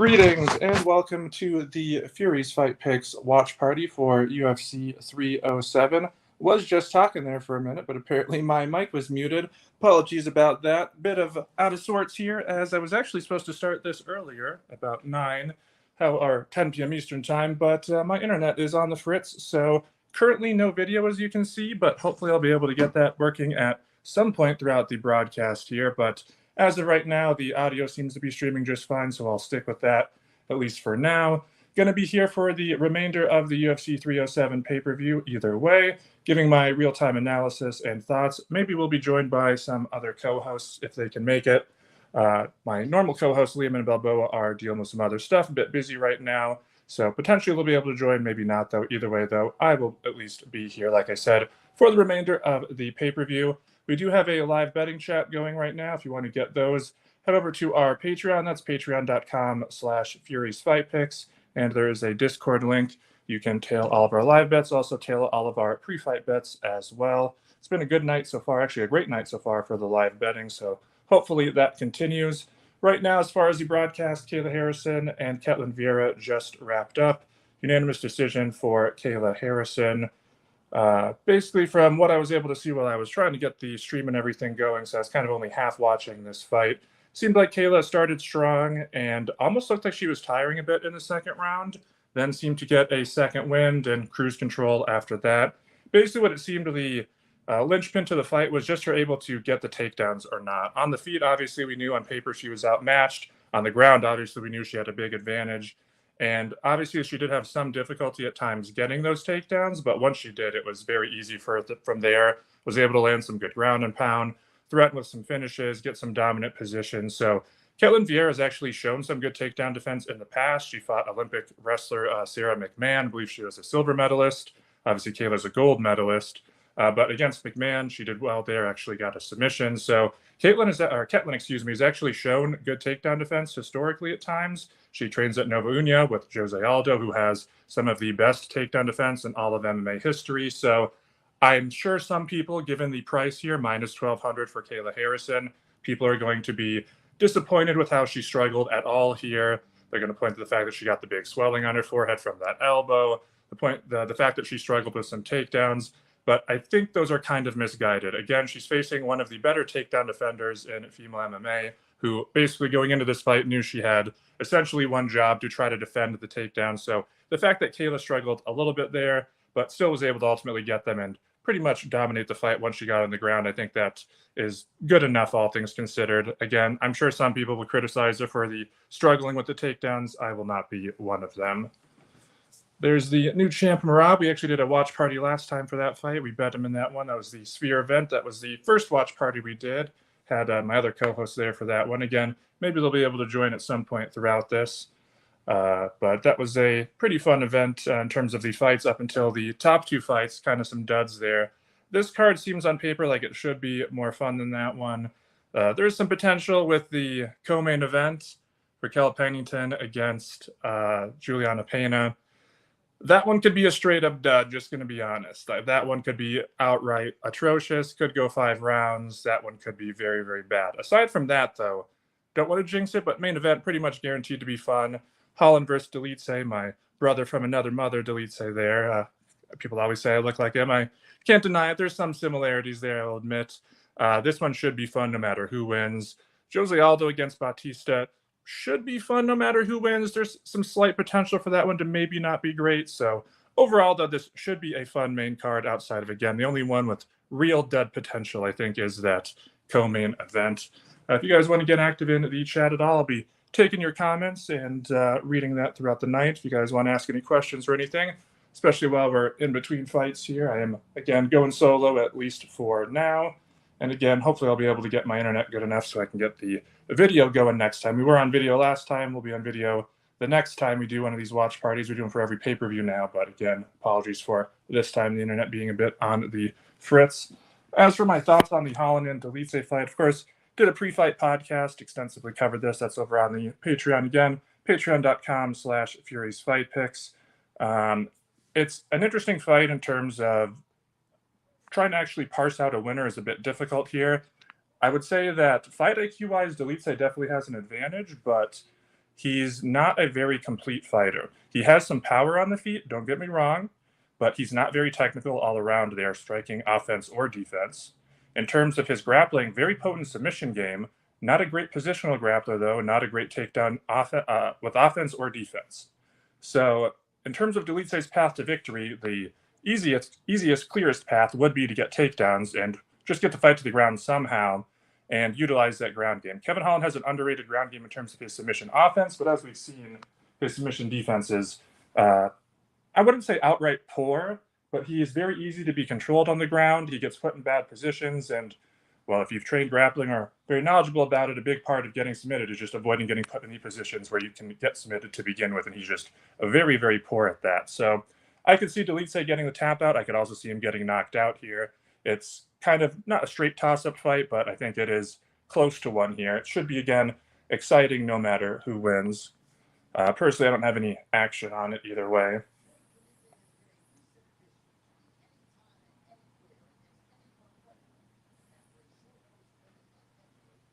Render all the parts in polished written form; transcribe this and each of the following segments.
Greetings and welcome to the Fury's Fight Picks watch party for UFC 307. Was just talking there for a minute, but apparently my mic was muted. Apologies about that. Bit of out of sorts here, as I was actually supposed to start this earlier, about 9 or 10 p.m. Eastern Time, but my internet is on the fritz, so currently no video as you can see, but hopefully I'll be able to get that working at some point throughout the broadcast here. But as of right now, the audio seems to be streaming just fine, so I'll stick with that, at least for now. Going to be here for the remainder of the UFC 307 pay-per-view either way, giving my real-time analysis and thoughts. Maybe we'll be joined by some other co-hosts if they can make it. My normal co-hosts, Liam and Balboa, are dealing with some other stuff, a bit busy right now, so potentially they'll be able to join, maybe not, though. Either way, though, I will at least be here, like I said, for the remainder of the pay-per-view. We do have a live betting chat going right now. If you want to get those, head over to our Patreon. That's patreon.com/FuriesFightPicks. And there is a Discord link. You can tail all of our live bets, also tail all of our pre-fight bets as well. It's been a good night so far, actually a great night so far for the live betting, so hopefully that continues. Right now, as far as the broadcast, Kayla Harrison and Ketlin Vieira just wrapped up. Unanimous decision for Kayla Harrison. Basically, from what I was able to see while I was trying to get the stream and everything going, so I was kind of only half watching this fight. Seemed like Kayla started strong and almost looked like she was tiring a bit in the second round, then seemed to get a second wind and cruise control after that. Basically, what it seemed to the linchpin to the fight was just her able to get the takedowns or not. On the feet, obviously, we knew on paper she was outmatched. On the ground, obviously, we knew she had a big advantage. And obviously, she did have some difficulty at times getting those takedowns, but once she did, it was very easy for her from there. Was able to land some good ground and pound, threaten with some finishes, get some dominant positions. So Ketlin Vieira has actually shown some good takedown defense in the past. She fought Olympic wrestler Sarah McMahon. I believe she was a silver medalist. Obviously, Kayla's a gold medalist. But against McMahon, she did well there, actually got a submission. So Ketlin, has actually shown good takedown defense historically at times. She trains at Nova União with Jose Aldo, who has some of the best takedown defense in all of MMA history. So I'm sure some people, given the price here, minus $1,200 for Kayla Harrison, people are going to be disappointed with how she struggled at all here. They're going to point to the fact that she got the big swelling on her forehead from that elbow, the fact that she struggled with some takedowns. But I think those are kind of misguided. Again, she's facing one of the better takedown defenders in female MMA, who basically going into this fight knew she had essentially one job to try to defend the takedown. So the fact that Kayla struggled a little bit there, but still was able to ultimately get them and pretty much dominate the fight once she got on the ground, I think that is good enough, all things considered. Again, I'm sure some people will criticize her for the struggling with the takedowns. I will not be one of them. There's the new champ, Merab. We actually did a watch party last time for that fight. We bet him in that one. That was the Sphere event. That was the first watch party we did. Had my other co-hosts there for that one. Again, maybe they'll be able to join at some point throughout this. But that was a pretty fun event in terms of the fights up until the top two fights, kind of some duds there. This card seems on paper like it should be more fun than that one. There's some potential with the co-main event, Raquel Pennington against Juliana Pena. That one could be a straight-up dud, just going to be honest. That one could be outright atrocious, could go 5 rounds. That one could be very, very bad. Aside from that, though, don't want to jinx it, but main event pretty much guaranteed to be fun. Holland versus Delitse, my brother from another mother, Delitse there. People always say I look like him. I can't deny it. There's some similarities there, I'll admit. This one should be fun no matter who wins. Jose Aldo against Bautista should be fun no matter who wins. There's some slight potential for that one to maybe not be great. So overall, though, this should be a fun main card outside of, again, the only one with real dead potential, I think, is that co-main event. If you guys want to get active in the chat at all, I'll be taking your comments and reading that throughout the night. If you guys want to ask any questions or anything, especially while we're in between fights here, I am, again, going solo at least for now. And again, hopefully I'll be able to get my internet good enough so I can get the video going next time. We were on video last time. We'll be on video the next time we do one of these watch parties. We're doing for every pay-per-view now. But again, apologies for this time the internet being a bit on the fritz. As for my thoughts on the Holland and Delitse fight, of course, did a pre-fight podcast, extensively covered this. That's over on the Patreon again, patreon.com/FuriesFightPicks. It's an interesting fight in terms of trying to actually parse out a winner is a bit difficult here. I would say that fight IQ-wise, Delitse definitely has an advantage, but he's not a very complete fighter. He has some power on the feet, don't get me wrong, but he's not very technical all around there, striking, offense, or defense. In terms of his grappling, very potent submission game. Not a great positional grappler, though. Not a great takedown with offense or defense. So, in terms of Delitse's path to victory, the easiest, clearest path would be to get takedowns and just get the fight to the ground somehow and utilize that ground game. Kevin Holland has an underrated ground game in terms of his submission offense, but as we've seen, his submission defense is, I wouldn't say outright poor, but he is very easy to be controlled on the ground. He gets put in bad positions, and, well, if you've trained grappling or are very knowledgeable about it, a big part of getting submitted is just avoiding getting put in any positions where you can get submitted to begin with, and he's just very, very poor at that. So I could see Delitse getting the tap out. I could also see him getting knocked out here. It's kind of not a straight toss-up fight, but I think it is close to one here. It should be, again, exciting no matter who wins. Personally, I don't have any action on it either way.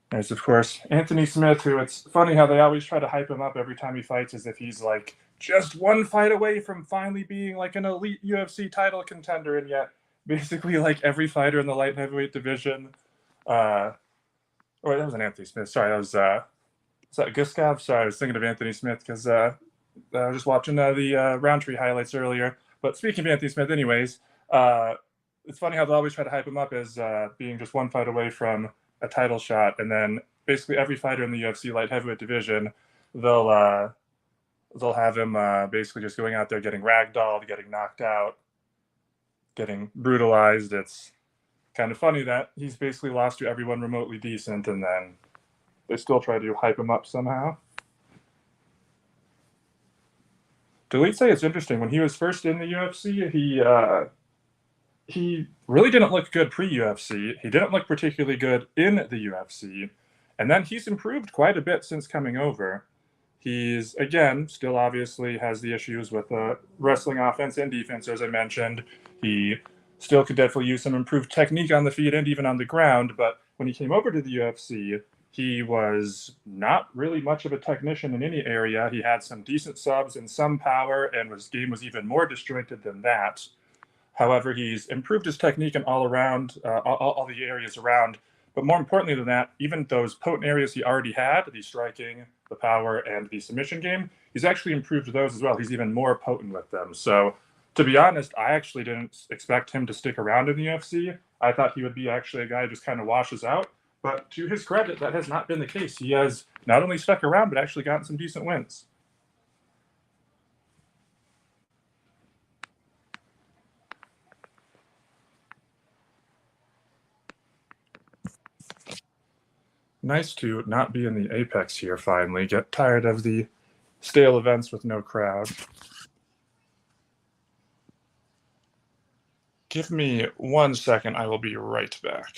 There's, of course, Anthony Smith, who it's funny how they always try to hype him up every time he fights as if he's like just one fight away from finally being like an elite UFC title contender, and yet basically like every fighter in the light heavyweight division. That wasn't Anthony Smith. Sorry, that was that Guskov? Sorry, I was thinking of Anthony Smith because I was just watching the Roundtree highlights earlier. But speaking of Anthony Smith, anyways, it's funny how they always try to hype him up as being just one fight away from a title shot, and then basically every fighter in the UFC light heavyweight division, they'll have him basically just going out there getting ragdolled, getting knocked out, getting brutalized. It's kind of funny that he's basically lost to everyone remotely decent, and then they still try to hype him up somehow. Delitse, it's interesting. When he was first in the UFC, he really didn't look good pre-UFC. He didn't look particularly good in the UFC. And then he's improved quite a bit since coming over. He's, again, still obviously has the issues with wrestling offense and defense, as I mentioned. He still could definitely use some improved technique on the feet and even on the ground. But when he came over to the UFC, he was not really much of a technician in any area. He had some decent subs and some power, and his game was even more disjointed than that. However, he's improved his technique in all the areas around. But more importantly than that, even those potent areas he already had, the striking, the power, and the submission game, he's actually improved those as well. He's even more potent with them. So, to be honest, I actually didn't expect him to stick around in the UFC. I thought he would be actually a guy who just kind of washes out. But to his credit, that has not been the case. He has not only stuck around, but actually gotten some decent wins. Nice to not be in the apex here finally. Get tired of the stale events with no crowd. Give me 1 second. I will be right back.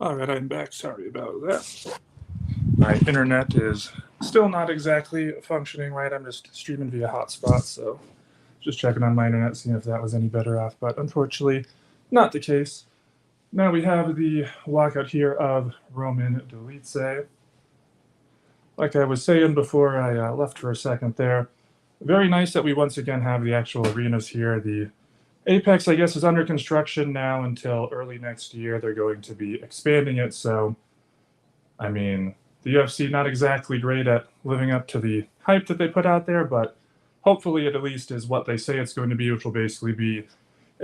All right, I'm back. Sorry about that. My internet is still not exactly functioning right. I'm just streaming via hotspot, so just checking on my internet, seeing if that was any better off. But unfortunately, not the case. Now we have the walkout here of Roman Dolidze. Like I was saying before I left for a second there, very nice that we once again have the actual arenas here. The Apex, I guess, is under construction now until early next year. They're going to be expanding it. So, I mean, the UFC not exactly great at living up to the hype that they put out there, but hopefully it at least is what they say it's going to be, which will basically be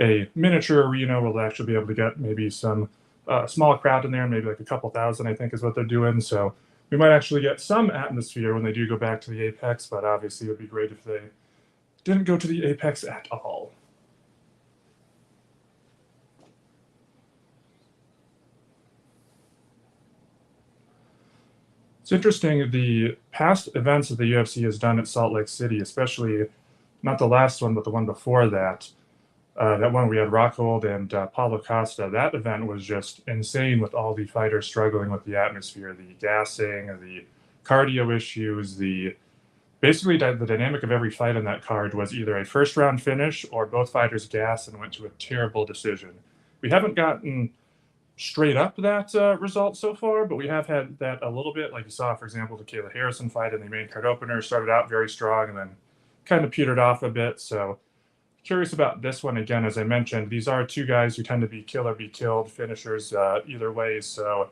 a miniature arena where they'll actually be able to get maybe some small crowd in there, maybe like a couple thousand, I think is what they're doing. So we might actually get some atmosphere when they do go back to the Apex, but obviously it would be great if they didn't go to the Apex at all. It's interesting, the past events that the UFC has done at Salt Lake City, especially not the last one, but the one before that, that one we had Rockhold and Paulo Costa, that event was just insane with all the fighters struggling with the atmosphere, the gassing, the cardio issues, the basically the dynamic of every fight on that card was either a first round finish or both fighters gassed and went to a terrible decision. We haven't gotten straight up that result so far, but we have had that a little bit, like you saw, for example, the Kayla Harrison fight in the main card opener started out very strong and then kind of petered off a bit. So curious about this one again. As I mentioned, these are two guys who tend to be kill or be killed finishers either way. So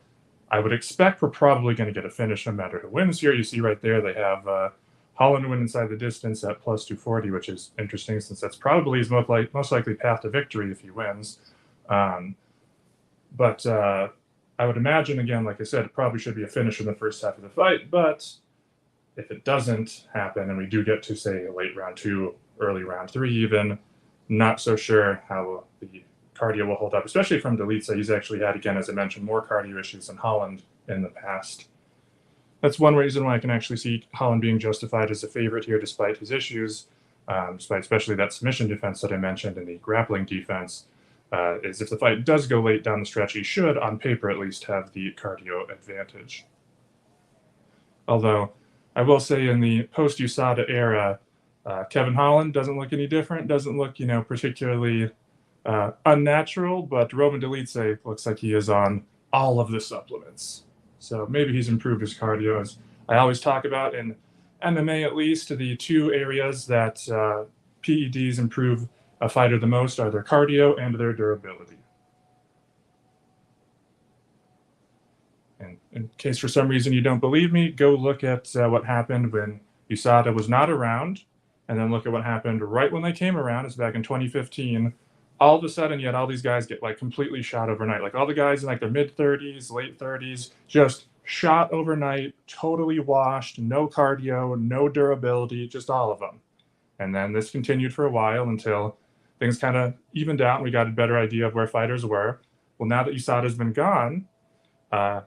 I would expect we're probably going to get a finish no matter who wins here. You see right there, they have Holland win inside the distance at plus 240, which is interesting since that's probably his most likely path to victory if he wins. But I would imagine, again, like I said, it probably should be a finish in the first half of the fight. But if it doesn't happen and we do get to, say, a late round 2, early round 3 even, not so sure how the cardio will hold up, especially from Dolidze. He's actually had, again, as I mentioned, more cardio issues than Holland in the past. That's one reason why I can actually see Holland being justified as a favorite here despite his issues, despite especially that submission defense that I mentioned and the grappling defense. Is if the fight does go late down the stretch, he should, on paper at least, have the cardio advantage. Although, I will say in the post-USADA era, Kevin Holland doesn't look any different, doesn't look, particularly unnatural, but Roman Dolidze looks like he is on all of the supplements. So maybe he's improved his cardio. As I always talk about in MMA, at least, the two areas that PEDs improve a fighter the most are their cardio and their durability. And in case for some reason you don't believe me, go look at what happened when USADA was not around, and then look at what happened right when they came around. It's back in 2015. All of a sudden, you had all these guys get completely shot overnight. Like all the guys in their mid 30s, late 30s, just shot overnight, totally washed, no cardio, no durability, just all of them. And then this continued for a while until things kind of evened out and we got a better idea of where fighters were. Well, now that USADA's been gone,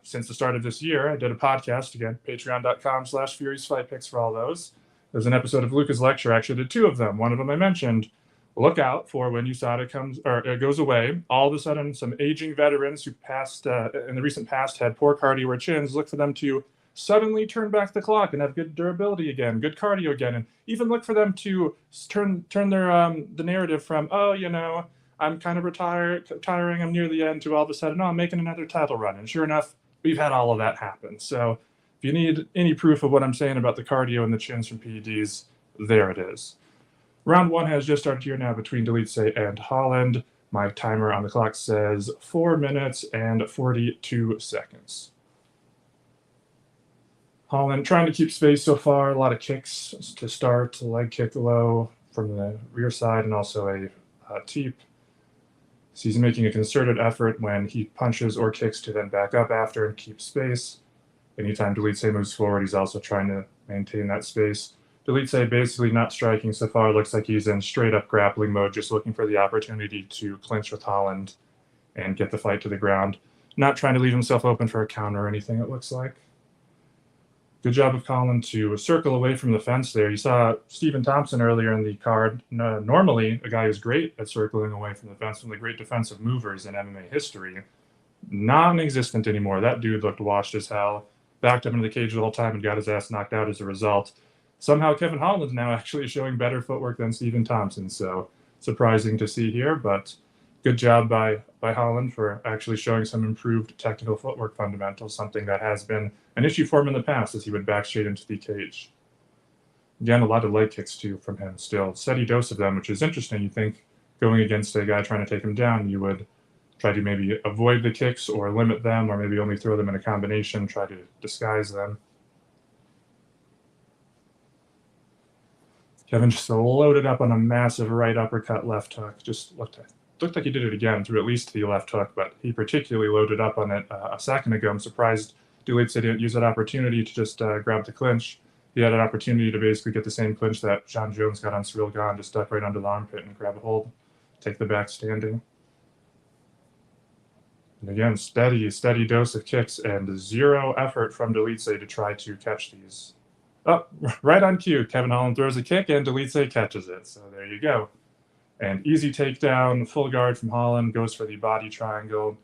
since the start of this year, I did a podcast, again, patreon.com/Fury's Fight Picks for all those. There's an episode of Luca's lecture, actually did 2 of them. One of them I mentioned, look out for when USADA comes or goes away. All of a sudden, some aging veterans who passed in the recent past had poor cardio or chins, look for them to suddenly turn back the clock and have good durability again, good cardio again, and even look for them to turn their the narrative from, I'm kind of retiring, I'm near the end, to all of a sudden, I'm making another title run. And sure enough, we've had all of that happen. So if you need any proof of what I'm saying about the cardio and the chins from PEDs, there it is. Round 1 has just started here now between Dolidze and Holland. My timer on the clock says 4 minutes and 42 seconds. Holland trying to keep space so far. A lot of kicks to start, leg kick low from the rear side, and also a teep. So he's making a concerted effort when he punches or kicks to then back up after and keep space. Anytime Dolidze moves forward, he's also trying to maintain that space. Dolidze basically not striking so far. Looks like he's in straight up grappling mode, just looking for the opportunity to clinch with Holland and get the fight to the ground. Not trying to leave himself open for a counter or anything, it looks like. Good job of Holland to circle away from the fence there. You saw Stephen Thompson earlier in the card. Normally, a guy who's great at circling away from the fence, one of the great defensive movers in MMA history. Non-existent anymore. That dude looked washed as hell. Backed up into the cage the whole time and got his ass knocked out as a result. Somehow Kevin Holland is now actually showing better footwork than Stephen Thompson. So surprising to see here, but Good job by Holland for actually showing some improved technical footwork fundamentals, something that has been an issue for him in the past as he would back straight into the cage. Again, a lot of leg kicks too from him still. Steady dose of them, which is interesting. You think going against a guy trying to take him down, you would try to maybe avoid the kicks or limit them, or maybe only throw them in a combination, try to disguise them. Kevin just loaded up on a massive right uppercut left hook. Just looked like he did it again through at least the left hook, but he particularly loaded up on it a second ago. I'm surprised Dulitze didn't use that opportunity to just grab the clinch. He had an opportunity to basically get the same clinch that John Jones got on Cyril Gane, just duck right under the armpit and grab a hold, take the back standing. And again, steady dose of kicks and zero effort from Dulitze to try to catch these. Oh, right on cue. Kevin Holland throws a kick and Dulitze catches it. So there you go. And easy takedown, full guard from Holland, goes for the body triangle.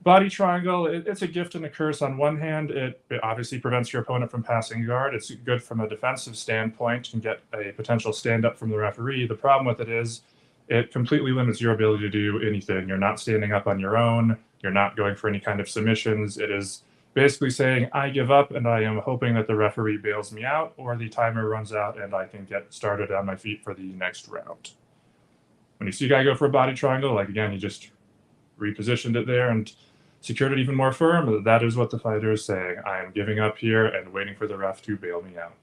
Body triangle, it's a gift and a curse. On one hand, it obviously prevents your opponent from passing guard. It's good from a defensive standpoint. You can get a potential stand-up from the referee. The problem with it is it completely limits your ability to do anything. You're not standing up on your own. You're not going for any kind of submissions. It is basically saying, I give up, and I am hoping that the referee bails me out, or the timer runs out, and I can get started on my feet for the next round. When you see a guy go for a body triangle, like again, he just repositioned it there and secured it even more firm. That is what the fighter is saying. I am giving up here and waiting for the ref to bail me out.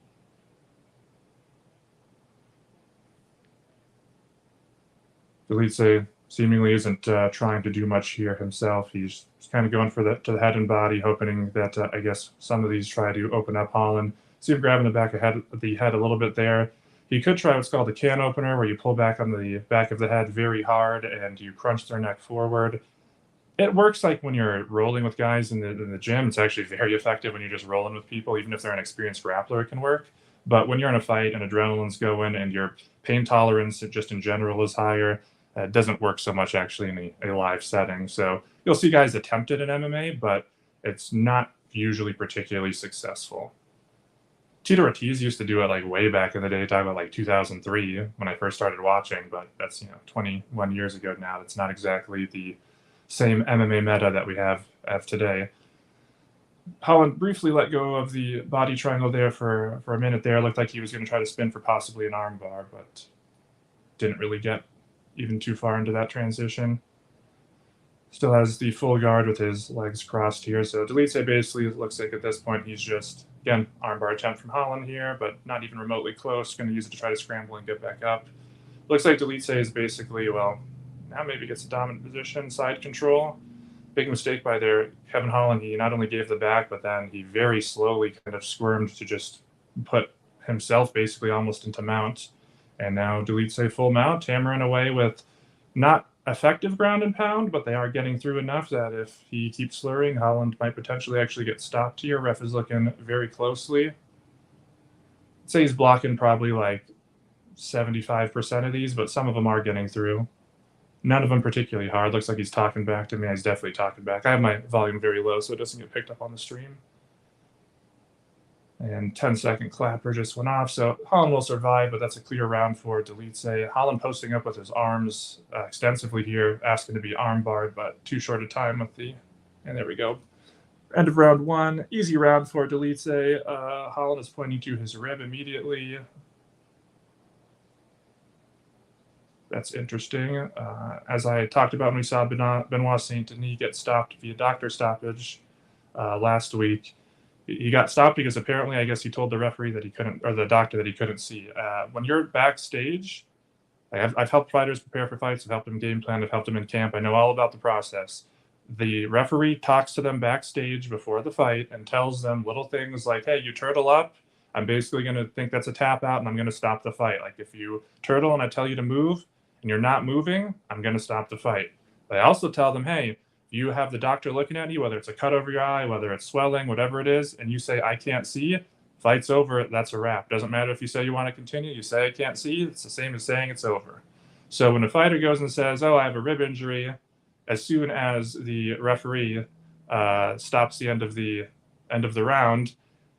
Dulitze seemingly isn't trying to do much here himself. He's kind of going for to the head and body, hoping that I guess some of these try to open up Holland. See him grabbing the back of the head a little bit there. He could try what's called a can opener, where you pull back on the back of the head very hard and you crunch their neck forward. It works like when you're rolling with guys in the gym. It's actually very effective when you're just rolling with people, even if they're an experienced grappler, it can work. But when you're in a fight and adrenaline's going and your pain tolerance just in general is higher, it doesn't work so much actually in a live setting. So you'll see guys attempt it in MMA, but it's not usually particularly successful. Tito Ortiz used to do it like way back in the day, talking about like 2003 when I first started watching, but that's 21 years ago now. It's not exactly the same MMA meta that we have today. Holland briefly let go of the body triangle there for a minute there. It looked like he was going to try to spin for possibly an armbar, but didn't really get even too far into that transition. Still has the full guard with his legs crossed here. So Dulitze basically looks like at this point he's just, again, armbar attempt from Holland here, but not even remotely close. Going to use it to try to scramble and get back up. Looks like Dulitze is basically, well, now maybe gets a dominant position, side control. Big mistake by there. Kevin Holland, he not only gave the back, but then he very slowly kind of squirmed to just put himself basically almost into mount. And now Dulitze full mount, hammering away with not effective ground and pound, but they are getting through enough that if he keeps slurring, Holland might potentially actually get stopped here. Ref is looking very closely. I'd say he's blocking probably like 75% of these, but some of them are getting through. None of them particularly hard. Looks like he's talking back to me. He's definitely talking back. I have my volume very low so it doesn't get picked up on the stream. And 10-second clapper just went off. So Holland will survive, but that's a clear round for Dulitze. Holland posting up with his arms extensively here, asking to be arm barred, but too short a time with the... And there we go. End of round one. Easy round for Dulitze. Holland is pointing to his rib immediately. That's interesting. As I talked about when we saw Benoit Saint Denis get stopped via doctor stoppage last week, he got stopped because apparently, I guess he told the referee that he couldn't, or the doctor that he couldn't see. When you're backstage, I've helped fighters prepare for fights. I've helped them game plan. I've helped them in camp. I know all about the process. The referee talks to them backstage before the fight and tells them little things like, hey, you turtle up, I'm basically going to think that's a tap out and I'm going to stop the fight. Like if you turtle and I tell you to move and you're not moving, I'm going to stop the fight. But I also tell them, hey, you have the doctor looking at you, whether it's a cut over your eye, whether it's swelling, whatever it is, and you say, I can't see, fight's over, that's a wrap. Doesn't matter if you say you want to continue, you say I can't see, it's the same as saying it's over. So when a fighter goes and says, oh, I have a rib injury, as soon as the referee stops the end of the round,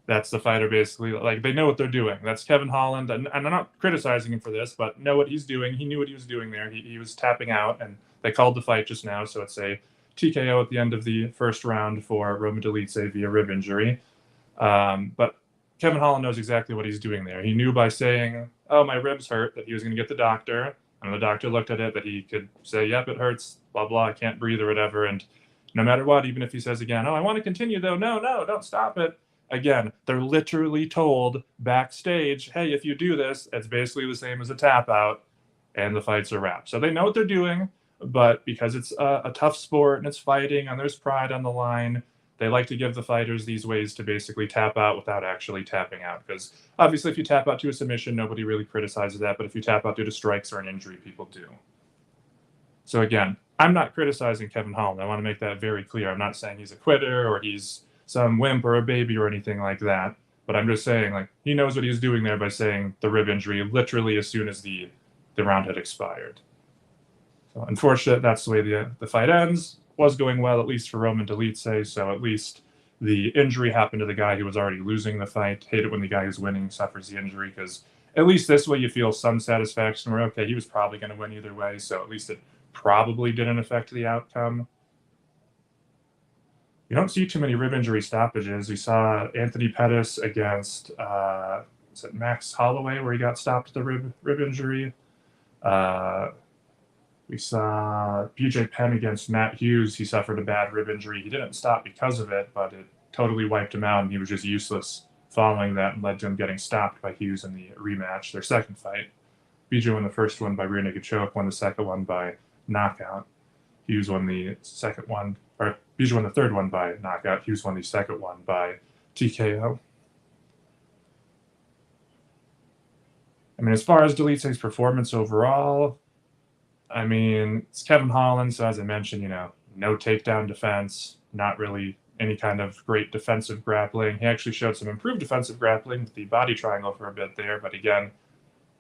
that's the fighter basically, like they know what they're doing. That's Kevin Holland, and I'm not criticizing him for this, but know what he's doing. He knew what he was doing there. He was tapping out, and They called the fight just now, so it's a TKO at the end of the first round for Roman Dolidze via rib injury. But Kevin Holland knows exactly what he's doing there. He knew by saying, "Oh, my ribs hurt," that he was going to get the doctor. And the doctor looked at it, that he could say, "Yep, it hurts, blah, blah, I can't breathe," or whatever. And no matter what, even if he says again, "Oh, I want to continue, though," "No, no, don't stop it." Again, they're literally told backstage, "Hey, if you do this, it's basically the same as a tap out," and the fight's a wrap. So they know what they're doing, but because it's a tough sport and it's fighting and there's pride on the line, they like to give the fighters these ways to basically tap out without actually tapping out. Because obviously, if you tap out to a submission, nobody really criticizes that. But if you tap out due to strikes or an injury, people do. So again, I'm not criticizing Kevin Holland. I want to make that very clear. I'm not saying he's a quitter or he's some wimp or a baby or anything like that. But I'm just saying, like, he knows what he's doing there by saying the rib injury literally as soon as the round had expired. So unfortunate, that's the way the fight ends. Was going well, at least for Roman Dolidze, so at least the injury happened to the guy who was already losing the fight. Hate it when the guy who's winning suffers the injury, because at least this way you feel some satisfaction where, okay, he was probably going to win either way, so at least it probably didn't affect the outcome. You don't see too many rib injury stoppages. We saw Anthony Pettis against, is it Max Holloway, where he got stopped with the rib injury. We saw BJ Penn against Matt Hughes. He suffered a bad rib injury. He didn't stop because of it, but it totally wiped him out, and he was just useless following that and led to him getting stopped by Hughes in the rematch, their second fight. BJ won the first one by rear naked choke, won the second one by knockout. Hughes won the second one, or BJ won the third one by knockout. Hughes won the second one by TKO. I mean, as far as Dolidze's performance overall, I mean, it's Kevin Holland, so as I mentioned, no takedown defense, not really any kind of great defensive grappling. He actually showed some improved defensive grappling with the body triangle for a bit there, but again,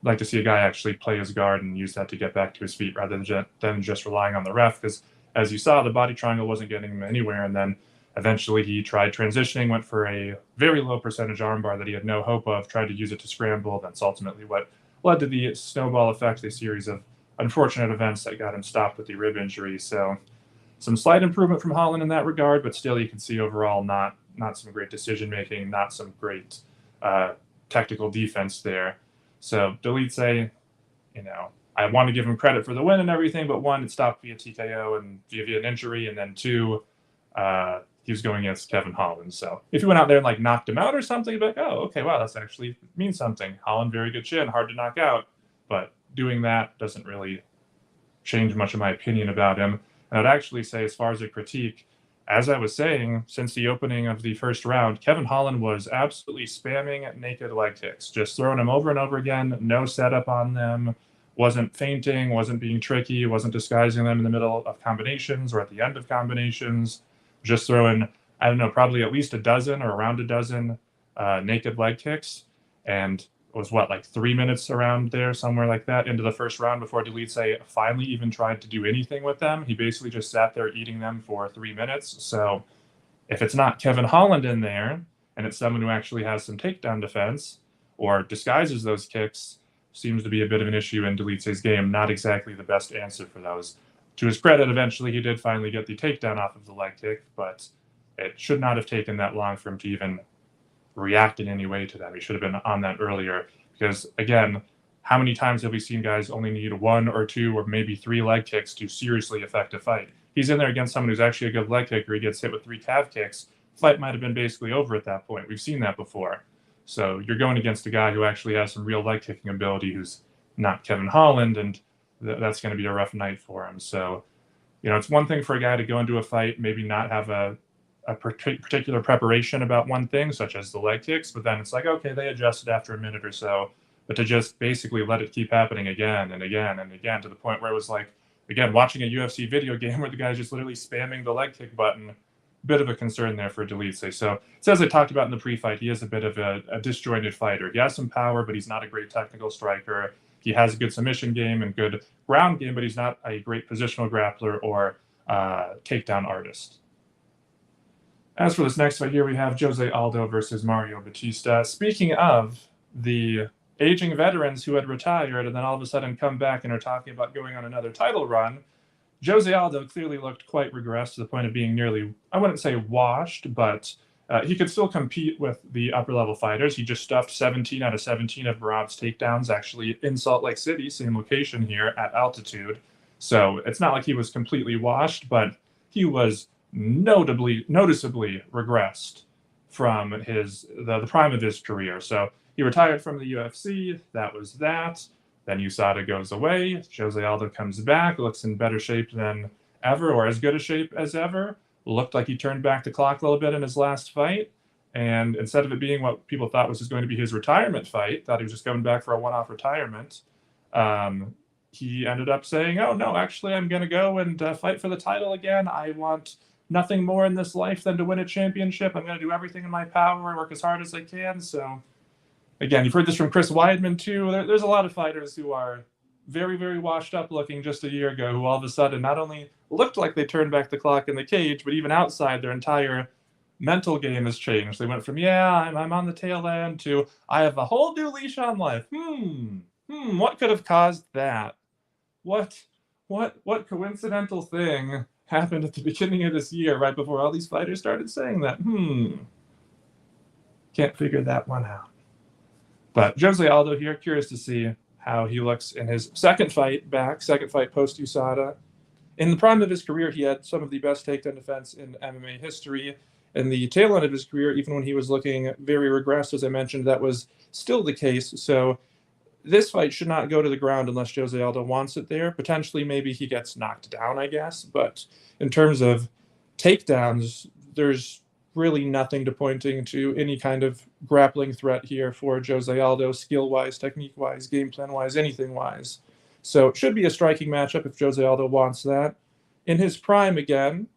I'd like to see a guy actually play his guard and use that to get back to his feet rather than just relying on the ref, because as you saw, the body triangle wasn't getting him anywhere, and then eventually he tried transitioning, went for a very low percentage armbar that he had no hope of, tried to use it to scramble. That's ultimately what led to the snowball effect, a series of unfortunate events that got him stopped with the rib injury. So some slight improvement from Holland in that regard, but still you can see overall not some great decision making, not some great technical defense there. So Dolidze, I want to give him credit for the win and everything, but one, it stopped via TKO and via an injury, and then two, he was going against Kevin Holland. So if he went out there and knocked him out or something, you'd be like, oh, okay, wow, that's actually means something. Holland, very good chin, hard to knock out, but doing that doesn't really change much of my opinion about him. And I'd actually say, as far as a critique, as I was saying, since the opening of the first round, Kevin Holland was absolutely spamming naked leg kicks, just throwing them over and over again, no setup on them, wasn't feinting, wasn't being tricky, wasn't disguising them in the middle of combinations or at the end of combinations, just throwing, I don't know, probably at least a dozen or around a dozen naked leg kicks. And it was 3 minutes around there, somewhere like that, into the first round before Dolidze finally even tried to do anything with them. He basically just sat there eating them for 3 minutes. So if it's not Kevin Holland in there, and it's someone who actually has some takedown defense or disguises those kicks, seems to be a bit of an issue in Dolidze's game. Not exactly the best answer for those. To his credit, eventually he did finally get the takedown off of the leg kick, but it should not have taken that long for him to even react in any way to that. He should have been on that earlier, because again, how many times have we seen guys only need 1 or 2 or maybe 3 leg kicks to seriously affect a fight? He's in there against someone who's actually a good leg kicker. He gets hit with 3 calf kicks. Fight might have been basically over at that point. We've seen that before. So you're going against a guy who actually has some real leg kicking ability, who's not Kevin Holland, and that's going to be a rough night for him. So, it's one thing for a guy to go into a fight, maybe not have a particular preparation about one thing, such as the leg kicks, but then it's like, okay, they adjusted after a minute or so, but to just basically let it keep happening again and again and again, to the point where it was like, again, watching a UFC video game where the guy's just literally spamming the leg kick button, bit of a concern there for Dolidze. So as I talked about in the pre-fight, he is a bit of a disjointed fighter. He has some power, but he's not a great technical striker. He has a good submission game and good ground game, but he's not a great positional grappler or takedown artist. As for this next fight here, we have Jose Aldo versus Mario Batista. Speaking of the aging veterans who had retired and then all of a sudden come back and are talking about going on another title run, Jose Aldo clearly looked quite regressed to the point of being nearly, I wouldn't say washed, but he could still compete with the upper level fighters. He just stuffed 17 out of 17 of Murad's takedowns, actually in Salt Lake City, same location here at altitude. So it's not like he was completely washed, but he was noticeably regressed from the prime of his career. So he retired from the UFC. That was that. Then USADA goes away. Jose Aldo comes back, looks in better shape than ever, or as good a shape as ever. Looked like he turned back the clock a little bit in his last fight. And instead of it being what people thought was just going to be his retirement fight, thought he was just coming back for a one-off retirement, he ended up saying, oh, no, actually, I'm going to go and fight for the title again. I want nothing more in this life than to win a championship. I'm going to do everything in my power and work as hard as I can. So again, you've heard this from Chris Weidman, too. There's a lot of fighters who are very, very washed up looking just a year ago, who all of a sudden not only looked like they turned back the clock in the cage, but even outside, their entire mental game has changed. They went from, I'm on the tail end, to I have a whole new leash on life. What could have caused that? What coincidental thing happened at the beginning of this year, right before all these fighters started saying that? Can't figure that one out. But Jose Aldo here, curious to see how he looks in his second fight post USADA. In the prime of his career, he had some of the best takedown defense in MMA history. In the tail end of his career, even when he was looking very regressed, as I mentioned, that was still the case. So this fight should not go to the ground unless Jose Aldo wants it there. Potentially, maybe he gets knocked down, I guess. But in terms of takedowns, there's really nothing to pointing to any kind of grappling threat here for Jose Aldo, skill-wise, technique-wise, game plan-wise, anything-wise. So it should be a striking matchup if Jose Aldo wants that. In his prime again,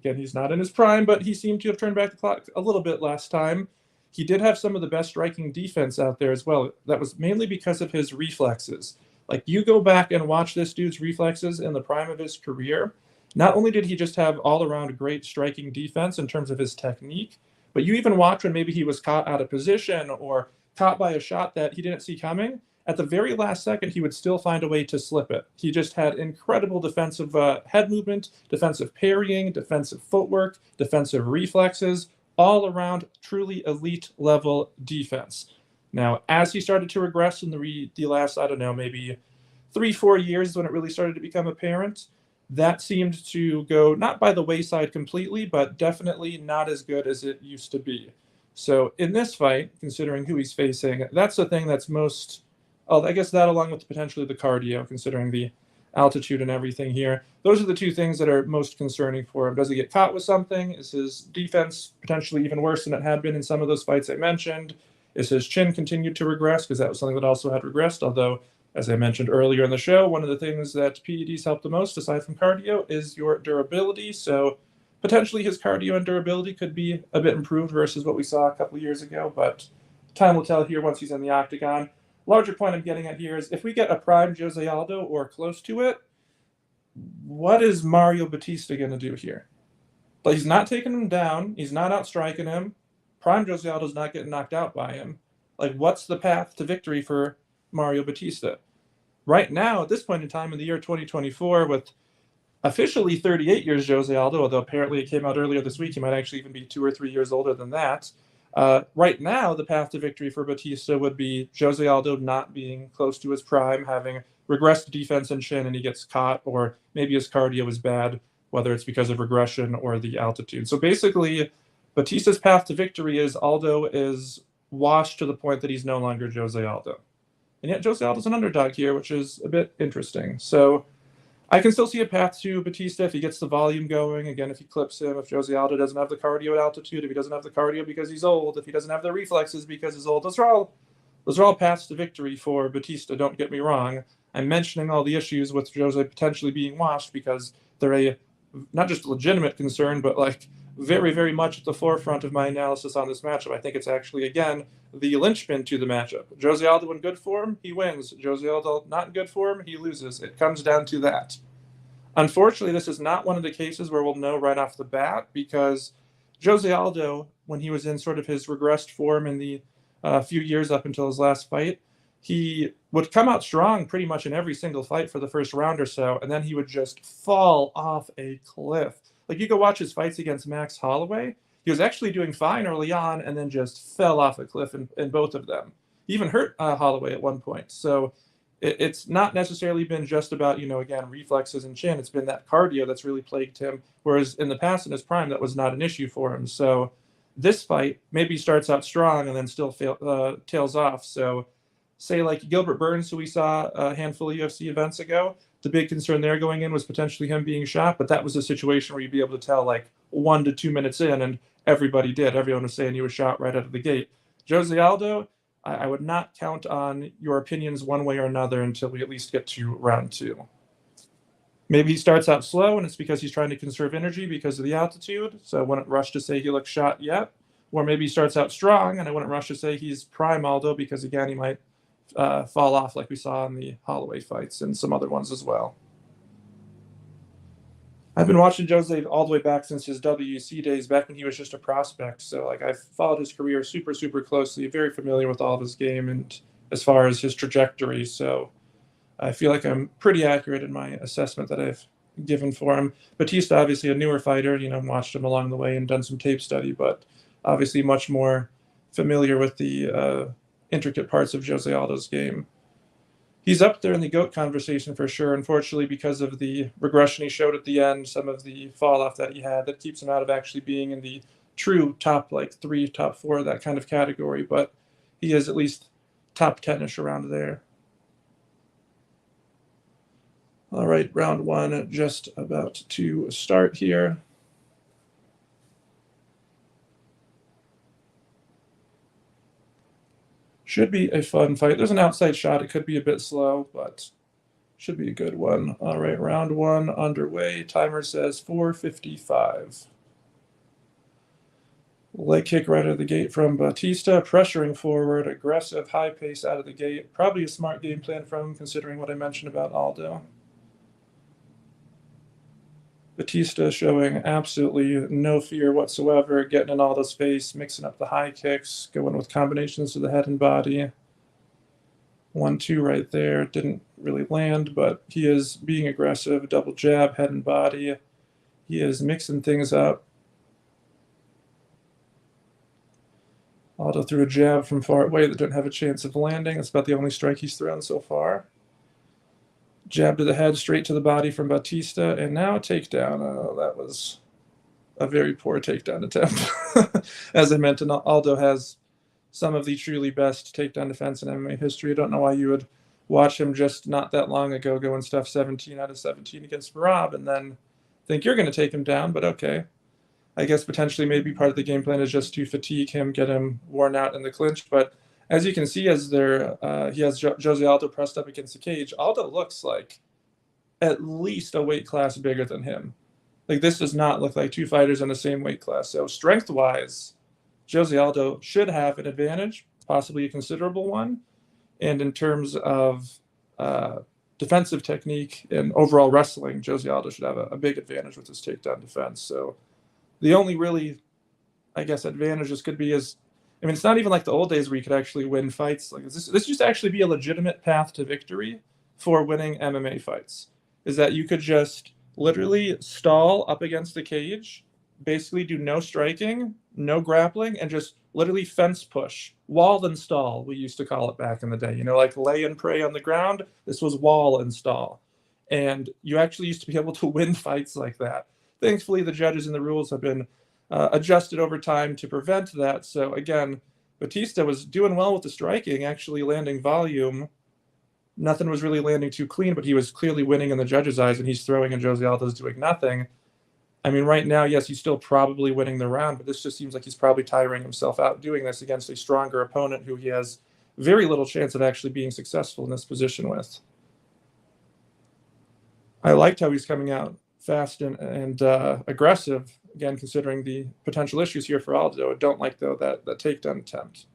he's not in his prime, but he seemed to have turned back the clock a little bit last time. He did have some of the best striking defense out there as well. That was mainly because of his reflexes. Like, you go back and watch this dude's reflexes in the prime of his career. Not only did he just have all-around great striking defense in terms of his technique, but you even watch when maybe he was caught out of position or caught by a shot that he didn't see coming. At the very last second, he would still find a way to slip it. He just had incredible defensive head movement, defensive parrying, defensive footwork, defensive reflexes, all around truly elite level defense. Now, as he started to regress in the last, maybe 3-4 years is when it really started to become apparent. That seemed to go not by the wayside completely, but definitely not as good as it used to be. So in this fight, considering who he's facing, that's the thing that's most, I guess that along with potentially the cardio, considering the altitude and everything here, those are the two things that are most concerning for him. Does he get caught with something? Is his defense potentially even worse than it had been in some of those fights I mentioned? Is his chin continued to regress? Because that was something that also had regressed, although, as I mentioned earlier in the show, one of the things that PEDs help the most, aside from cardio, is your durability. So potentially his cardio and durability could be a bit improved versus what we saw a couple of years ago, but time will tell here once he's in the octagon. Larger point I'm getting at here is if we get a prime Jose Aldo or close to it, what is Mario Batista going to do here? But he's not taking him down. He's not outstriking him. Prime Jose Aldo's not getting knocked out by him. Like, what's the path to victory for Mario Batista? Right now, at this point in time in the year 2024, with officially 38 years Jose Aldo, although apparently it came out earlier this week, he might actually even be 2 or 3 years older than that. Right now, the path to victory for Batista would be Jose Aldo not being close to his prime, having regressed defense and chin, and he gets caught, or maybe his cardio is bad, whether it's because of regression or the altitude. So basically, Batista's path to victory is Aldo is washed to the point that he's no longer Jose Aldo. And yet Jose Aldo's an underdog here, which is a bit interesting. So I can still see a path to Batista if he gets the volume going. Again, if he clips him, if Jose Aldo doesn't have the cardio at altitude, if he doesn't have the cardio because he's old, if he doesn't have the reflexes because he's old, those are all paths to victory for Batista, don't get me wrong. I'm mentioning all the issues with Jose potentially being washed because they're a not just legitimate concern, but like very, very much at the forefront of my analysis on this matchup. I think it's actually, again, the linchpin to the matchup. Jose Aldo in good form, he wins. Jose Aldo not in good form, he loses. It comes down to that. Unfortunately, this is not one of the cases where we'll know right off the bat, because Jose Aldo, when he was in sort of his regressed form in the few years up until his last fight, he would come out strong pretty much in every single fight for the first round or so, and then he would just fall off a cliff. Like, you go watch his fights against Max Holloway. He was actually doing fine early on, and then just fell off a cliff in both of them. He even hurt Holloway at one point. So it's not necessarily been just about, again, reflexes and chin. It's been that cardio that's really plagued him. Whereas in the past, in his prime, that was not an issue for him. So this fight maybe starts out strong and then still tails off. So say like Gilbert Burns, who we saw a handful of UFC events ago, the big concern there going in was potentially him being shot, but that was a situation where you'd be able to tell like 1 to 2 minutes in, and everybody did. Everyone was saying he was shot right out of the gate. Jose Aldo, I would not count on your opinions one way or another until we at least get to round 2. Maybe he starts out slow, and it's because he's trying to conserve energy because of the altitude, so I wouldn't rush to say he looks shot yet. Or maybe he starts out strong, and I wouldn't rush to say he's prime Aldo because, again, he might fall off like we saw in the Holloway fights and some other ones as well. I've been watching Jose all the way back since his WEC days, back when he was just a prospect. So, like, I've followed his career super, super closely, very familiar with all of his game and as far as his trajectory. So I feel like I'm pretty accurate in my assessment that I've given for him. Batista, obviously a newer fighter, watched him along the way and done some tape study, but obviously much more familiar with the intricate parts of Jose Aldo's game. He's up there in the GOAT conversation for sure. Unfortunately, because of the regression he showed at the end, some of the fall off that he had, that keeps him out of actually being in the true top 3, top 4, that kind of category. But he is at least top 10-ish around there. All right, round 1 just about to start here. Should be a fun fight. There's an outside shot. It could be a bit slow, but should be a good one. All right, round 1 underway. Timer says 4:55. Leg kick right out of the gate from Batista, pressuring forward, aggressive, high pace out of the gate. Probably a smart game plan from him, considering what I mentioned about Aldo. Batista showing absolutely no fear whatsoever, getting in Aldo's face, mixing up the high kicks, going with combinations to the head and body. 1-2 right there. Didn't really land, but he is being aggressive. Double jab, head and body. He is mixing things up. Aldo threw a jab from far away that didn't have a chance of landing. That's about the only strike he's thrown so far. Jab to the head, straight to the body from Batista, and now a takedown. That was a very poor takedown attempt. As I mentioned, Aldo has some of the truly best takedown defense in MMA history. I don't know why you would watch him just not that long ago go and stuff 17 out of 17 against Merab and then think you're going to take him down, but okay. I guess potentially maybe part of the game plan is just to fatigue him, get him worn out in the clinch, but as you can see, as he has Jose Aldo pressed up against the cage, Aldo looks like at least a weight class bigger than him. Like, this does not look like two fighters in the same weight class. So strength-wise, Jose Aldo should have an advantage, possibly a considerable one. And in terms of defensive technique and overall wrestling, Jose Aldo should have a big advantage with his takedown defense. So the only really, I guess, advantage this could be is, I mean, it's not even like the old days where you could actually win fights. Like this used to actually be a legitimate path to victory for winning MMA fights. Is that you could just literally stall up against the cage, basically do no striking, no grappling, and just literally fence push. Wall and stall, we used to call it back in the day. Like lay and pray on the ground. This was wall and stall. And you actually used to be able to win fights like that. Thankfully, the judges and the rules have been adjusted over time to prevent that. So again, Batista was doing well with the striking, actually landing volume. Nothing was really landing too clean, but he was clearly winning in the judges' eyes, and he's throwing, and Jose Aldo's doing nothing. I mean, right now, yes, he's still probably winning the round, but this just seems like he's probably tiring himself out doing this against a stronger opponent who he has very little chance of actually being successful in this position with. I liked how he's coming out fast and aggressive, again, considering the potential issues here for Aldo. I don't like, though, that takedown attempt.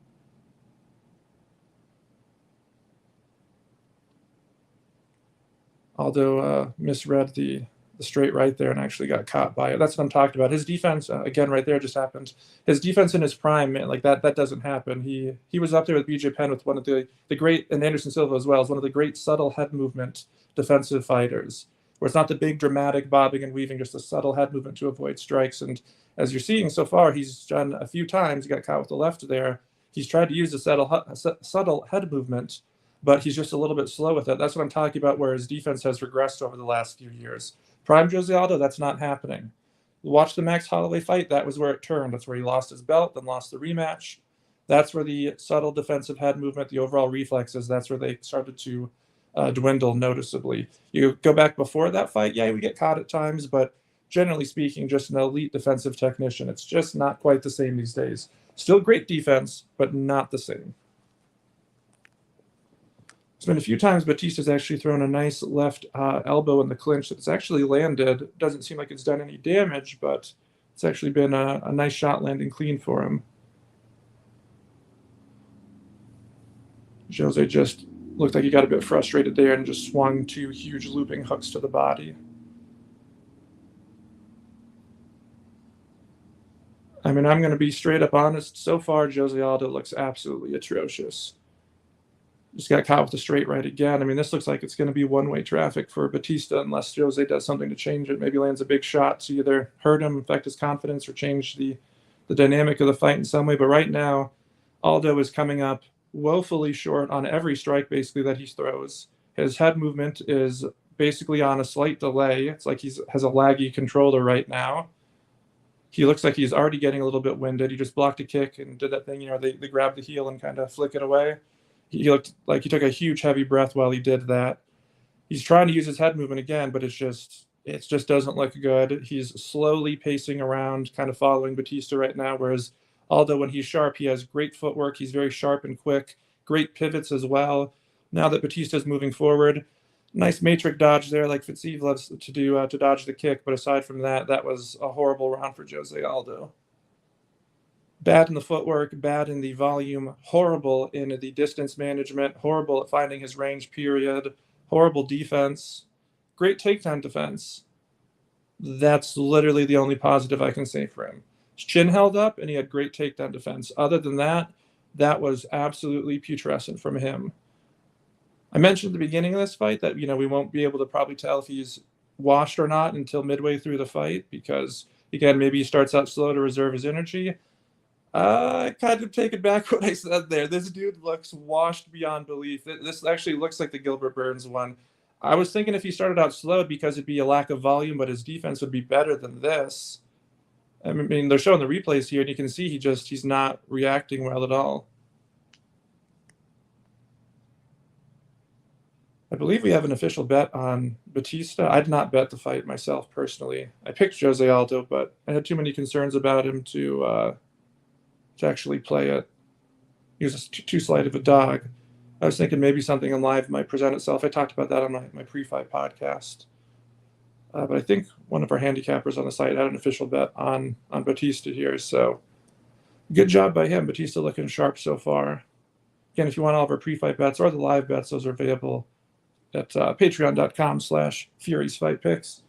Aldo misread the the straight right there and actually got caught by it. That's what I'm talking about. His defense, again, right there just happened. His defense in his prime, man, like that doesn't happen. He was up there with BJ Penn with one of the great, and Anderson Silva as well, as one of the great subtle head movement defensive fighters, where it's not the big dramatic bobbing and weaving, just a subtle head movement to avoid strikes. And as you're seeing so far, he's done a few times. He got caught with the left there. He's tried to use a subtle head movement, but he's just a little bit slow with it. That's what I'm talking about, where his defense has regressed over the last few years. Prime Jose Aldo, that's not happening. Watch the Max Holloway fight. That was where it turned. That's where he lost his belt, then lost the rematch. That's where the subtle defensive head movement, the overall reflexes, that's where they started to dwindle noticeably. You go back before that fight, yeah, we get caught at times, but generally speaking, just an elite defensive technician. It's just not quite the same these days. Still great defense, but not the same. It's been a few times Batista's actually thrown a nice left elbow in the clinch that's actually landed. Doesn't seem like it's done any damage, but it's actually been a nice shot landing clean for him. Jose just looked like he got a bit frustrated there and just swung two huge looping hooks to the body. I mean, I'm going to be straight up honest. So far, Jose Aldo looks absolutely atrocious. Just got caught with the straight right again. I mean, this looks like it's going to be one-way traffic for Batista unless Jose does something to change it. Maybe lands a big shot to either hurt him, affect his confidence, or change the dynamic of the fight in some way. But right now, Aldo is coming up woefully short on every strike, basically, that he throws. His head movement is basically on a slight delay. It's like he has a laggy controller right now. He looks like he's already getting a little bit winded. He just blocked a kick and did that thing, they grab the heel and kind of flick it away. He looked like he took a huge heavy breath while he did that. He's trying to use his head movement again, but it just doesn't look good. He's slowly pacing around, kind of following Batista right now, whereas Aldo, when he's sharp, he has great footwork. He's very sharp and quick, great pivots as well. Now that Batista's moving forward, nice matrix dodge there, like Fitzy loves to do to dodge the kick. But aside from that, that was a horrible round for Jose Aldo. Bad in the footwork, bad in the volume, horrible in the distance management, horrible at finding his range, period, horrible defense, great takedown defense. That's literally the only positive I can say for him. His chin held up, and he had great takedown defense. Other than that, that was absolutely putrescent from him. I mentioned at the beginning of this fight that, we won't be able to probably tell if he's washed or not until midway through the fight because, again, maybe he starts out slow to reserve his energy. I kind of take it back what I said there. This dude looks washed beyond belief. This actually looks like the Gilbert Burns one. I was thinking if he started out slow because it'd be a lack of volume, but his defense would be better than this. I mean, they're showing the replays here, and you can see he's not reacting well at all. I believe we have an official bet on Batista. I did not bet the fight myself personally. I picked Jose Aldo, but I had too many concerns about him to actually play it. He was too slight of a dog. I was thinking maybe something in live might present itself. I talked about that on my pre-fight podcast. But I think one of our handicappers on the site had an official bet on Batista here. So good job by him. Batista looking sharp so far. Again, if you want all of our pre-fight bets or the live bets, those are available at patreon.com/FuriesFightPicks.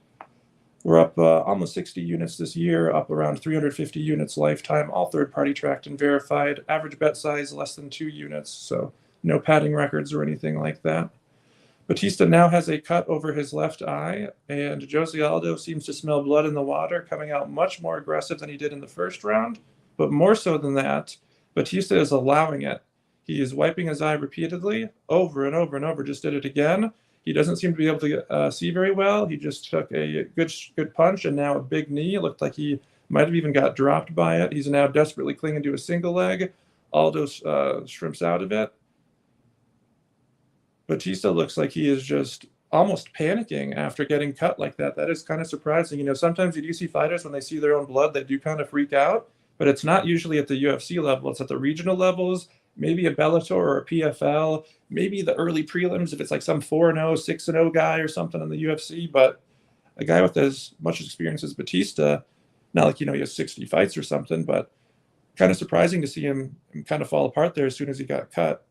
We're up almost 60 units this year, up around 350 units lifetime, all third-party tracked and verified. Average bet size less than 2 units, so no padding records or anything like that. Batista now has a cut over his left eye, and Jose Aldo seems to smell blood in the water, coming out much more aggressive than he did in the first round. But more so than that, Batista is allowing it. He is wiping his eye repeatedly, over and over and over, just did it again. He doesn't seem to be able to see very well. He just took a good punch and now a big knee. It looked like he might have even got dropped by it. He's now desperately clinging to a single leg. Aldo shrimps out of it. Batista looks like he is just almost panicking after getting cut like that. That is kind of surprising. Sometimes you do see fighters when they see their own blood, they do kind of freak out, but it's not usually at the UFC level. It's at the regional levels, maybe a Bellator or a PFL, maybe the early prelims if it's like some 4-0, 6-0 guy or something in the UFC. But a guy with as much experience as Batista, not like, he has 60 fights or something, but kind of surprising to see him kind of fall apart there as soon as he got cut.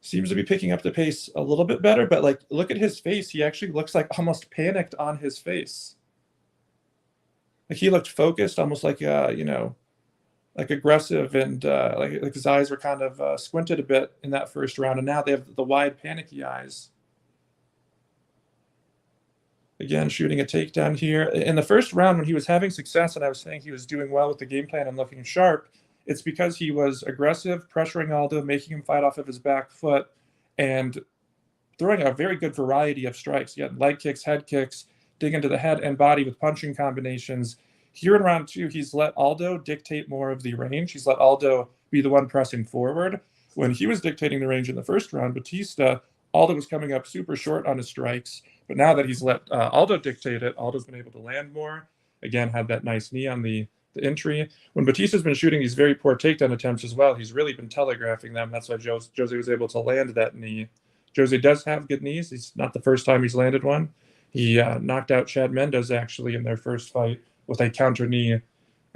Seems to be picking up the pace a little bit better, but like, look at his face. He actually looks like almost panicked on his face. Like he looked focused, almost like like aggressive, and like his eyes were kind of squinted a bit in that first round, and now they have the wide, panicky eyes. Again, shooting a takedown here. In the first round, when he was having success, and I was saying he was doing well with the game plan and looking sharp, it's because he was aggressive, pressuring Aldo, making him fight off of his back foot, and throwing a very good variety of strikes. He had leg kicks, head kicks, dig into the head and body with punching combinations. Here in round two, he's let Aldo dictate more of the range. He's let Aldo be the one pressing forward. When he was dictating the range in the first round, Batista, Aldo was coming up super short on his strikes. But now that he's let Aldo dictate it, Aldo's been able to land more. Again, had that nice knee on the entry. When Batista's been shooting these very poor takedown attempts as well, he's really been telegraphing them. That's why Jose was able to land that knee. Jose does have good knees. He's not the first time he's landed one. He knocked out Chad Mendes actually in their first fight with a counter knee,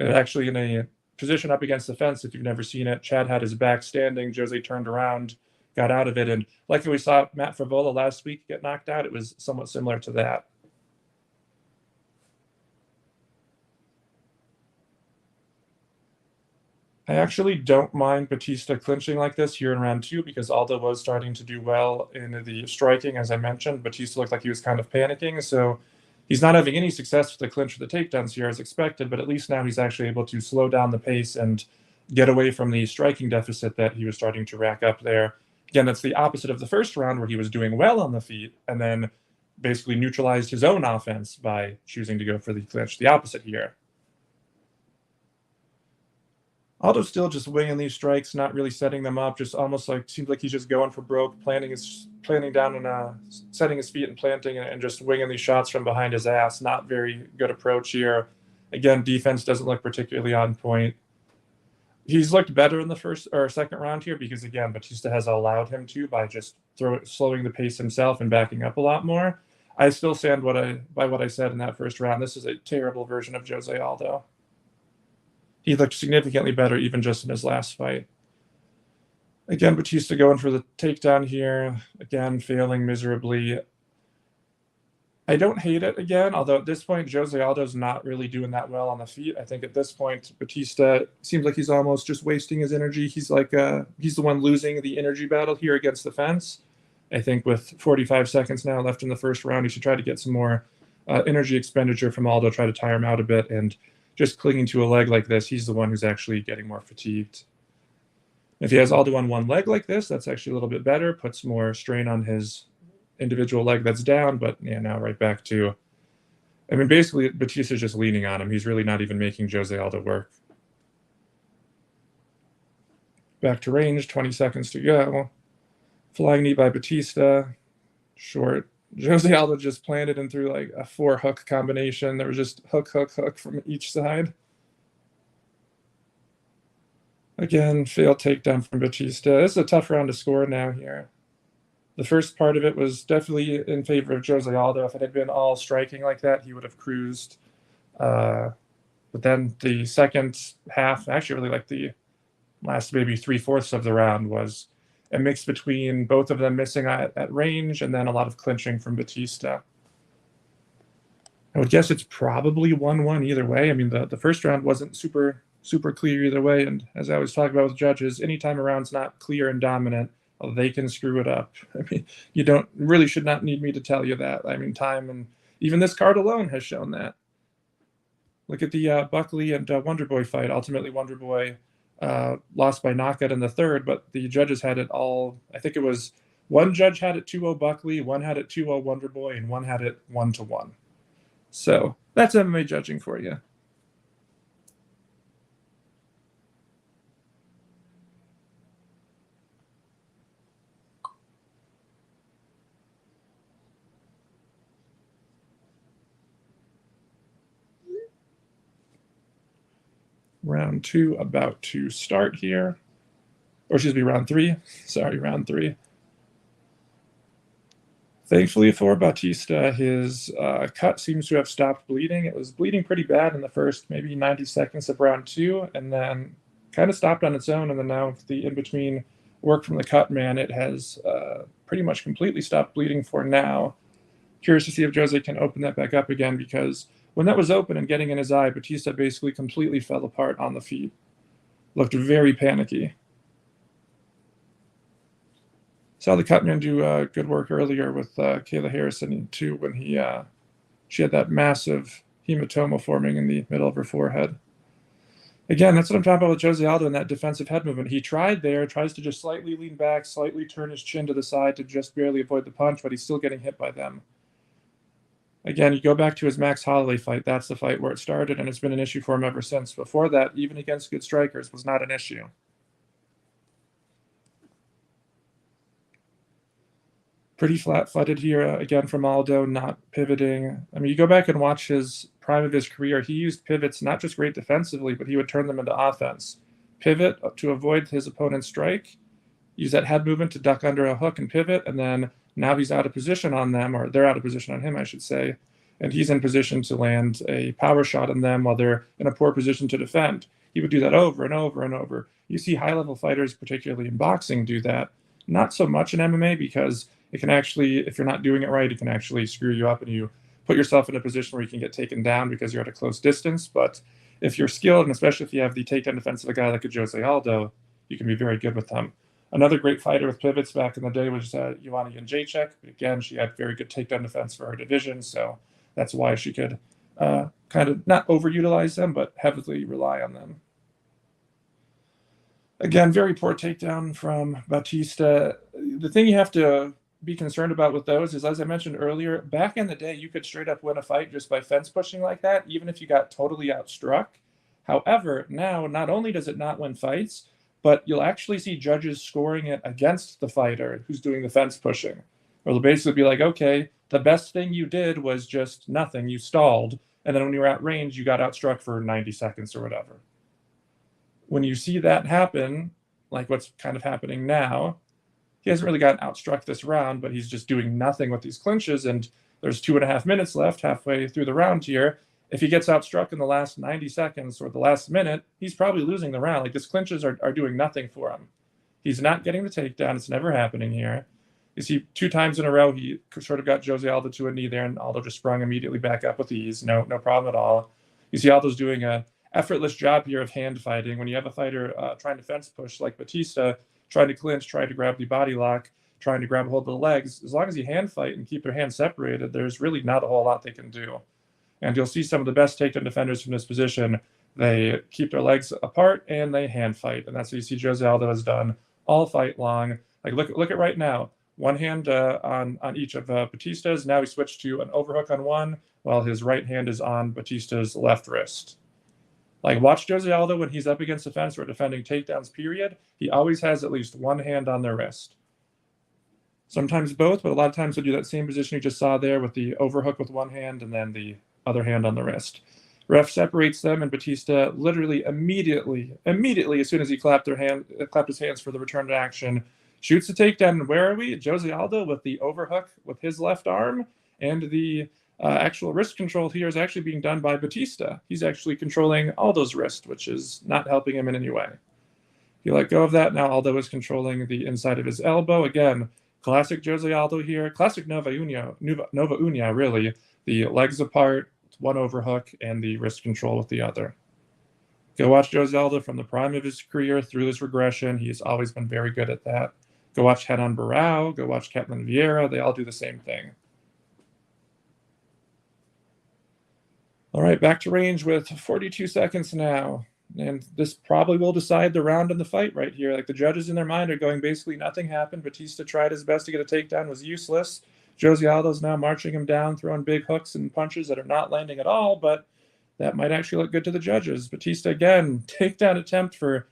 actually in a position up against the fence. If you've never seen it, Chad had his back standing. Jose turned around, got out of it, and like we saw Matt Favola last week get knocked out, it was somewhat similar to that. I actually don't mind Batista clinching like this here in round two because Aldo was starting to do well in the striking, as I mentioned. Batista looked like he was kind of panicking, so he's not having any success with the clinch or the takedowns here as expected, but at least now he's actually able to slow down the pace and get away from the striking deficit that he was starting to rack up there. Again, that's the opposite of the first round where he was doing well on the feet and then basically neutralized his own offense by choosing to go for the clinch. The opposite here. Aldo's still just winging these strikes, not really setting them up. Just almost like seems like he's just going for broke, planting down and setting his feet and planting and just winging these shots from behind his ass. Not very good approach here. Again, defense doesn't look particularly on point. He's looked better in the first or second round here because again, Batista has allowed him to by just slowing the pace himself and backing up a lot more. I still stand by what I said in that first round. This is a terrible version of Jose Aldo. He looked significantly better even just in his last fight. Again, Batista going for the takedown here. Again, failing miserably. I don't hate it again, although at this point, Jose Aldo's not really doing that well on the feet. I think at this point, Batista seems like he's almost just wasting his energy. He's like he's the one losing the energy battle here against the fence. I think with 45 seconds now left in the first round, he should try to get some more energy expenditure from Aldo, try to tire him out a bit, and just clinging to a leg like this, he's the one who's actually getting more fatigued. If he has Aldo on one leg like this, that's actually a little bit better, puts more strain on his individual leg that's down, but yeah, now right back to, I mean, basically Batista's just leaning on him. He's really not even making Jose Aldo work. Back to range, 20 seconds to go. Flying knee by Batista, short. Jose Aldo just planted and threw like a 4-hook combination. There was just hook, hook, hook from each side. Again, failed takedown from Batista. This is a tough round to score now here. The first part of it was definitely in favor of Jose Aldo. If it had been all striking like that, he would have cruised. But then the second half, actually really like the last maybe 3/4 of the round, was a mix between both of them missing at range and then a lot of clinching from Batista. I would guess it's probably 1-1 either way. I mean, the first round wasn't super clear either way, and as I always talk about with judges, anytime a round's not clear and dominant, they can screw it up. I mean, you should not need me to tell you that. I mean, time and even this card alone has shown that. Look at the Buckley and Wonderboy fight. Ultimately, Wonderboy lost by knockout in the third, but the judges had it all. I think it was one judge had it 2-0 Buckley, one had it 2-0 Wonderboy, and one had it 1-1. So that's MMA judging for you. Round two about to start here. Or excuse me, round three. Sorry, round three. Thankfully for Batista, his cut seems to have stopped bleeding. It was bleeding pretty bad in the first maybe 90 seconds of round two, and then kind of stopped on its own. And then now the in-between work from the cut, man, it has pretty much completely stopped bleeding for now. Curious to see if Jose can open that back up again, because when that was open and getting in his eye, Batista basically completely fell apart on the feet. Looked very panicky. Saw the Cutman do good work earlier with Kayla Harrison too, when she had that massive hematoma forming in the middle of her forehead. Again, that's what I'm talking about with Jose Aldo and that defensive head movement. He tries to just slightly lean back, slightly turn his chin to the side to just barely avoid the punch, but he's still getting hit by them. Again, you go back to his Max Holloway fight. That's the fight where it started, and it's been an issue for him ever since. Before that, even against good strikers, was not an issue. Pretty flat-footed here, again, from Aldo, not pivoting. I mean, you go back and watch his prime of his career, he used pivots not just great defensively, but he would turn them into offense. Pivot to avoid his opponent's strike, use that head movement to duck under a hook and pivot, and then now he's out of position on them, or they're out of position on him, I should say, and he's in position to land a power shot on them while they're in a poor position to defend. He would do that over and over and over. You see high-level fighters, particularly in boxing, do that. Not so much in MMA, because it can actually, if you're not doing it right, it can actually screw you up and you put yourself in a position where you can get taken down because you're at a close distance. But if you're skilled, and especially if you have the takedown defense of a guy like a Jose Aldo, you can be very good with them. Another great fighter with pivots back in the day was Joanna Jędrzejczyk. Again, she had very good takedown defense for her division, so that's why she could kind of not overutilize them, but heavily rely on them. Again, very poor takedown from Batista. The thing you have to be concerned about with those is, as I mentioned earlier, back in the day, you could straight up win a fight just by fence pushing like that, even if you got totally outstruck. However, now, not only does it not win fights, but you'll actually see judges scoring it against the fighter who's doing the fence pushing. Or they'll basically be like, okay, the best thing you did was just nothing, you stalled, and then when you were at range, you got outstruck for 90 seconds or whatever. When you see that happen, like what's kind of happening now, he hasn't really gotten outstruck this round, but he's just doing nothing with these clinches, and there's 2.5 minutes left halfway through the round here. If he gets outstruck in the last 90 seconds or the last minute, he's probably losing the round. Like, his clinches are doing nothing for him. He's not getting the takedown. It's never happening here. You see, 2 times in a row, he sort of got Jose Aldo to a knee there, and Aldo just sprung immediately back up with ease. No problem at all. You see Aldo's doing a effortless job here of hand fighting. When you have a fighter trying to fence push like Batista, trying to clinch, trying to grab the body lock, trying to grab a hold of the legs, as long as you hand fight and keep their hands separated, there's really not a whole lot they can do. And you'll see some of the best takedown defenders from this position, they keep their legs apart and they hand fight. And that's what you see Jose Aldo has done all fight long. Like, look at right now. One hand on each of Batista's. Now he switched to an overhook on one, while his right hand is on Batista's left wrist. Like, watch Jose Aldo when he's up against the fence or defending takedowns, period. He always has at least one hand on their wrist. Sometimes both, but a lot of times he'll do that same position you just saw there with the overhook with one hand and then the other hand on the wrist. Ref separates them, and Batista literally immediately, as soon as he clapped his hands for the return to action, shoots the takedown. And where are we? Jose Aldo with the overhook with his left arm, and the actual wrist control here is actually being done by Batista. He's actually controlling Aldo's wrist, which is not helping him in any way. He let go of that. Now Aldo is controlling the inside of his elbow. Again, classic Jose Aldo here. Classic Nova Unia, really. The legs apart, one overhook, and the wrist control with the other. Go watch Jose Aldo from the prime of his career through this regression. He's always been very good at that. Go watch Renan Barão. Go watch Ketlin Vieira. They all do the same thing. All right, back to range with 42 seconds now. And this probably will decide the round in the fight right here. Like, the judges in their mind are going, basically nothing happened. Batista tried his best to get a takedown, was useless. Jose Aldo's now marching him down, throwing big hooks and punches that are not landing at all, but that might actually look good to the judges. Batista, again, takedown attempt for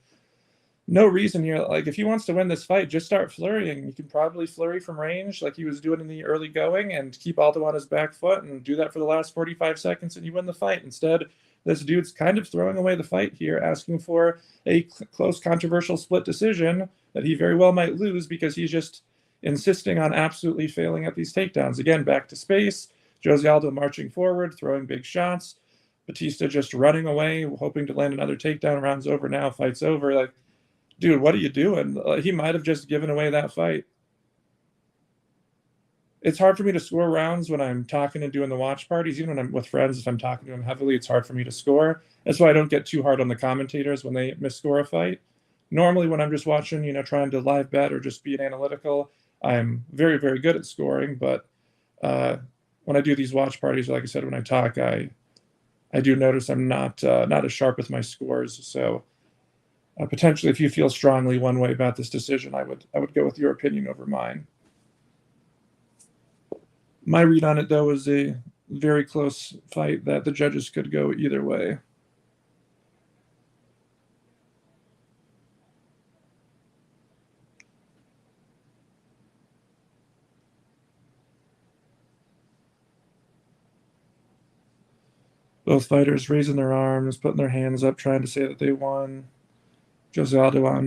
no reason here. Like, if he wants to win this fight, just start flurrying. You can probably flurry from range like he was doing in the early going and keep Aldo on his back foot and do that for the last 45 seconds and you win the fight. Instead, this dude's kind of throwing away the fight here, asking for a close, controversial split decision that he very well might lose because he's just insisting on absolutely failing at these takedowns. Again, back to space. Jose Aldo marching forward, throwing big shots. Batista just running away, hoping to land another takedown. Round's over now, fight's over. Like, dude, what are you doing? He might have just given away that fight. It's hard for me to score rounds when I'm talking and doing the watch parties. Even when I'm with friends, if I'm talking to them heavily, it's hard for me to score. That's why I don't get too hard on the commentators when they misscore a fight. Normally, when I'm just watching, trying to live bet or just being analytical, I'm very, very good at scoring. But when I do these watch parties, like I said, when I talk, I do notice I'm not as sharp with my scores. So potentially, if you feel strongly one way about this decision, I would go with your opinion over mine. My read on it, though, was a very close fight that the judges could go either way. Both fighters raising their arms, putting their hands up, trying to say that they won. Jose Aldo on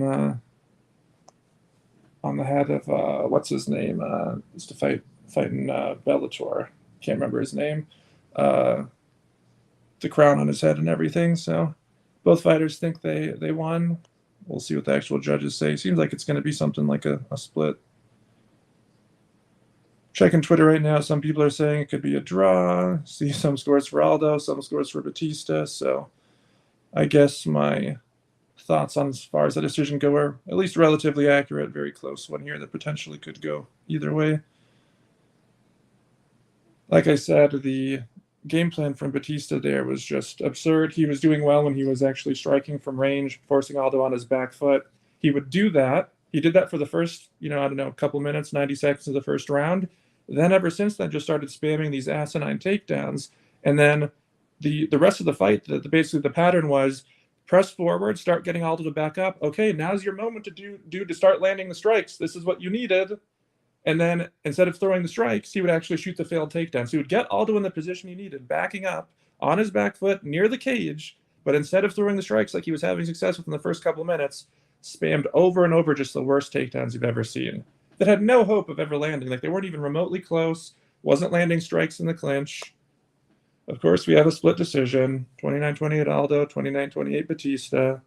the head of what's his name? Used to fighting Bellator. Can't remember his name. The crown on his head and everything. So both fighters think they won. We'll see what the actual judges say. Seems like it's going to be something like a split. Checking Twitter right now, some people are saying it could be a draw. See some scores for Aldo, some scores for Batista. So I guess my thoughts on as far as the decision go are at least relatively accurate. Very close one here that potentially could go either way. Like I said, the game plan from Batista there was just absurd. He was doing well when he was actually striking from range, forcing Aldo on his back foot. He would do that. He did that for the first, a couple minutes, 90 seconds of the first round. Then ever since then, just started spamming these asinine takedowns. And then the rest of the fight, basically the pattern was press forward, start getting Aldo to back up. Okay, now's your moment to start landing the strikes. This is what you needed. And then instead of throwing the strikes, he would actually shoot the failed takedowns. So he would get Aldo in the position he needed, backing up on his back foot near the cage. But instead of throwing the strikes like he was having success with in the first couple of minutes, spammed over and over just the worst takedowns you've ever seen that had no hope of ever landing. Like they weren't even remotely close, wasn't landing strikes in the clinch. Of course, we have a split decision, 29-28 Aldo, 29-28 Batista.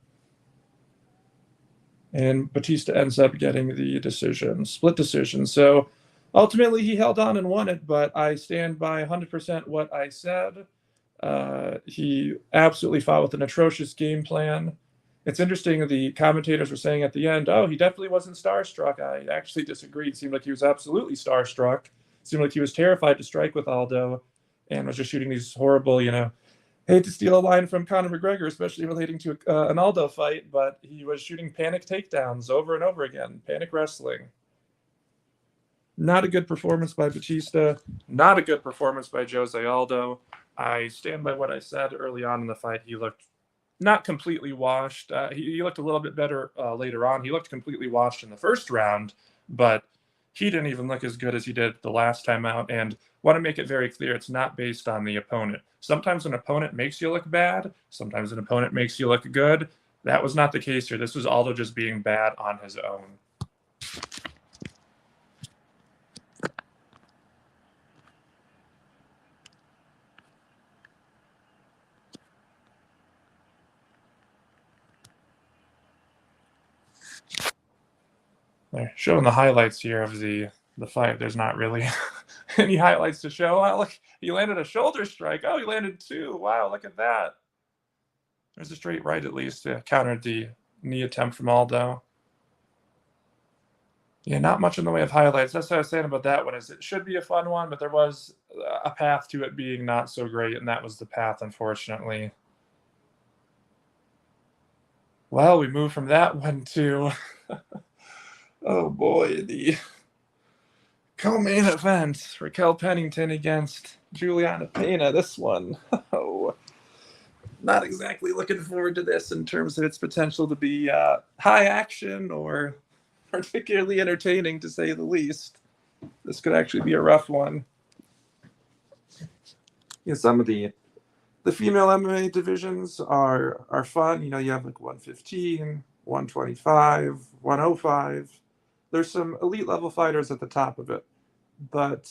And Batista ends up getting the decision, split decision. So ultimately, he held on and won it, but I stand by 100% what I said. He absolutely fought with an atrocious game plan. It's interesting, the commentators were saying at the end, oh, he definitely wasn't starstruck. I actually disagreed. It seemed like he was absolutely starstruck. It seemed like he was terrified to strike with Aldo and was just shooting these horrible, hate to steal a line from Conor McGregor, especially relating to an Aldo fight, but he was shooting panic takedowns over and over again, panic wrestling. Not a good performance by Batista. Not a good performance by Jose Aldo. I stand by what I said early on in the fight. He looked not completely washed. He looked a little bit better later on. He looked completely washed in the first round, but he didn't even look as good as he did the last time out. And want to make it very clear, it's not based on the opponent. Sometimes an opponent makes you look bad. Sometimes an opponent makes you look good. That was not the case here. This was Aldo just being bad on his own. They're showing the highlights here of the fight. There's not really any highlights to show. Oh, look, he landed a shoulder strike. Oh, he landed two. Wow, look at that. There's a straight right at least. Countered the knee attempt from Aldo. Yeah, not much in the way of highlights. That's what I was saying about that one. Is it should be a fun one, but there was a path to it being not so great, and that was the path, unfortunately. Well, we move from that one to oh boy, the co-main event, Raquel Pennington against Juliana Pena. This one, oh, not exactly looking forward to this in terms of its potential to be high action or particularly entertaining, to say the least. This could actually be a rough one. Some of the female MMA divisions are fun. You have like 115, 125, 105. There's some elite level fighters at the top of it. But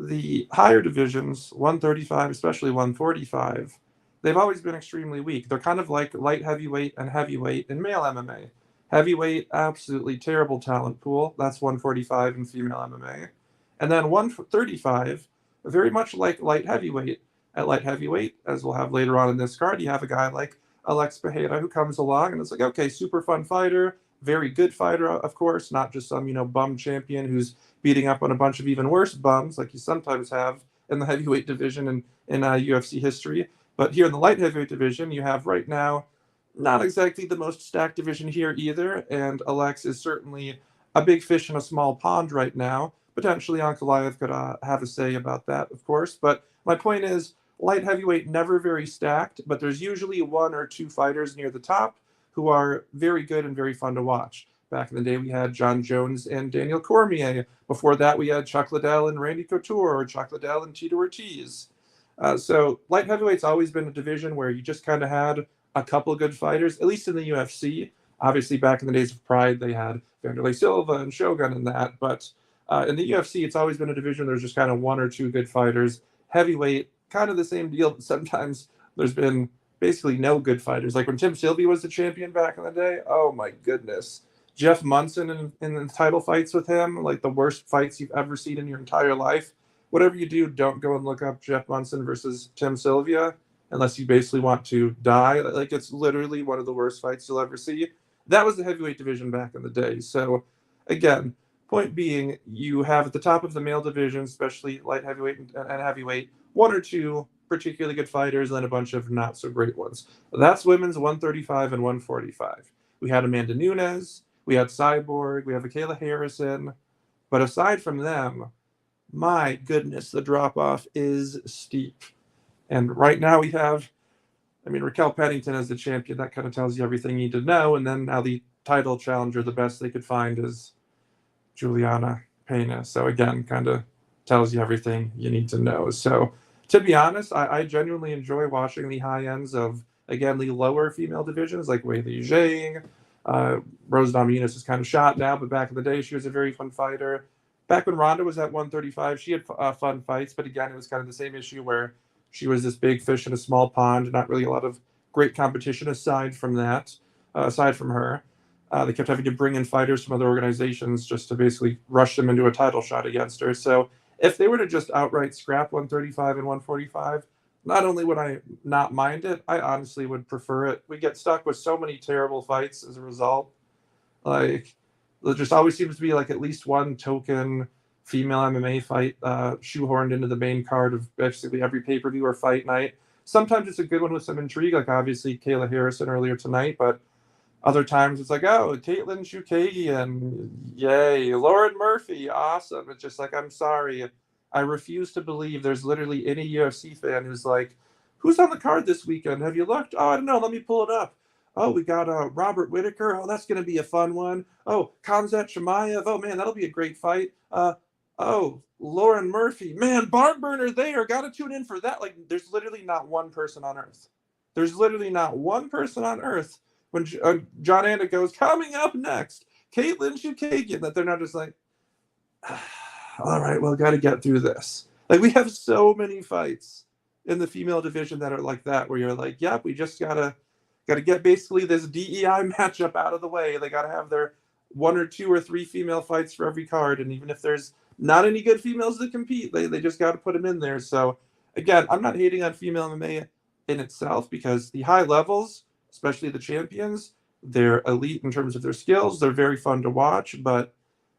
the higher divisions, 135, especially 145, they've always been extremely weak. They're kind of like light heavyweight and heavyweight in male MMA. Heavyweight, absolutely terrible talent pool. That's 145 in female MMA. And then 135, very much like light heavyweight. At light heavyweight, as we'll have later on in this card, you have a guy like Alex Pereira who comes along and it's like, okay, super fun fighter, very good fighter, of course, not just some, bum champion who's beating up on a bunch of even worse bums like you sometimes have in the heavyweight division in UFC history. But here in the light heavyweight division, you have right now not exactly the most stacked division here either, and Alex is certainly a big fish in a small pond right now. Potentially Ankalaev could have a say about that, of course. But my point is, light heavyweight never very stacked, but there's usually one or two fighters near the top who are very good and very fun to watch. Back in the day, we had John Jones and Daniel Cormier. Before that, we had Chuck Liddell and Randy Couture, or Chuck Liddell and Tito Ortiz. So light heavyweight's always been a division where you just kind of had a couple of good fighters, at least in the UFC. Obviously, back in the days of Pride, they had Vanderlei Silva and Shogun in that. But in the UFC, it's always been a division where there's just kind of one or two good fighters. Heavyweight, kind of the same deal, but sometimes there's been basically no good fighters. Like when Tim Sylvia was the champion back in the day, oh my goodness. Jeff Munson in the title fights with him, like the worst fights you've ever seen in your entire life. Whatever you do, don't go and look up Jeff Munson versus Tim Sylvia unless you basically want to die. Like, it's literally one of the worst fights you'll ever see. That was the heavyweight division back in the day. So, again, point being, you have at the top of the male division, especially light heavyweight and heavyweight, one or two particularly good fighters, and then a bunch of not so great ones. That's women's 135 and 145. We had Amanda Nunes, we had Cyborg, we have Michaela Harrison. But aside from them, my goodness, the drop off is steep. And right now we have, Raquel Pennington as the champion. That kind of tells you everything you need to know. And then now the title challenger, the best they could find is Juliana Pena. So again, kind of tells you everything you need to know. So to be honest, I genuinely enjoy watching the high ends of, again, the lower female divisions like Wei Li Zhang. Rose Namajunas is kind of shot now, but back in the day, she was a very fun fighter. Back when Ronda was at 135, she had fun fights, but again, it was kind of the same issue where she was this big fish in a small pond, not really a lot of great competition aside from that, aside from her. They kept having to bring in fighters from other organizations just to basically rush them into a title shot against her. So if they were to just outright scrap 135 and 145, not only would I not mind it, I honestly would prefer it. We get stuck with so many terrible fights as a result. Like, there just always seems to be like at least one token female MMA fight shoehorned into the main card of basically every pay-per-view or fight night. Sometimes it's a good one with some intrigue, like obviously Kayla Harrison earlier tonight, but other times it's like, oh, Caitlin Chookagian, yay. Lauren Murphy, awesome. It's just like, I'm sorry. I refuse to believe there's literally any UFC fan who's like, who's on the card this weekend? Have you looked? Oh, I don't know. Let me pull it up. Oh, we got Robert Whitaker. Oh, that's going to be a fun one. Oh, Khamzat Chimaev. Oh, man, that'll be a great fight. Oh, Lauren Murphy. Man, barn burner there. Got to tune in for that. Like, there's literally not one person on earth. There's literally not one person on earth when John Anda goes, coming up next, Caitlin Chookagian, that they're not just like, all right, well, got to get through this. Like, we have so many fights in the female division that are like that, where you're like, yep, we just gotta get basically this DEI matchup out of the way. They gotta have their one or two or three female fights for every card, and even if there's not any good females that compete, they just got to put them in there. So again, I'm not hating on female MMA in itself, because the high levels, especially the champions, they're elite in terms of their skills. They're very fun to watch, but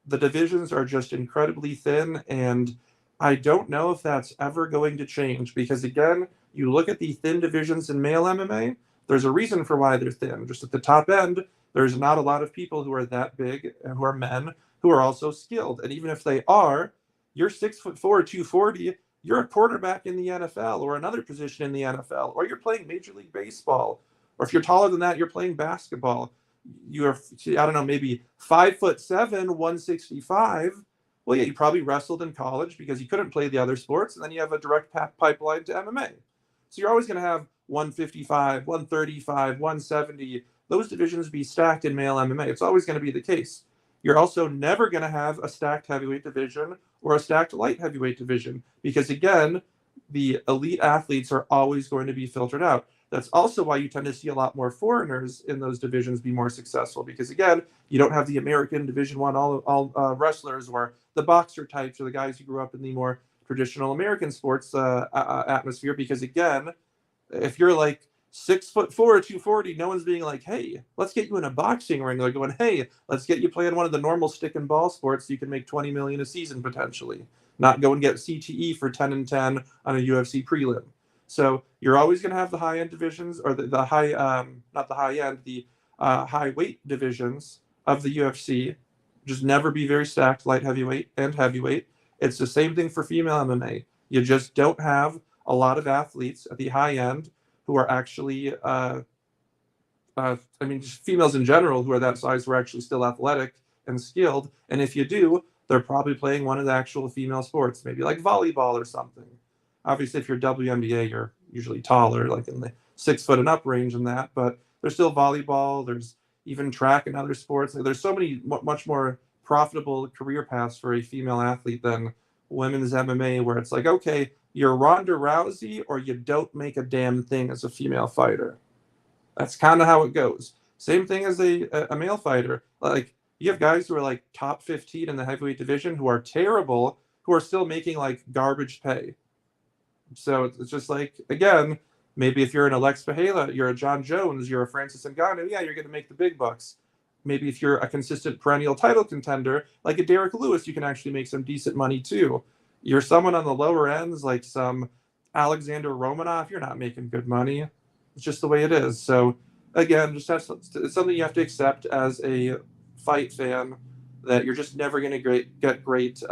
the divisions are just incredibly thin, and I don't know if that's ever going to change, because again, you look at the thin divisions in male MMA, there's a reason for why they're thin. Just at the top end, there's not a lot of people who are that big, who are men, who are also skilled. And even if they are, you're 6'4", 240, you're a quarterback in the NFL or another position in the NFL, or you're playing Major League Baseball, or if you're taller than that, you're playing basketball. You're, I don't know, maybe 5'7", 165. Well, yeah, you probably wrestled in college because you couldn't play the other sports, and then you have a direct pipeline to MMA. So you're always going to have 155, 135, 170. Those divisions be stacked in male MMA. It's always going to be the case. You're also never going to have a stacked heavyweight division or a stacked light heavyweight division, because again, the elite athletes are always going to be filtered out. That's also why you tend to see a lot more foreigners in those divisions be more successful, because again, you don't have the American Division One all wrestlers, or the boxer types, or the guys who grew up in the more traditional American sports atmosphere. Because again, if you're like 6'4", 240, no one's being like, "Hey, let's get you in a boxing ring." They're going, "Hey, let's get you playing one of the normal stick and ball sports so you can make 20 million a season potentially. Not go and get CTE for 10-10 on a UFC prelim." So you're always going to have the high end divisions, or the high, not the high end, the high weight divisions of the UFC. Just never be very stacked, light heavyweight and heavyweight. It's the same thing for female MMA. You just don't have a lot of athletes at the high end who are actually, just females in general who are that size who are actually still athletic and skilled. And if you do, they're probably playing one of the actual female sports, maybe like volleyball or something. Obviously, if you're WNBA, you're usually taller, like in the 6 foot and up range in that. But there's still volleyball. There's even track and other sports. There's so many much more profitable career paths for a female athlete than women's MMA, where it's like, okay, you're Ronda Rousey or you don't make a damn thing as a female fighter. That's kind of how it goes. Same thing as a male fighter. Like, you have guys who are like top 15 in the heavyweight division who are terrible, who are still making like garbage pay. So it's just like, again, maybe if you're an Alex Pahela, you're a John Jones, you're a Francis Ngannou, yeah, you're going to make the big bucks. Maybe if you're a consistent perennial title contender, like a Derek Lewis, you can actually make some decent money too. You're someone on the lower ends, like some Alexander Romanov, you're not making good money. It's just the way it is. So again, it's something you have to accept as a fight fan, that you're just never going to get great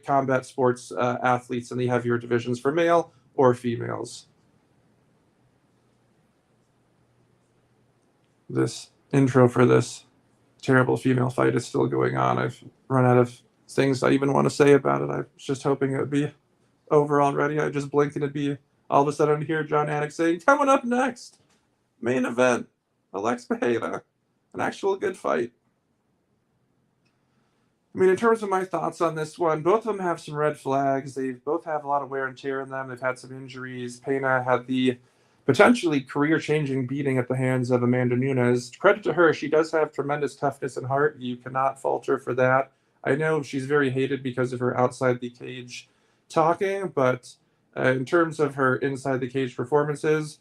combat sports athletes in the heavier divisions for male or females. This intro for this terrible female fight is still going on. I've run out of things I even want to say about it. I was just hoping it would be over already. I just blink and it'd be all of a sudden hear John Anik saying, "Coming up next, main event, Alex Pahela, an actual good fight." I mean, in terms of my thoughts on this one, both of them have some red flags. They both have a lot of wear and tear in them. They've had some injuries. Pena had the potentially career-changing beating at the hands of Amanda Nunes. Credit to her, she does have tremendous toughness and heart. You cannot fault her for that. I know she's very hated because of her outside the cage talking, but in terms of her inside the cage performances,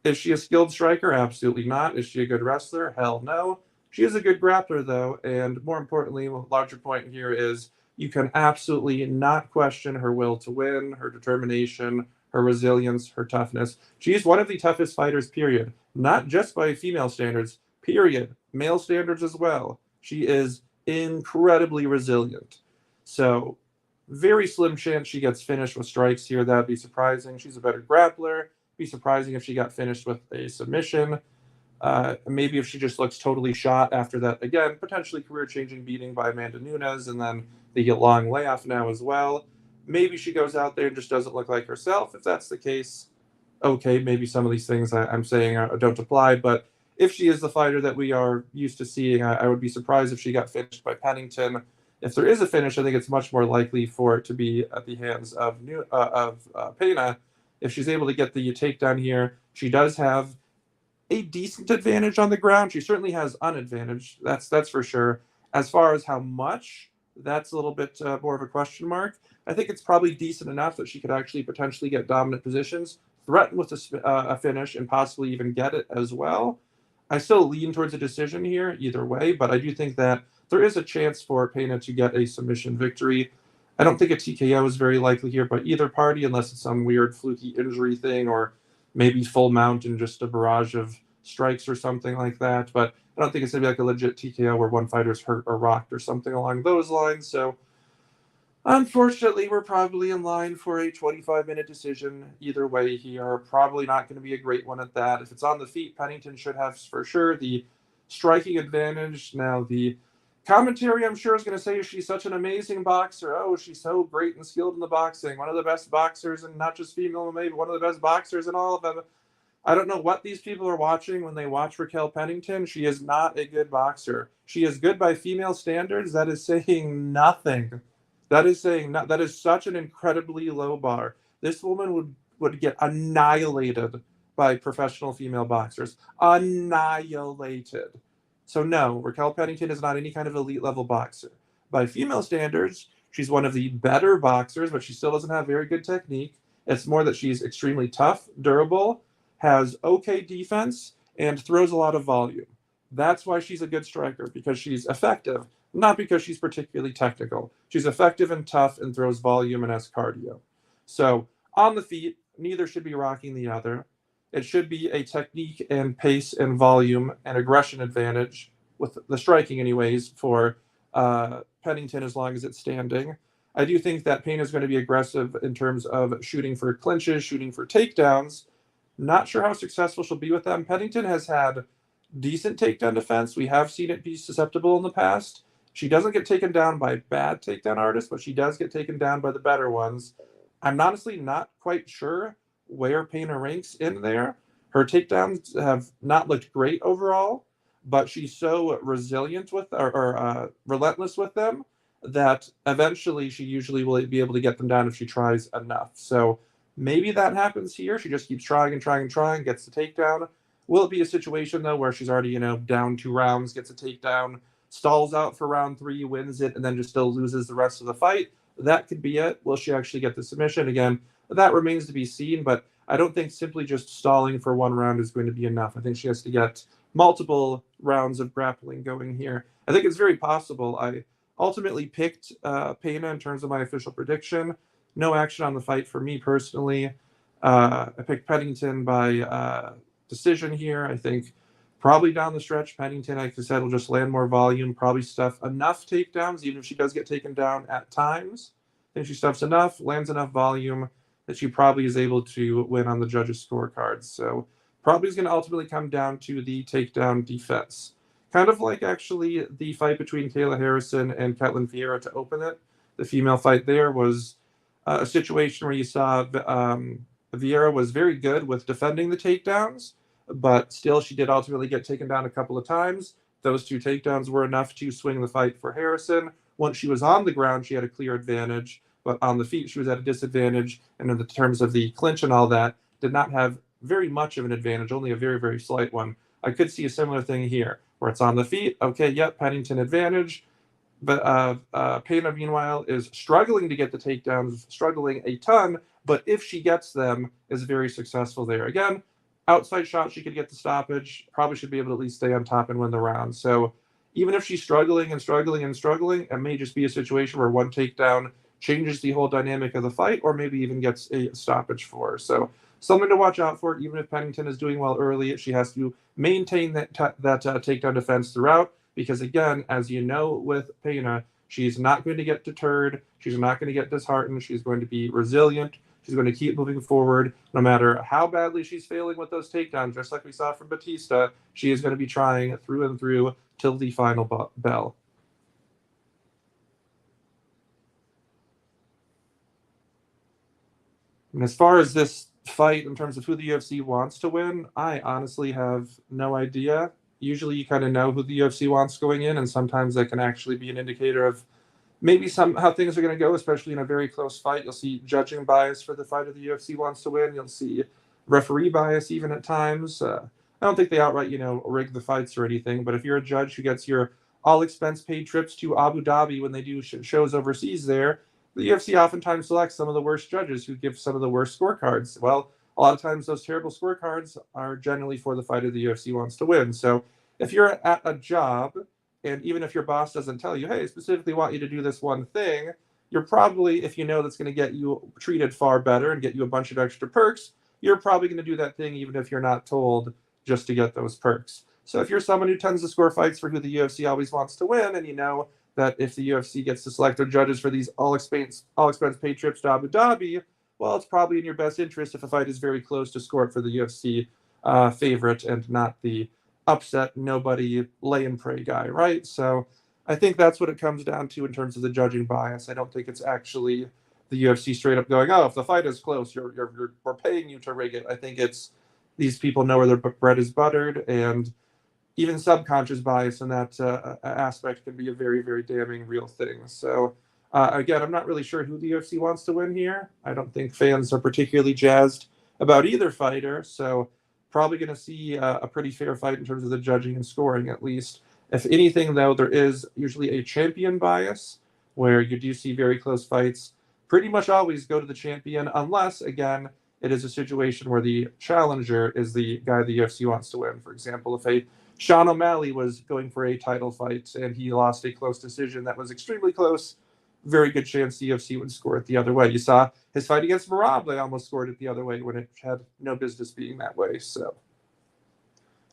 is she a skilled striker? Absolutely not. Is she a good wrestler? Hell no. She is a good grappler, though, and more importantly, a larger point here is you can absolutely not question her will to win, her determination, her resilience, her toughness. She's one of the toughest fighters, period. Not just by female standards, period. Male standards as well. She is incredibly resilient. So, very slim chance she gets finished with strikes here. That'd be surprising. She's a better grappler. Be surprising if she got finished with a submission. Maybe if she just looks totally shot after that, again, potentially career-changing beating by Amanda Nunes, and then the long layoff now as well. Maybe she goes out there and just doesn't look like herself. If that's the case, okay, maybe some of these things I'm saying don't apply. But if she is the fighter that we are used to seeing, I would be surprised if she got finished by Pennington. If there is a finish, I think it's much more likely for it to be at the hands of Pena. If she's able to get the takedown here, she does have a decent advantage on the ground. She certainly has an advantage. That's for sure. As far as how much, that's a little bit more of a question mark. I think it's probably decent enough that she could actually potentially get dominant positions, threaten with a finish, and possibly even get it as well. I still lean towards a decision here either way, but I do think that there is a chance for Pena to get a submission victory. I don't think a TKO is very likely here by either party, unless it's some weird fluky injury thing, or maybe full mount and just a barrage of strikes or something like that. But I don't think it's going to be like a legit TKO where one fighter's hurt or rocked or something along those lines. So unfortunately, we're probably in line for a 25-minute decision either way here. Probably not going to be a great one at that. If it's on the feet, Pennington should have for sure the striking advantage. Now, the commentary, I'm sure, is going to say she's such an amazing boxer. Oh, she's so great and skilled in the boxing. One of the best boxers, and not just female, maybe one of the best boxers in all of them. I don't know what these people are watching when they watch Raquel Pennington. She is not a good boxer. She is good by female standards. That is saying nothing. That is such an incredibly low bar. This woman would get annihilated by professional female boxers. Annihilated. So no, Raquel Pennington is not any kind of elite level boxer. By female standards, she's one of the better boxers, but she still doesn't have very good technique. It's more that she's extremely tough, durable, has okay defense, and throws a lot of volume. That's why she's a good striker, because she's effective, not because she's particularly technical. She's effective and tough and throws volume and has cardio. So on the feet, neither should be rocking the other. It should be a technique and pace and volume and aggression advantage, with the striking anyways, for Pennington as long as it's standing. I do think that Payne is going to be aggressive in terms of shooting for clinches, shooting for takedowns. Not sure how successful she'll be with them. Pennington has had decent takedown defense. We have seen it be susceptible in the past. She doesn't get taken down by bad takedown artists, but she does get taken down by the better ones. I'm honestly not quite sure where Payne ranks in there. Her takedowns have not looked great overall, but she's so resilient with or relentless with them that eventually she usually will be able to get them down if she tries enough. So maybe that happens here. She just keeps trying and trying and trying, gets the takedown. Will it be a situation though where she's already, down 2 rounds, gets a takedown, stalls out for round 3, wins it, and then just still loses the rest of the fight? That could be it. Will she actually get the submission? Again, that remains to be seen, but I don't think simply just stalling for 1 round is going to be enough. I think she has to get multiple rounds of grappling going here. I think it's very possible. I ultimately picked Pena in terms of my official prediction. No action on the fight for me personally. I picked Pennington by decision here. I think probably down the stretch, Pennington, like I said, will just land more volume, probably stuff enough takedowns, even if she does get taken down at times. I think she stuffs enough, lands enough volume that she probably is able to win on the judges' scorecards. So probably is going to ultimately come down to the takedown defense. Kind of like actually the fight between Kayla Harrison and Ketlin Vieira to open it. The female fight there was a situation where you saw Vieira was very good with defending the takedowns, but still she did ultimately get taken down a couple of times. Those 2 takedowns were enough to swing the fight for Harrison. Once she was on the ground, she had a clear advantage, but on the feet, she was at a disadvantage. And in the terms of the clinch and all that, did not have very much of an advantage, only a very, very slight one. I could see a similar thing here, where it's on the feet. Okay, yep, Pennington advantage. But Pena, meanwhile, is struggling to get the takedowns, struggling a ton, but if she gets them, is very successful there. Again, outside shot, she could get the stoppage, probably should be able to at least stay on top and win the round. So even if she's struggling and struggling and struggling, it may just be a situation where 1 takedown changes the whole dynamic of the fight, or maybe even gets a stoppage for her. So something to watch out for. Even if Pennington is doing well early, she has to maintain that takedown defense throughout, because again, as you know with Pena, she's not going to get deterred. She's not going to get disheartened. She's going to be resilient. She's going to keep moving forward no matter how badly she's failing with those takedowns, just like we saw from Batista. She is going to be trying through and through till the final bell. And as far as this fight in terms of who the UFC wants to win, I honestly have no idea. Usually you kind of know who the UFC wants going in, and sometimes that can actually be an indicator of maybe how things are going to go, especially in a very close fight. You'll see judging bias for the fighter the UFC wants to win. You'll see referee bias even at times. I don't think they outright, rig the fights or anything, but if you're a judge who gets your all expense paid trips to Abu Dhabi when they do shows overseas there, the UFC oftentimes selects some of the worst judges who give some of the worst scorecards. Well, a lot of times those terrible scorecards are generally for the fighter the UFC wants to win. So if you're at a job, and even if your boss doesn't tell you, hey, I specifically want you to do this one thing, you're probably, if you know that's going to get you treated far better and get you a bunch of extra perks, you're probably going to do that thing even if you're not told, just to get those perks. So if you're someone who tends to score fights for who the UFC always wants to win, and you know that if the UFC gets to select their judges for these all expense paid trips to Abu Dhabi, well, it's probably in your best interest if a fight is very close to score it for the UFC favorite and not the upset nobody lay and pray guy, right? So I think that's what it comes down to in terms of the judging bias. I don't think it's actually the UFC straight up going, oh, if the fight is close, we're paying you to rig it. I think it's these people know where their bread is buttered, and even subconscious bias in that aspect can be a very, very damning real thing. So again, I'm not really sure who the UFC wants to win here. I don't think fans are particularly jazzed about either fighter. So probably going to see a pretty fair fight in terms of the judging and scoring, at least. If anything, though, there is usually a champion bias where you do see very close fights pretty much always go to the champion, unless, again, it is a situation where the challenger is the guy the UFC wants to win. For example, if a Sean O'Malley was going for a title fight and he lost a close decision that was extremely close, very good chance the UFC would score it the other way. You saw his fight against Marab, they almost scored it the other way when it had no business being that way. So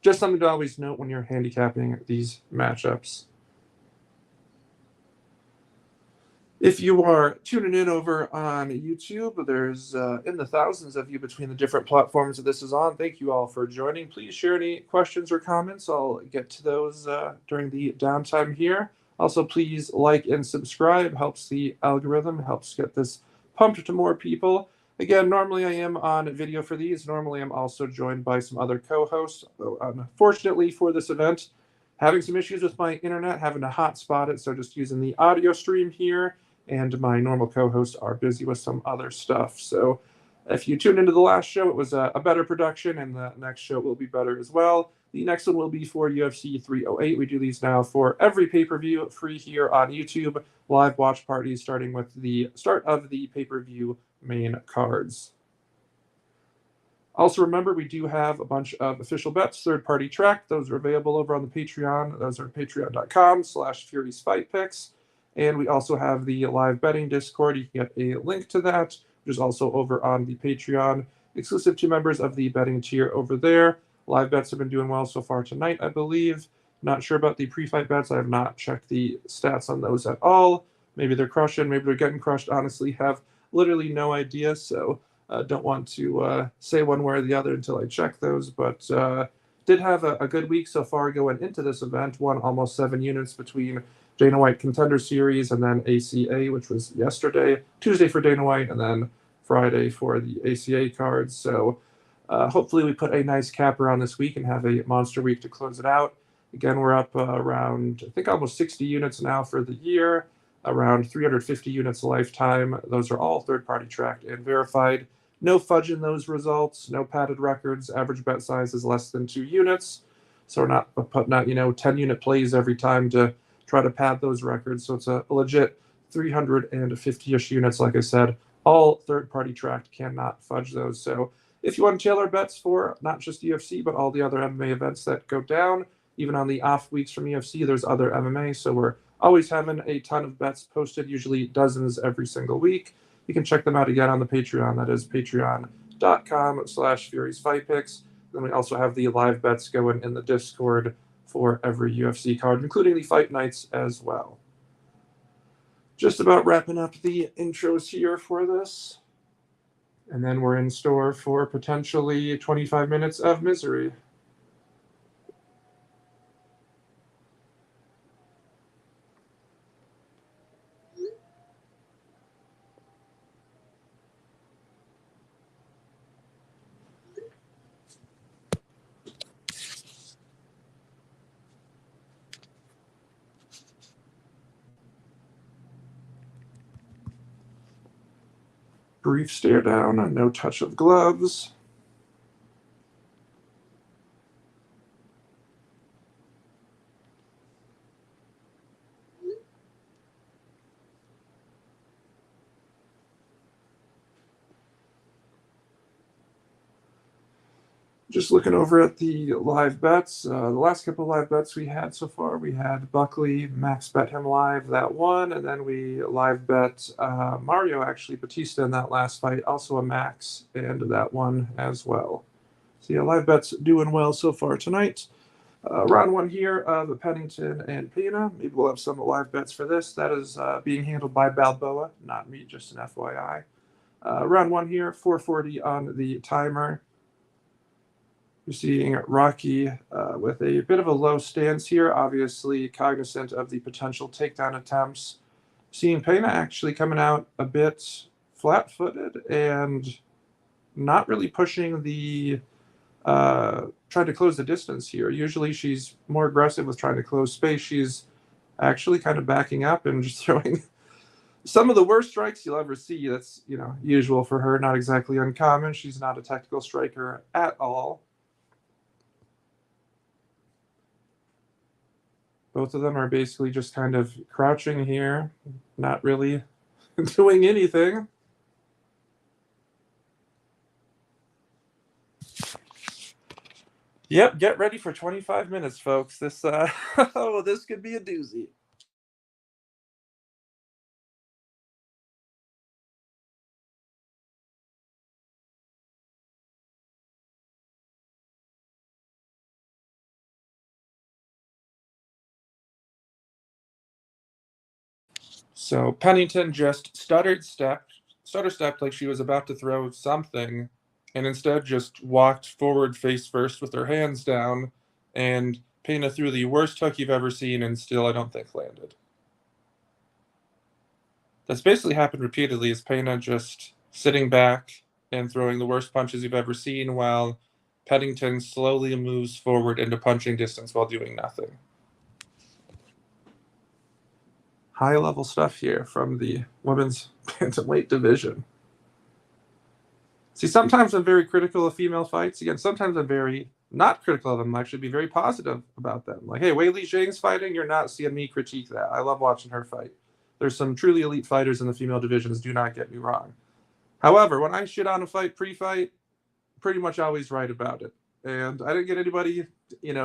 just something to always note when you're handicapping these matchups. If you are tuning in over on YouTube, there's in the thousands of you between the different platforms that this is on. Thank you all for joining. Please share any questions or comments. I'll get to those during the downtime here. Also, please like and subscribe. Helps the algorithm, helps get this pumped to more people. Again, normally I am on video for these. Normally I'm also joined by some other co-hosts. Unfortunately for this event, having some issues with my internet, having to hotspot it, so just using the audio stream here, and my normal co-hosts are busy with some other stuff. So if you tuned into the last show, it was a better production, and the next show will be better as well. The next one will be for UFC 308. We do these now for every pay-per-view, free here on YouTube. Live watch parties starting with the start of the pay-per-view main cards. Also, remember, we do have a bunch of official bets, third-party track. Those are available over on the Patreon. Those are patreon.com/Fury'sFightPicks. And we also have the live betting Discord. You can get a link to that, which is also over on the Patreon, exclusive to members of the betting tier over there. Live bets have been doing well so far tonight, I believe. Not sure about the pre-fight bets. I have not checked the stats on those at all. Maybe they're crushing. Maybe they're getting crushed. Honestly, have literally no idea. So don't want to say one way or the other until I check those. But did have a good week so far going into this event. Won almost 7 units between Dana White Contender Series and then ACA, which was Tuesday for Dana White, and then Friday for the ACA cards. So hopefully we put a nice capper on this week and have a monster week to close it out. Again, we're up around, I think, almost 60 units now for the year, around 350 units a lifetime. Those are all third-party tracked and verified. No fudge in those results, no padded records. Average bet size is less than 2 units. So we're not putting out, 10-unit plays every time to try to pad those records. So it's a legit 350-ish units, like I said. All third-party tracked, cannot fudge those. So if you want to tailor bets for not just UFC, but all the other MMA events that go down, even on the off weeks from UFC, there's other MMA. So we're always having a ton of bets posted, usually dozens every single week. You can check them out again on the Patreon. That is patreon.com/Fury'sFightPicks. Then we also have the live bets going in the Discord for every UFC card, including the fight nights as well. Just about wrapping up the intros here for this. And then we're in store for potentially 25 minutes of misery. Brief stare down, no touch of gloves. Just looking over at the live bets. The last couple of live bets we had so far, we had Buckley, Max bet him live, that one, and then we live bet Mario, actually, Batista in that last fight, also a Max, and that one as well. So yeah, live bets doing well so far tonight. Round one here of Pennington and Pena. Maybe we'll have some live bets for this. That is being handled by Balboa, not me, just an FYI. Round one here, 440 on the timer. You're seeing Rocky with a bit of a low stance here, obviously cognizant of the potential takedown attempts. Seeing Pena actually coming out a bit flat-footed and not really pushing the trying to close the distance here. Usually she's more aggressive with trying to close space. She's actually kind of backing up and just throwing some of the worst strikes you'll ever see. That's, usual for her, not exactly uncommon. She's not a technical striker at all. Both of them are basically just kind of crouching here, not really doing anything. Yep, get ready for 25 minutes, folks. This this could be a doozy. So Pennington just stutter stepped like she was about to throw something, and instead just walked forward face first with her hands down, and Pena threw the worst hook you've ever seen, and still I don't think landed. That's basically happened repeatedly. Is Pena just sitting back and throwing the worst punches you've ever seen, while Pennington slowly moves forward into punching distance while doing nothing. High level stuff here from the women's bantamweight division. See, sometimes I'm very critical of female fights. Again, sometimes I'm very not critical of them. I should be very positive about them. Like, hey, Weili Zhang's fighting. You're not seeing me critique that. I love watching her fight. There's some truly elite fighters in the female divisions. Do not get me wrong. However, when I shit on a fight pre-fight, pretty much always right about it. And I didn't get anybody,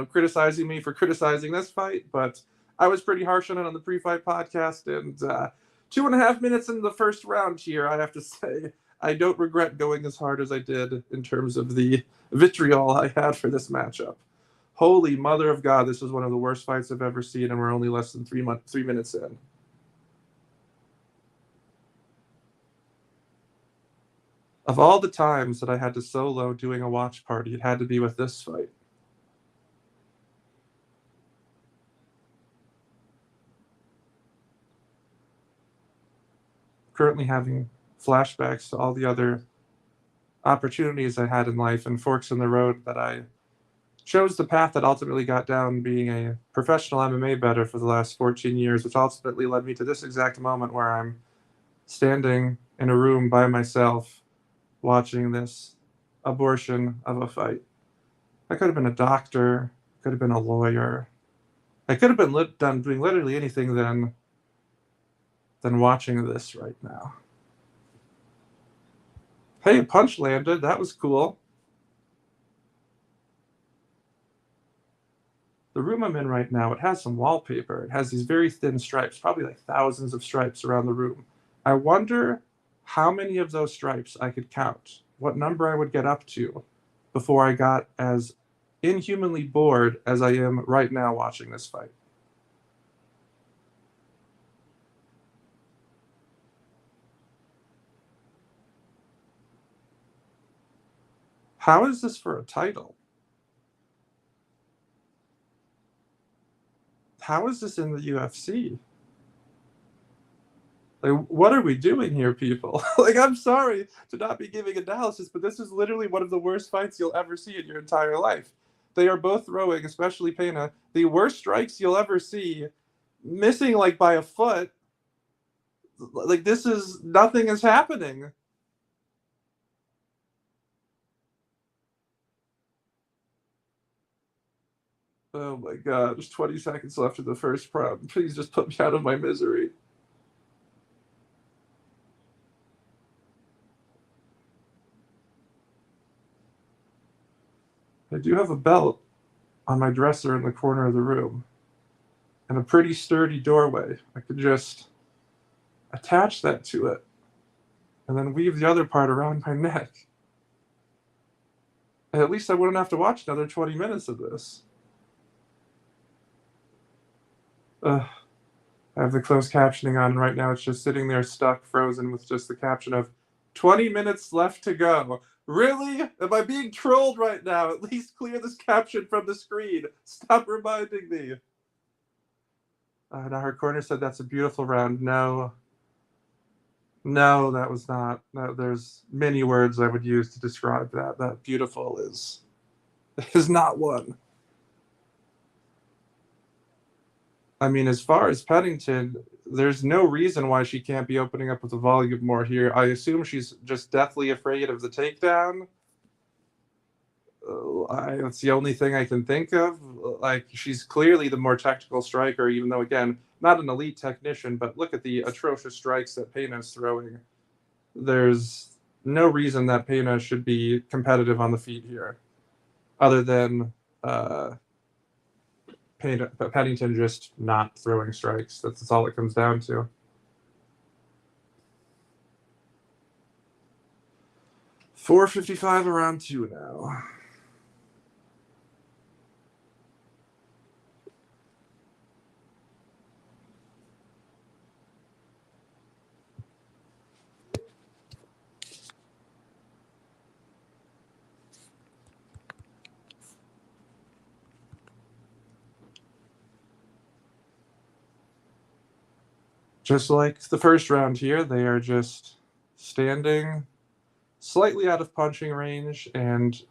criticizing me for criticizing this fight, but I was pretty harsh on it on the pre-fight podcast. And 2.5 minutes into the first round here, I have to say, I don't regret going as hard as I did in terms of the vitriol I had for this matchup. Holy mother of God, this was one of the worst fights I've ever seen, and we're only less than 3 minutes in. Of all the times that I had to solo doing a watch party, it had to be with this fight. Currently having flashbacks to all the other opportunities I had in life and forks in the road that I chose the path that ultimately got down being a professional MMA bettor for the last 14 years, which ultimately led me to this exact moment where I'm standing in a room by myself watching this abortion of a fight. I could have been a doctor, could have been a lawyer. I could have been doing literally anything than watching this right now. Hey, punch landed. That was cool. The room I'm in right now, it has some wallpaper. It has these very thin stripes, probably like thousands of stripes around the room. I wonder how many of those stripes I could count, what number I would get up to before I got as inhumanly bored as I am right now watching this fight. How is this for a title? How is this in the UFC? Like, what are we doing here, people? Like, I'm sorry to not be giving analysis, but this is literally one of the worst fights you'll ever see in your entire life. They are both throwing, especially Pena, the worst strikes you'll ever see, missing like by a foot. Like, nothing is happening. Oh my God, there's 20 seconds left of the first round. Please just put me out of my misery. I do have a belt on my dresser in the corner of the room and a pretty sturdy doorway. I could just attach that to it and then weave the other part around my neck. And at least I wouldn't have to watch another 20 minutes of this. I have the closed captioning on right now. It's just sitting there stuck, frozen, with just the caption of 20 minutes left to go. Really? Am I being trolled right now? At least clear this caption from the screen. Stop reminding me. Now her corner said that's a beautiful round. No, that was not. No, there's many words I would use to describe that. That beautiful is not one. I mean, as far as Pennington, there's no reason why she can't be opening up with the volume more here. I assume she's just deathly afraid of the takedown. That's the only thing I can think of. Like, she's clearly the more technical striker, even though, again, not an elite technician, but look at the atrocious strikes that Pena's throwing. There's no reason that Pena should be competitive on the feet here, other than Pennington just not throwing strikes. That's all it comes down to. $4.55 around 2 now. Just like the first round here, they are just standing slightly out of punching range, and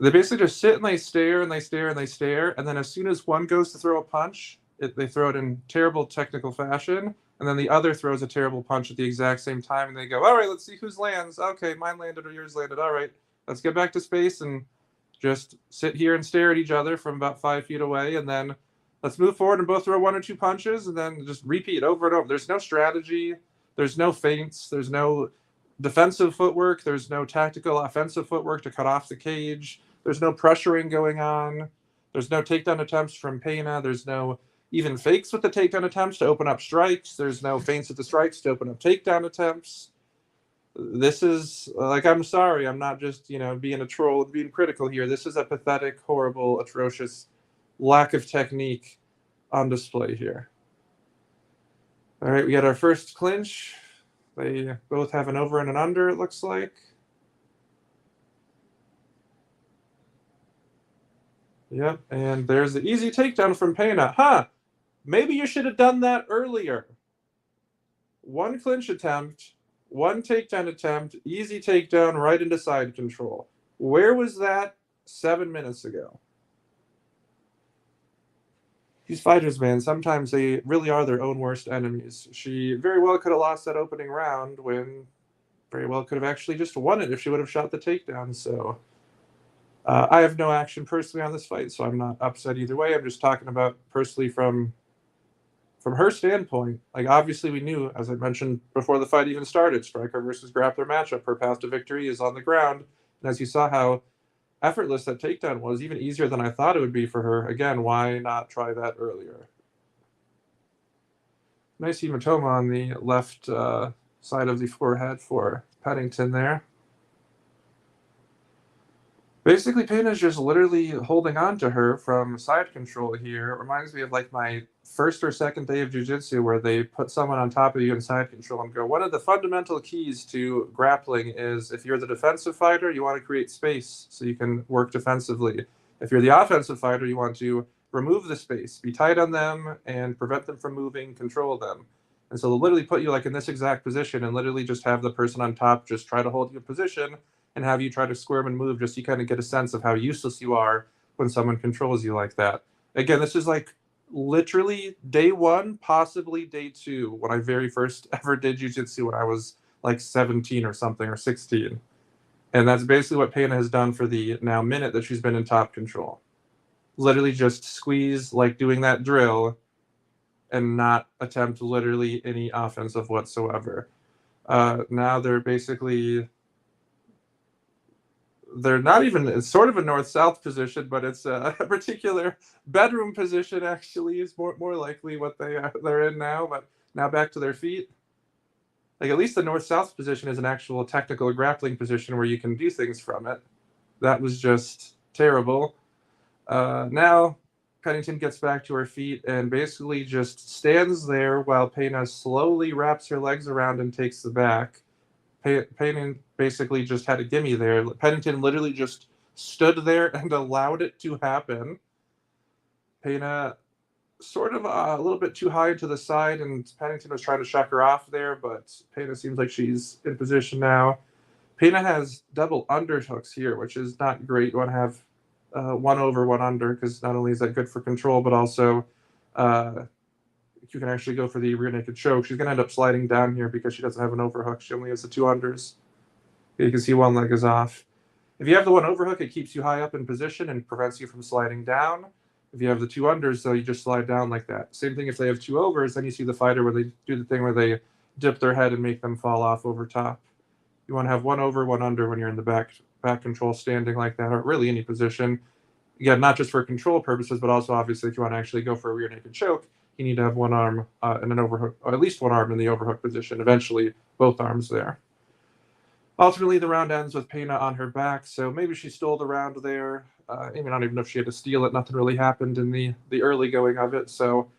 they basically just sit and they stare and they stare and they stare, and then as soon as one goes to throw a punch, they throw it in terrible technical fashion, and then the other throws a terrible punch at the exact same time, and they go, all right, let's see whose lands. Okay, mine landed or yours landed. All right, let's get back to space and just sit here and stare at each other from about 5 feet away, and then let's move forward and both throw 1 or 2 punches, and then just repeat over and over. There's no strategy. There's no feints. There's no defensive footwork. There's no tactical offensive footwork to cut off the cage. There's no pressuring going on. There's no takedown attempts from Pena. There's no even fakes with the takedown attempts to open up strikes. There's no feints with the strikes to open up takedown attempts. This is, like, I'm sorry, I'm not just, being a troll and being critical here. This is a pathetic, horrible, atrocious lack of technique on display here. All right, we got our first clinch. They both have an over and an under, it looks like. Yep, and there's the easy takedown from Pena. Maybe you should have done that earlier. 1 clinch attempt, 1 takedown attempt, easy takedown right into side control. Where was that 7 minutes ago? These fighters, man, sometimes they really are their own worst enemies. She very well could have lost that opening round, when very well could have actually just won it if she would have shot the takedown. So I have no action personally on this fight, so I'm not upset either way. I'm just talking about personally from her standpoint. Like, obviously we knew, as I mentioned before the fight even started, striker versus grappler matchup, her path to victory is on the ground. And as you saw how effortless that takedown was, even easier than I thought it would be for her. Again, why not try that earlier? Nice hematoma on the left side of the forehead for Pennington there. Basically, Pena's just literally holding on to her from side control here. It reminds me of like my first or second day of jiu-jitsu, where they put someone on top of you in side control and go, one of the fundamental keys to grappling is, if you're the defensive fighter, you want to create space so you can work defensively. If you're the offensive fighter, you want to remove the space, be tight on them and prevent them from moving, control them. And so they'll literally put you like in this exact position and literally just have the person on top just try to hold your position and have you try to squirm and move, just so you kind of get a sense of how useless you are when someone controls you like that. Again, this is like literally day 1, possibly day 2, when I very first ever did jiu-jitsu when I was like 17 or something, or 16. And that's basically what Pena has done for the now minute that she's been in top control. Literally just squeeze, like doing that drill, and not attempt literally any offensive whatsoever. Now they're not even, it's sort of a north-south position, but it's a particular bedroom position, actually, is more likely what they're in now. But now back to their feet. Like, at least the north-south position is an actual technical grappling position where you can do things from it. That was just terrible. Now Pennington gets back to her feet and basically just stands there while Pena slowly wraps her legs around and takes the back. Pennington basically just had a gimme there. Pennington literally just stood there and allowed it to happen. Pena sort of a little bit too high to the side, and Pennington was trying to shuck her off there, but Pena seems like she's in position now. Pena has double underhooks here, which is not great. You want to have 1 over, 1 under, because not only is that good for control, but also you can actually go for the rear naked choke. She's going to end up sliding down here because she doesn't have an overhook. She only has the 2 unders. You can see 1 leg is off. If you have the one overhook, it keeps you high up in position and prevents you from sliding down. If you have the two unders, though, you just slide down like that. Same thing if they have two overs, then you see the fighter where they do the thing where they dip their head and make them fall off over top. You want to have one over, one under when you're in the back control standing like that, or really any position. Again, not just for control purposes, but also obviously if you want to actually go for a rear naked choke, you need to have one arm in an overhook, or at least one arm in the overhook position. Eventually, both arms there. Ultimately, the round ends with Pena on her back, so maybe she stole the round there. I mean, I don't even know if she had to steal it. Nothing really happened in the early going of it. So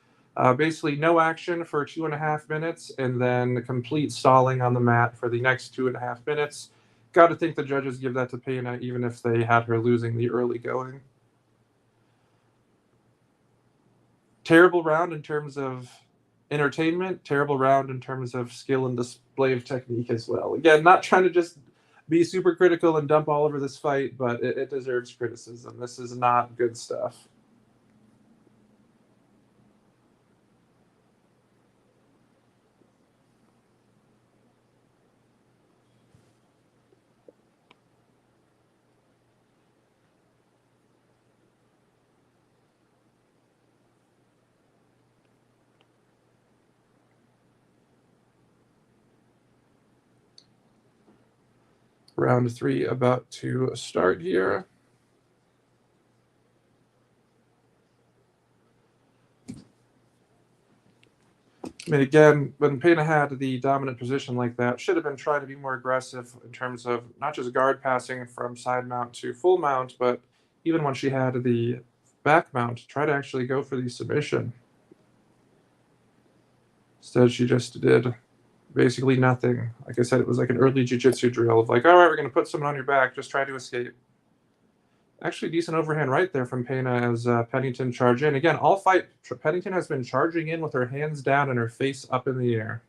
basically, no action for 2.5 minutes, and then complete stalling on the mat for the next 2.5 minutes. Got to think the judges give that to Pena, even if they had her losing the early going. Terrible round in terms of entertainment, terrible round in terms of skill and display of technique as well. Again, not trying to just be super critical and dump all over this fight, but it deserves criticism. This is not good stuff. Round 3 about to start here. I mean, again, when Pena had the dominant position like that, should have been trying to be more aggressive in terms of not just guard passing from side mount to full mount, but even when she had the back mount, try to actually go for the submission. Instead, she just did basically nothing. Like I said, it was like an early jiu-jitsu drill of like, all right, we're going to put someone on your back, just try to escape. Actually, decent overhand right there from Pena as Pennington charge in. Again, all fight, Pennington has been charging in with her hands down and her face up in the air.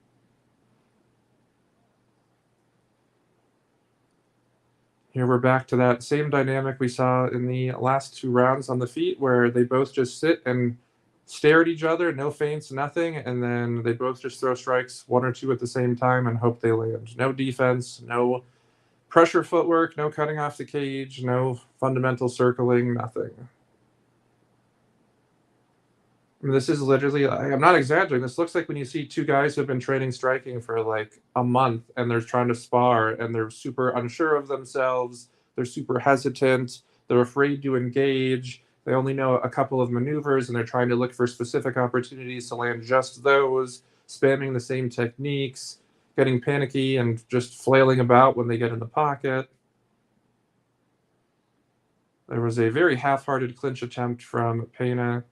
Here we're back to that same dynamic we saw in the last 2 rounds on the feet, where they both just sit and stare at each other, no feints, nothing, and then they both just throw strikes, 1 or 2 at the same time, and hope they land. No defense, no pressure footwork, no cutting off the cage, no fundamental circling, nothing. I mean, this is literally, I'm not exaggerating, this looks like when you see 2 guys who have been training striking for like a month and they're trying to spar and they're super unsure of themselves, they're super hesitant, they're afraid to engage, they only know a couple of maneuvers and they're trying to look for specific opportunities to land just those, spamming the same techniques, getting panicky and just flailing about when they get in the pocket. There was a very half-hearted clinch attempt from Pena.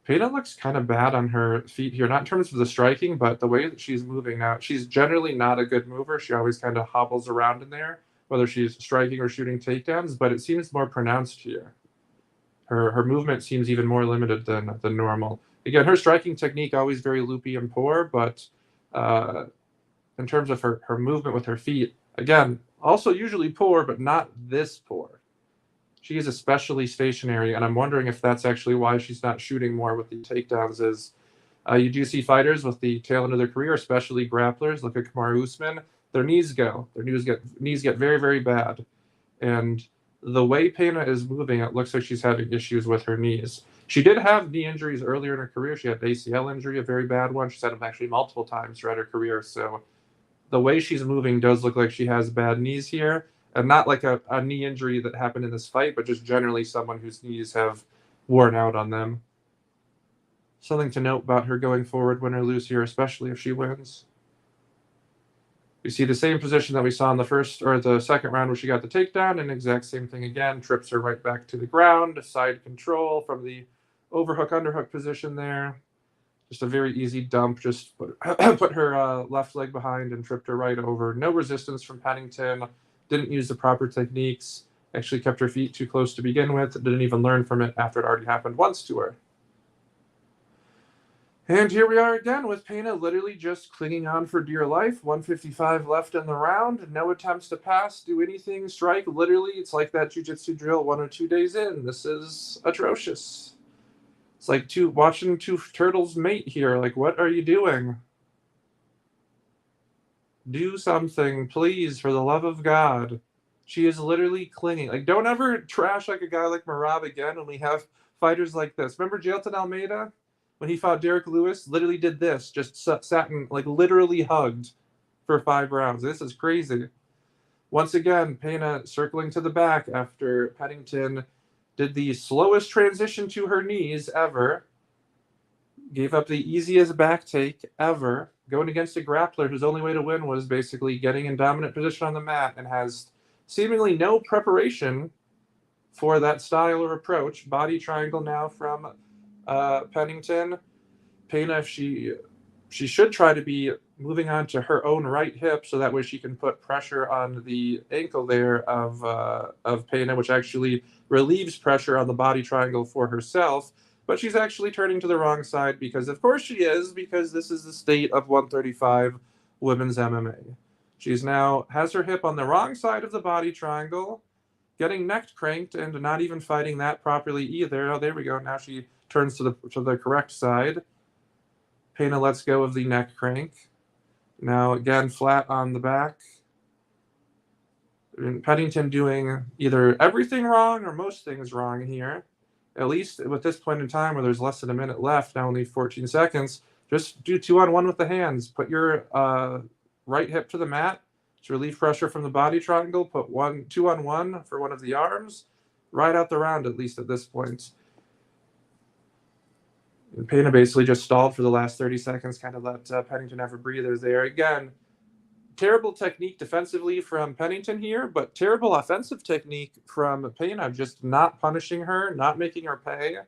Pena looks kind of bad on her feet here, not in terms of the striking, but the way that she's moving now. She's generally not a good mover. She always kind of hobbles around in there, whether she's striking or shooting takedowns, but it seems more pronounced here. Her movement seems even more limited than normal. Again, her striking technique always very loopy and poor, but in terms of her movement with her feet, again, also usually poor, but not this poor. She is especially stationary, and I'm wondering if that's actually why she's not shooting more with the takedowns. Is you do see fighters with the tail end of their career, especially grapplers. Look at Kamaru Usman. Their knees go. Their knees get very, very bad. And the way Pena is moving, it looks like she's having issues with her knees. She did have knee injuries earlier in her career. She had an ACL injury, a very bad one. She's had them actually multiple times throughout her career. So the way she's moving does look like she has bad knees here. And not like a knee injury that happened in this fight, but just generally someone whose knees have worn out on them. Something to note about her going forward, win or lose here, especially if she wins. We see the same position that we saw in the first or the second round where she got the takedown, and exact same thing again. Trips her right back to the ground, side control from the overhook, underhook position there. Just a very easy dump. Just put her left leg behind and tripped her right over. No resistance from Pennington. Didn't use the proper techniques. Actually kept her feet too close to begin with. Didn't even learn from it after it already happened once to her. And here we are again with Pena literally just clinging on for dear life. 155 left in the round. No attempts to pass, do anything, strike. Literally, it's like that jiu-jitsu drill 1 or 2 days in. This is atrocious. It's like watching 2 turtles mate here. Like, what are you doing? do something, please, for the love of God. She is literally clinging. Like, don't ever trash like a guy like Marab again when we have fighters like this. Remember Jailton Almeida? When he fought Derek Lewis, literally did this, just sat and, like, literally hugged for 5 rounds. This is crazy. Once again, Pena circling to the back after Pennington did the slowest transition to her knees ever. Gave up the easiest back take ever, going against a grappler whose only way to win was basically getting in dominant position on the mat and has seemingly no preparation for that style or approach. Body triangle now from Pennington. Pena, if she should try to be moving on to her own right hip so that way she can put pressure on the ankle there of Pena, which actually relieves pressure on the body triangle for herself. But she's actually turning to the wrong side because, of course, she is, because this is the state of 135 women's MMA. She's now has her hip on the wrong side of the body triangle, getting neck cranked and not even fighting that properly either. Oh, there we go. Now she turns to the correct side. Pena lets go of the neck crank. Now again, flat on the back. And Pennington doing either everything wrong or most things wrong here. At least with this point in time where there's less than a minute left, now only 14 seconds, just do 2-on-1 with the hands. Put your right hip to the mat to relieve pressure from the body triangle. Put 2-on-1 for one of the arms. Ride out the round, at least at this point. And Pena basically just stalled for the last 30 seconds, kind of let Pennington have a breather there. Again, terrible technique defensively from Pennington here, but terrible offensive technique from Pena, just not punishing her, not making her pay,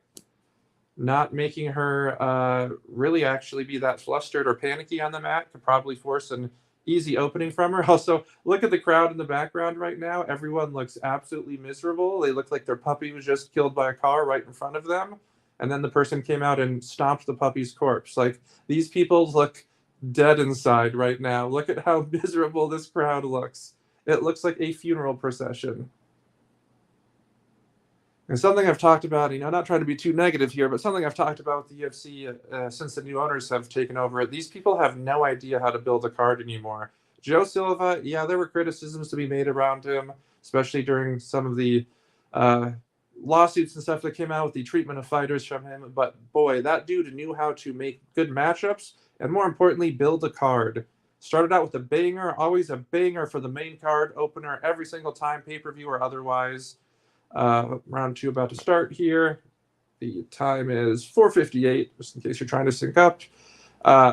not making her really actually be that flustered or panicky on the mat. Could probably force an easy opening from her. Also, look at the crowd in the background right now. Everyone looks absolutely miserable. They look like their puppy was just killed by a car right in front of them. And then the person came out and stomped the puppy's corpse. Like, these people look dead inside right now. Look at how miserable this crowd looks. It looks like a funeral procession. And something I've talked about, not trying to be too negative here, but something I've talked about with the UFC since the new owners have taken over it, these people have no idea how to build a card anymore. Joe Silva, yeah, there were criticisms to be made around him, especially during some of the lawsuits and stuff that came out with the treatment of fighters from him. But boy, that dude knew how to make good matchups and, more importantly, build a card. Started out with a banger, always a banger for the main card opener every single time, pay-per-view or otherwise. Round 2 about to start here. The time is 4:58, just in case you're trying to sync up.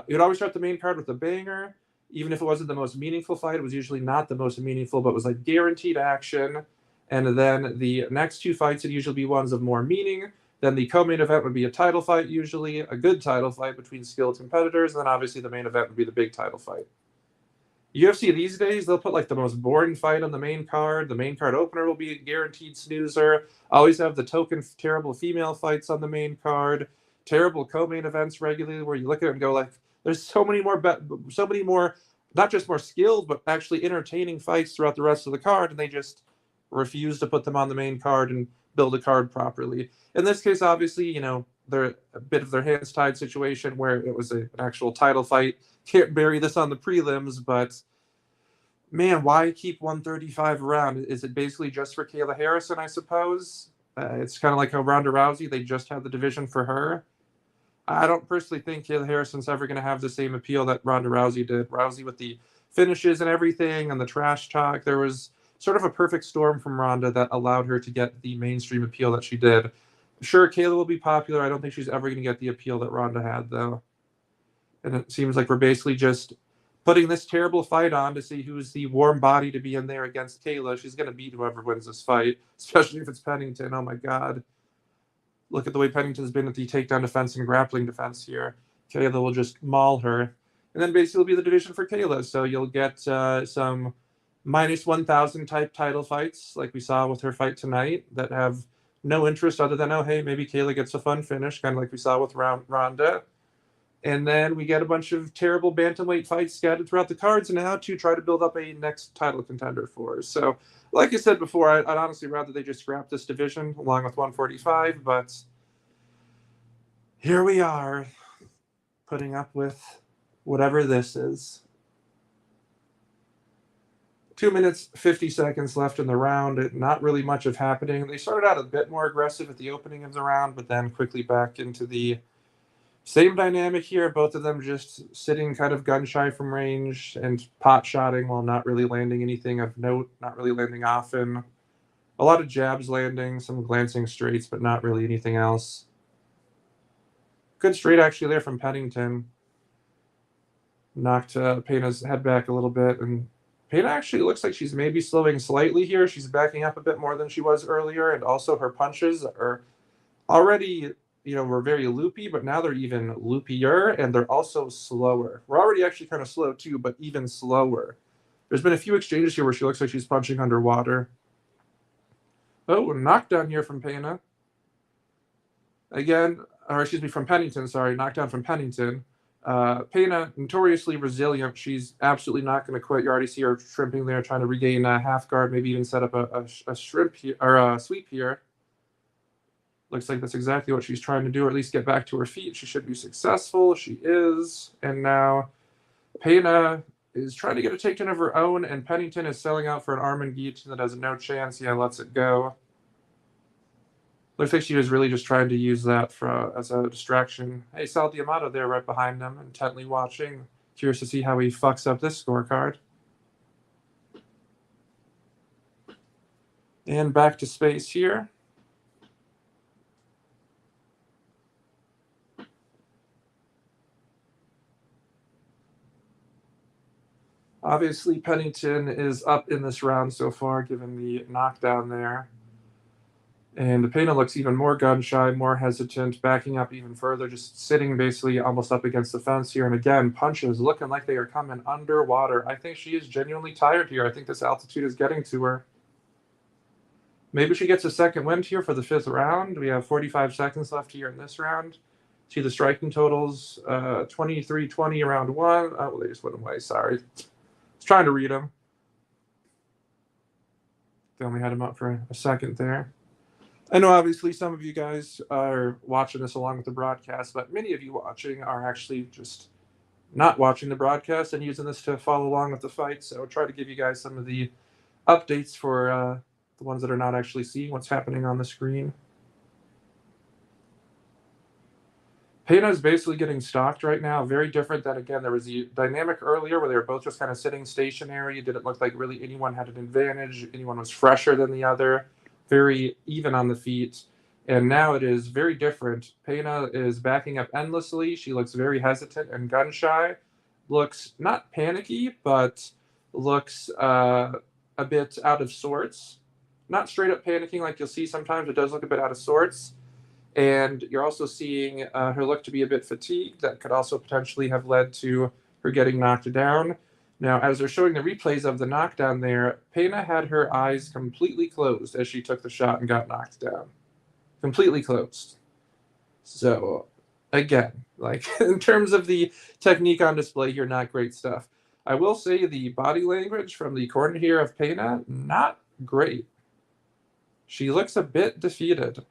You'd always start the main card with a banger. Even if it wasn't the most meaningful fight, it was usually not the most meaningful, but was like guaranteed action. And then the next 2 fights would usually be ones of more meaning. Then the co-main event would be a title fight, usually a good title fight between skilled competitors. And then obviously the main event would be the big title fight. UFC these days, they'll put like the most boring fight on the main card. The main card opener will be a guaranteed snoozer. Always have the token terrible female fights on the main card. Terrible co-main events regularly where you look at it and go like, there's so many more, not just more skilled, but actually entertaining fights throughout the rest of the card, and they just refuse to put them on the main card and build a card properly. In this case, obviously, they're a bit of their hands tied situation where it was an actual title fight. Can't bury this on the prelims, but man, why keep 135 around? Is it basically just for Kayla Harrison, I suppose? It's kind of like how Ronda Rousey, they just had the division for her. I don't personally think Kayla Harrison's ever going to have the same appeal that Ronda Rousey did. Rousey with the finishes and everything and the trash talk, there was sort of a perfect storm from Ronda that allowed her to get the mainstream appeal that she did. Sure, Kayla will be popular. I don't think she's ever going to get the appeal that Ronda had, though. And it seems like we're basically just putting this terrible fight on to see who's the warm body to be in there against Kayla. She's going to beat whoever wins this fight, especially if it's Pennington. Oh, my God. Look at the way Pennington's been at the takedown defense and grappling defense here. Kayla will just maul her. And then basically it'll be the division for Kayla. So you'll get some minus 1,000 type title fights like we saw with her fight tonight that have no interest other than, oh, hey, maybe Kayla gets a fun finish, kind of like we saw with Ronda. And then we get a bunch of terrible bantamweight fights scattered throughout the cards now to try to build up a next title contender for us. So, like I said before, I'd honestly rather they just scrap this division along with 145. But here we are, putting up with whatever this is. 2 minutes, 50 seconds left in the round. Not really much of happening. They started out a bit more aggressive at the opening of the round, but then quickly back into the same dynamic here. Both of them just sitting kind of gun shy from range and pot shotting while not really landing anything of note, not really landing often. A lot of jabs landing, some glancing straights, but not really anything else. Good straight actually there from Pennington. Knocked Pena's head back a little bit, and Pena actually looks like she's maybe slowing slightly here. She's backing up a bit more than she was earlier, and also her punches are already, were very loopy, but now they're even loopier, and they're also slower. We're already actually kind of slow too, but even slower. There's been a few exchanges here where she looks like she's punching underwater. Oh, knockdown here from Pena. Again, or excuse me, from Pennington, sorry, knockdown from Pennington. Pena, notoriously resilient. She's absolutely not going to quit. You already see her shrimping there, trying to regain a half guard, maybe even set up a shrimp here, or a sweep here. Looks like that's exactly what she's trying to do, or at least get back to her feet. She should be successful. She is. And now Pena is trying to get a takedown of her own, and Pennington is selling out for an arm and guillotine that has no chance. Yeah, lets it go. Looks like she was really just trying to use that as a distraction. Hey, Sal D'Amato there right behind them, intently watching. Curious to see how he fucks up this scorecard. And back to space here. Obviously, Pennington is up in this round so far, given the knockdown there. And Pena looks even more gun-shy, more hesitant, backing up even further, just sitting basically almost up against the fence here. And again, punches looking like they are coming underwater. I think she is genuinely tired here. I think this altitude is getting to her. Maybe she gets a second wind here for the 5th round. We have 45 seconds left here in this round. See the striking totals, 23-20 round 1. Oh, they just went away, sorry. I was trying to read them. They only had them up for a second there. I know obviously some of you guys are watching this along with the broadcast, but many of you watching are actually just not watching the broadcast and using this to follow along with the fight. So I'll try to give you guys some of the updates for the ones that are not actually seeing what's happening on the screen. Pena is basically getting stalked right now. Very different than, again, there was the dynamic earlier where they were both just kind of sitting stationary. It didn't look like really anyone had an advantage. Anyone was fresher than the other. Very even on the feet. And now it is very different. Pena is backing up endlessly. She looks very hesitant and gun shy. Looks not panicky, but looks a bit out of sorts. Not straight up panicking like you'll see sometimes. It does look a bit out of sorts. And you're also seeing her look to be a bit fatigued. That could also potentially have led to her getting knocked down. Now, as they're showing the replays of the knockdown there, Pena had her eyes completely closed as she took the shot and got knocked down. Completely closed. So, again, like in terms of the technique on display here, not great stuff. I will say the body language from the corner here of Pena, not great. She looks a bit defeated.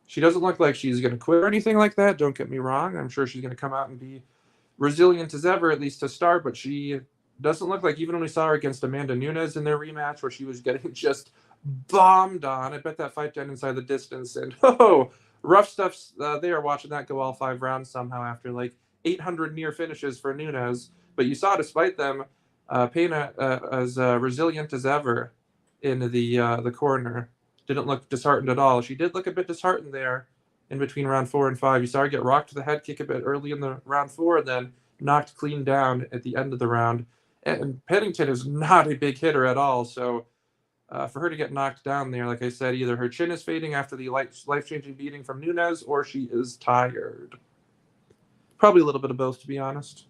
She doesn't look like she's going to quit or anything like that. Don't get me wrong. I'm sure she's going to come out and be resilient as ever, at least to start. But she doesn't look like, even when we saw her against Amanda Nunes in their rematch, where she was getting just bombed on. I bet that fight down inside the distance. And rough stuff there, watching that go all 5 rounds somehow after like 800 near finishes for Nunes. But you saw, despite them, Pena as resilient as ever in the corner. Didn't look disheartened at all. She did look a bit disheartened there in between round 4 and 5. You saw her get rocked to the head kick a bit early in the round 4 and then knocked clean down at the end of the round. And Pennington is not a big hitter at all. So for her to get knocked down there, like I said, either her chin is fading after the life-changing beating from Nunes or she is tired. Probably a little bit of both, to be honest.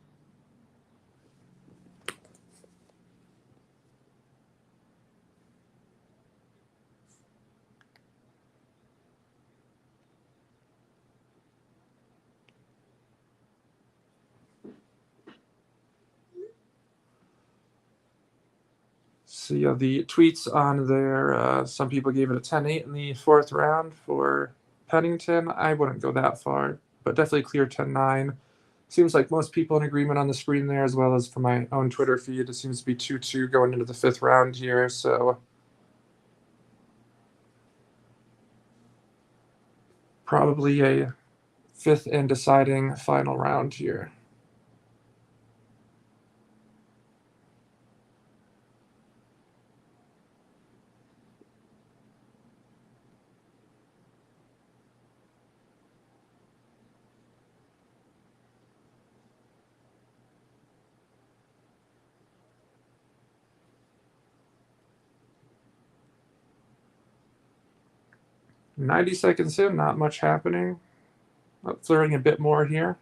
So yeah, the tweets on there, some people gave it a 10-8 in the 4th round for Pennington. I wouldn't go that far, but definitely clear 10-9. Seems like most people in agreement on the screen there, as well as for my own Twitter feed. It seems to be 2-2 going into the 5th round here. So probably a 5th and deciding final round here. "90 seconds in, not much happening. Flirting a bit more here.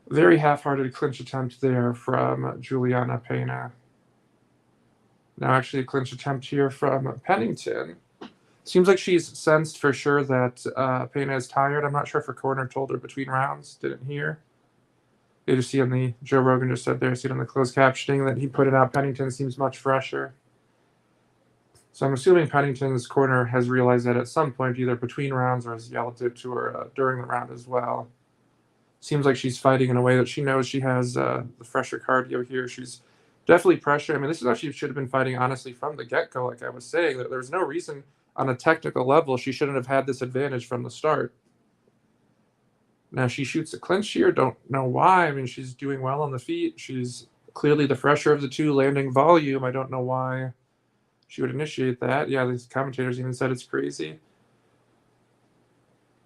Very half-hearted clinch attempt there from Juliana Pena. Now actually a clinch attempt here from Pennington. Seems like she's sensed for sure that Pena is tired. I'm not sure if her corner told her between rounds. Didn't hear. You just see on the Joe Rogan just said there, see it on the closed captioning that he put it out. Pennington seems much fresher. So I'm assuming Pennington's corner has realized that at some point, either between rounds or has yelled it to her during the round as well. Seems like she's fighting in a way that she knows she has the fresher cardio here. She's definitely pressure. I mean, this is how she should have been fighting, honestly, from the get-go. Like I was saying, that there was no reason on a technical level she shouldn't have had this advantage from the start. Now she shoots a clinch here. Don't know why. I mean, she's doing well on the feet. She's clearly the fresher of the two, landing volume. I don't know why she would initiate that. Yeah, these commentators even said it's crazy.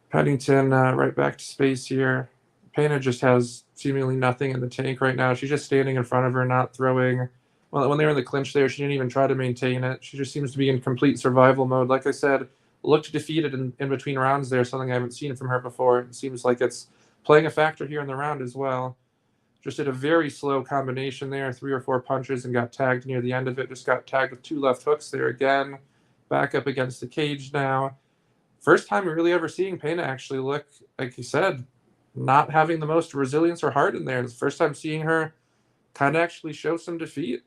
Pennington right back to space here. Pena just has seemingly nothing in the tank right now. She's just standing in front of her, not throwing. Well, when they were in the clinch there, she didn't even try to maintain it. She just seems to be in complete survival mode. Like I said, looked defeated in between rounds there, something I haven't seen from her before. It seems like it's playing a factor here in the round as well. Just did a very slow combination there, 3 or 4 punches, and got tagged near the end of it. Just got tagged with 2 left hooks there again. Back up against the cage now. First time we're really ever seeing Pena actually look, like you said, not having the most resilience or heart in there. It's the first time seeing her kind of actually show some defeat.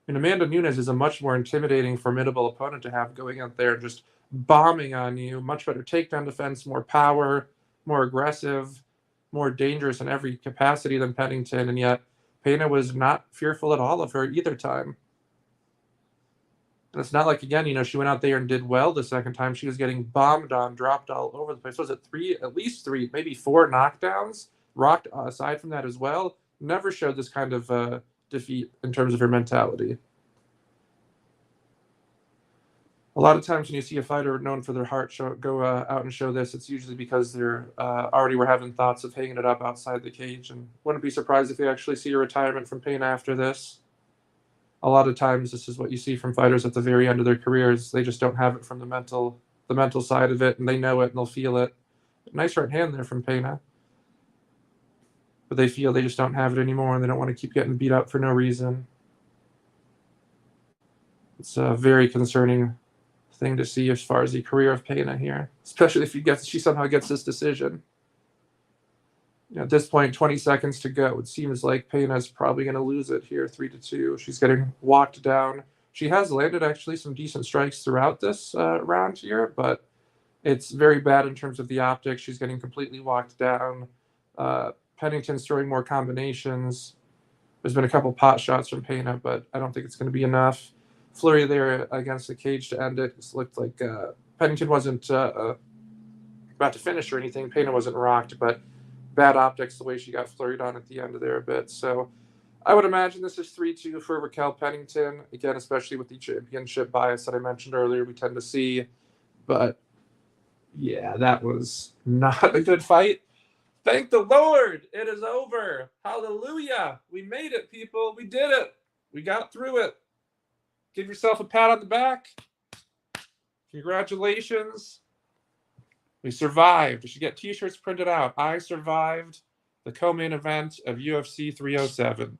And Amanda Nunes is a much more intimidating, formidable opponent to have going out there and just bombing on you. Much better takedown defense, more power, more aggressive, more dangerous in every capacity than Pennington. And yet Pena was not fearful at all of her either time. And it's not like, again, she went out there and did well the second time. She was getting bombed on, dropped all over the place. Was it at least 3, maybe 4 knockdowns? Rocked aside from that as well. Never showed this kind of defeat in terms of her mentality. A lot of times when you see a fighter known for their heart go out and show this, it's usually because they're already were having thoughts of hanging it up outside the cage. And wouldn't be surprised if we actually see a retirement from Pena after this. A lot of times this is what you see from fighters at the very end of their careers. They just don't have it from the mental side of it, and they know it and they'll feel it. Nice right hand there from Pena. But they feel they just don't have it anymore and they don't want to keep getting beat up for no reason. It's a very concerning thing to see as far as the career of Pena here, especially if she somehow gets this decision. At this point, 20 seconds to go. It seems like Pena's probably going to lose it here, 3-2. She's getting walked down. She has landed actually some decent strikes throughout this round here, but it's very bad in terms of the optics. She's getting completely walked down. Pennington's throwing more combinations. There's been a couple pot shots from Pena, but I don't think it's going to be enough. Flurry there against the cage to end it. It looked like Pennington wasn't about to finish or anything. Pena wasn't rocked, but bad optics the way she got flurried on at the end of there a bit. So I would imagine this is 3-2 for Raquel Pennington. Again, especially with the championship bias that I mentioned earlier, we tend to see. But yeah, that was not a good fight. Thank the Lord. It is over. Hallelujah. We made it, people. We did it. We got through it. Give yourself a pat on the back. Congratulations. We survived. You should get t-shirts printed out. I survived the co-main event of UFC 307.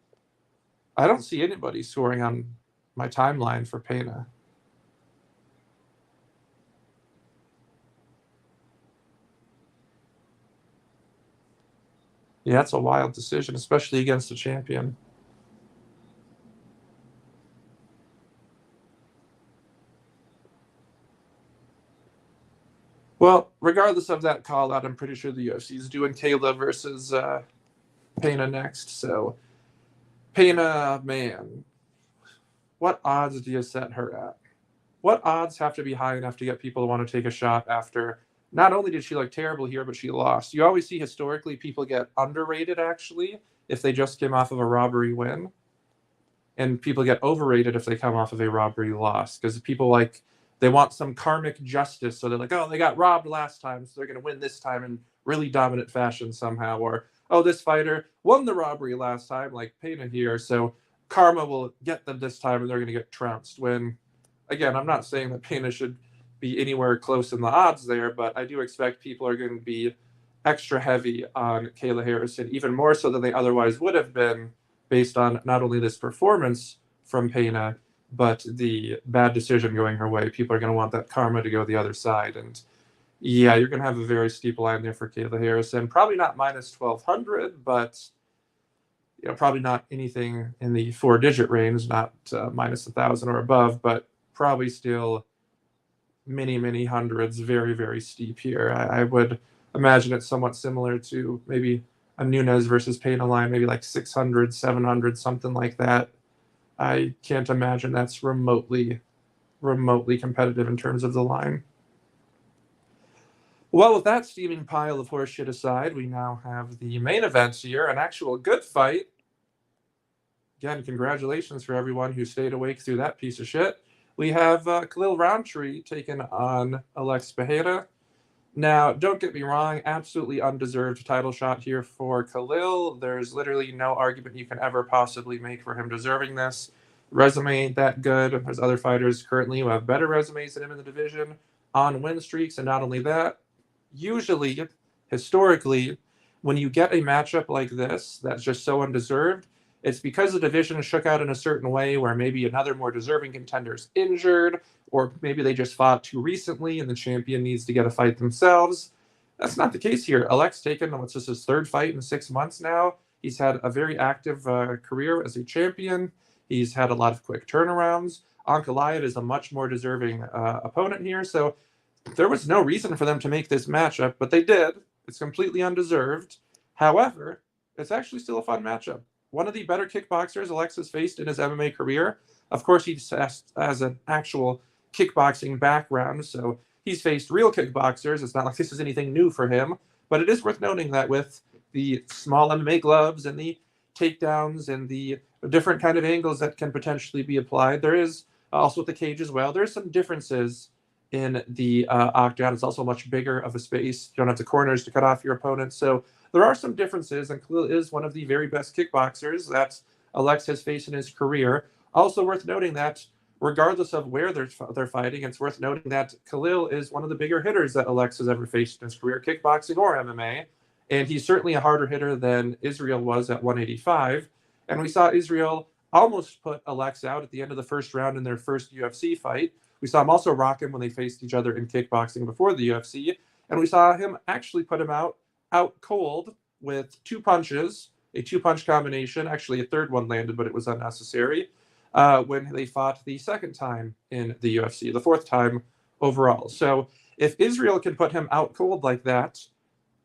I don't see anybody scoring on my timeline for Pena. Yeah, that's a wild decision, especially against the champion. Well, regardless of that call out, I'm pretty sure the UFC is doing Kayla versus Pena next. So, Pena, man, what odds do you set her at? What odds have to be high enough to get people to want to take a shot after not only did she look terrible here, but she lost? You always see historically people get underrated, actually, if they just came off of a robbery win. And people get overrated if they come off of a robbery loss because people they want some karmic justice. So they're like, oh, they got robbed last time, so they're going to win this time in really dominant fashion somehow. Or, oh, this fighter won the robbery last time, like Pena here, so karma will get them this time and they're going to get trounced. When, again, I'm not saying that Pena should be anywhere close in the odds there, but I do expect people are going to be extra heavy on Kayla Harrison, even more so than they otherwise would have been based on not only this performance from Pena, but the bad decision going her way. People are going to want that karma to go the other side. And yeah, you're going to have a very steep line there for Kayla Harrison. Probably not minus 1,200, but probably not anything in the 4-digit range, not minus 1,000 or above, but probably still many, many hundreds, very, very steep here. I would imagine it's somewhat similar to maybe a Nunes versus Pena line, maybe like 600, 700, something like that. I can't imagine that's remotely competitive in terms of the line. Well, with that steaming pile of horseshit aside, we now have the main event here, an actual good fight. Again, congratulations for everyone who stayed awake through that piece of shit. We have Khalil Roundtree taking on Alex Pereira. Now, don't get me wrong, absolutely undeserved title shot here for Khalil. There's literally no argument you can ever possibly make for him deserving this. Resume ain't that good. There's other fighters currently who have better resumes than him in the division on win streaks, and not only that, usually, historically, when you get a matchup like this that's just so undeserved, it's because the division shook out in a certain way where maybe another more deserving contender's injured, or maybe they just fought too recently and the champion needs to get a fight themselves. That's not the case here. Alex taken, what's this, his third fight in 6 months now. He's had a very active career as a champion. He's had a lot of quick turnarounds. Ankalaev is a much more deserving opponent here, so there was no reason for them to make this matchup, but they did. It's completely undeserved. However, it's actually still a fun matchup. One of the better kickboxers Alex has faced in his MMA career. Of course, he has an actual kickboxing background, so he's faced real kickboxers. It's not like this is anything new for him, but it is worth noting that with the small MMA gloves and the takedowns and the different kind of angles that can potentially be applied, there is also with the cage as well, there's some differences in the octagon. It's also much bigger of a space. You don't have the corners to cut off your opponent, so there are some differences, and Khalil is one of the very best kickboxers that Alex has faced in his career. Also worth noting that regardless of where they're fighting, it's worth noting that Khalil is one of the bigger hitters that Alex has ever faced in his career, kickboxing or MMA, and he's certainly a harder hitter than Israel was at 185. And we saw Israel almost put Alex out at the end of the first round in their first UFC fight. We saw him also rock him when they faced each other in kickboxing before the UFC, and we saw him actually put him out cold with 2 punches, a 2-punch combination. Actually, a third one landed, but it was unnecessary when they fought the second time in the UFC, the 4th time overall. So if Israel can put him out cold like that,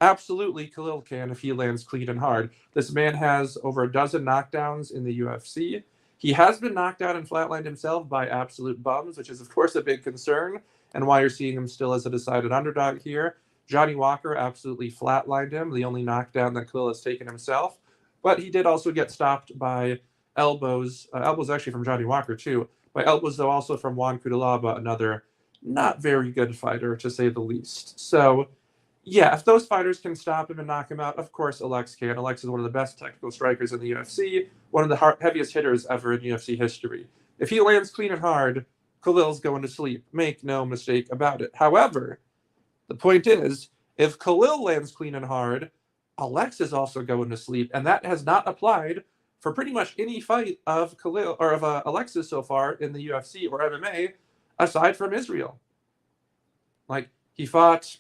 absolutely Khalil can if he lands clean and hard. This man has over a dozen knockdowns in the UFC. He has been knocked out and flatlined himself by absolute bums, which is, of course, a big concern, and why you're seeing him still as a decided underdog here. Johnny Walker absolutely flatlined him, the only knockdown that Khalil has taken himself. But he did also get stopped by elbows. Elbows actually from Johnny Walker, too. By elbows, though, also from Juan Cutelaba, another not very good fighter, to say the least. So, yeah, if those fighters can stop him and knock him out, of course Alex can. Alex is one of the best technical strikers in the UFC, one of the heaviest hitters ever in UFC history. If he lands clean and hard, Khalil's going to sleep. Make no mistake about it. However, the point is, if Khalil lands clean and hard, Alex is also going to sleep, and that has not applied for pretty much any fight of Khalil or of Alexis so far in the UFC or MMA, aside from Israel. Like, he fought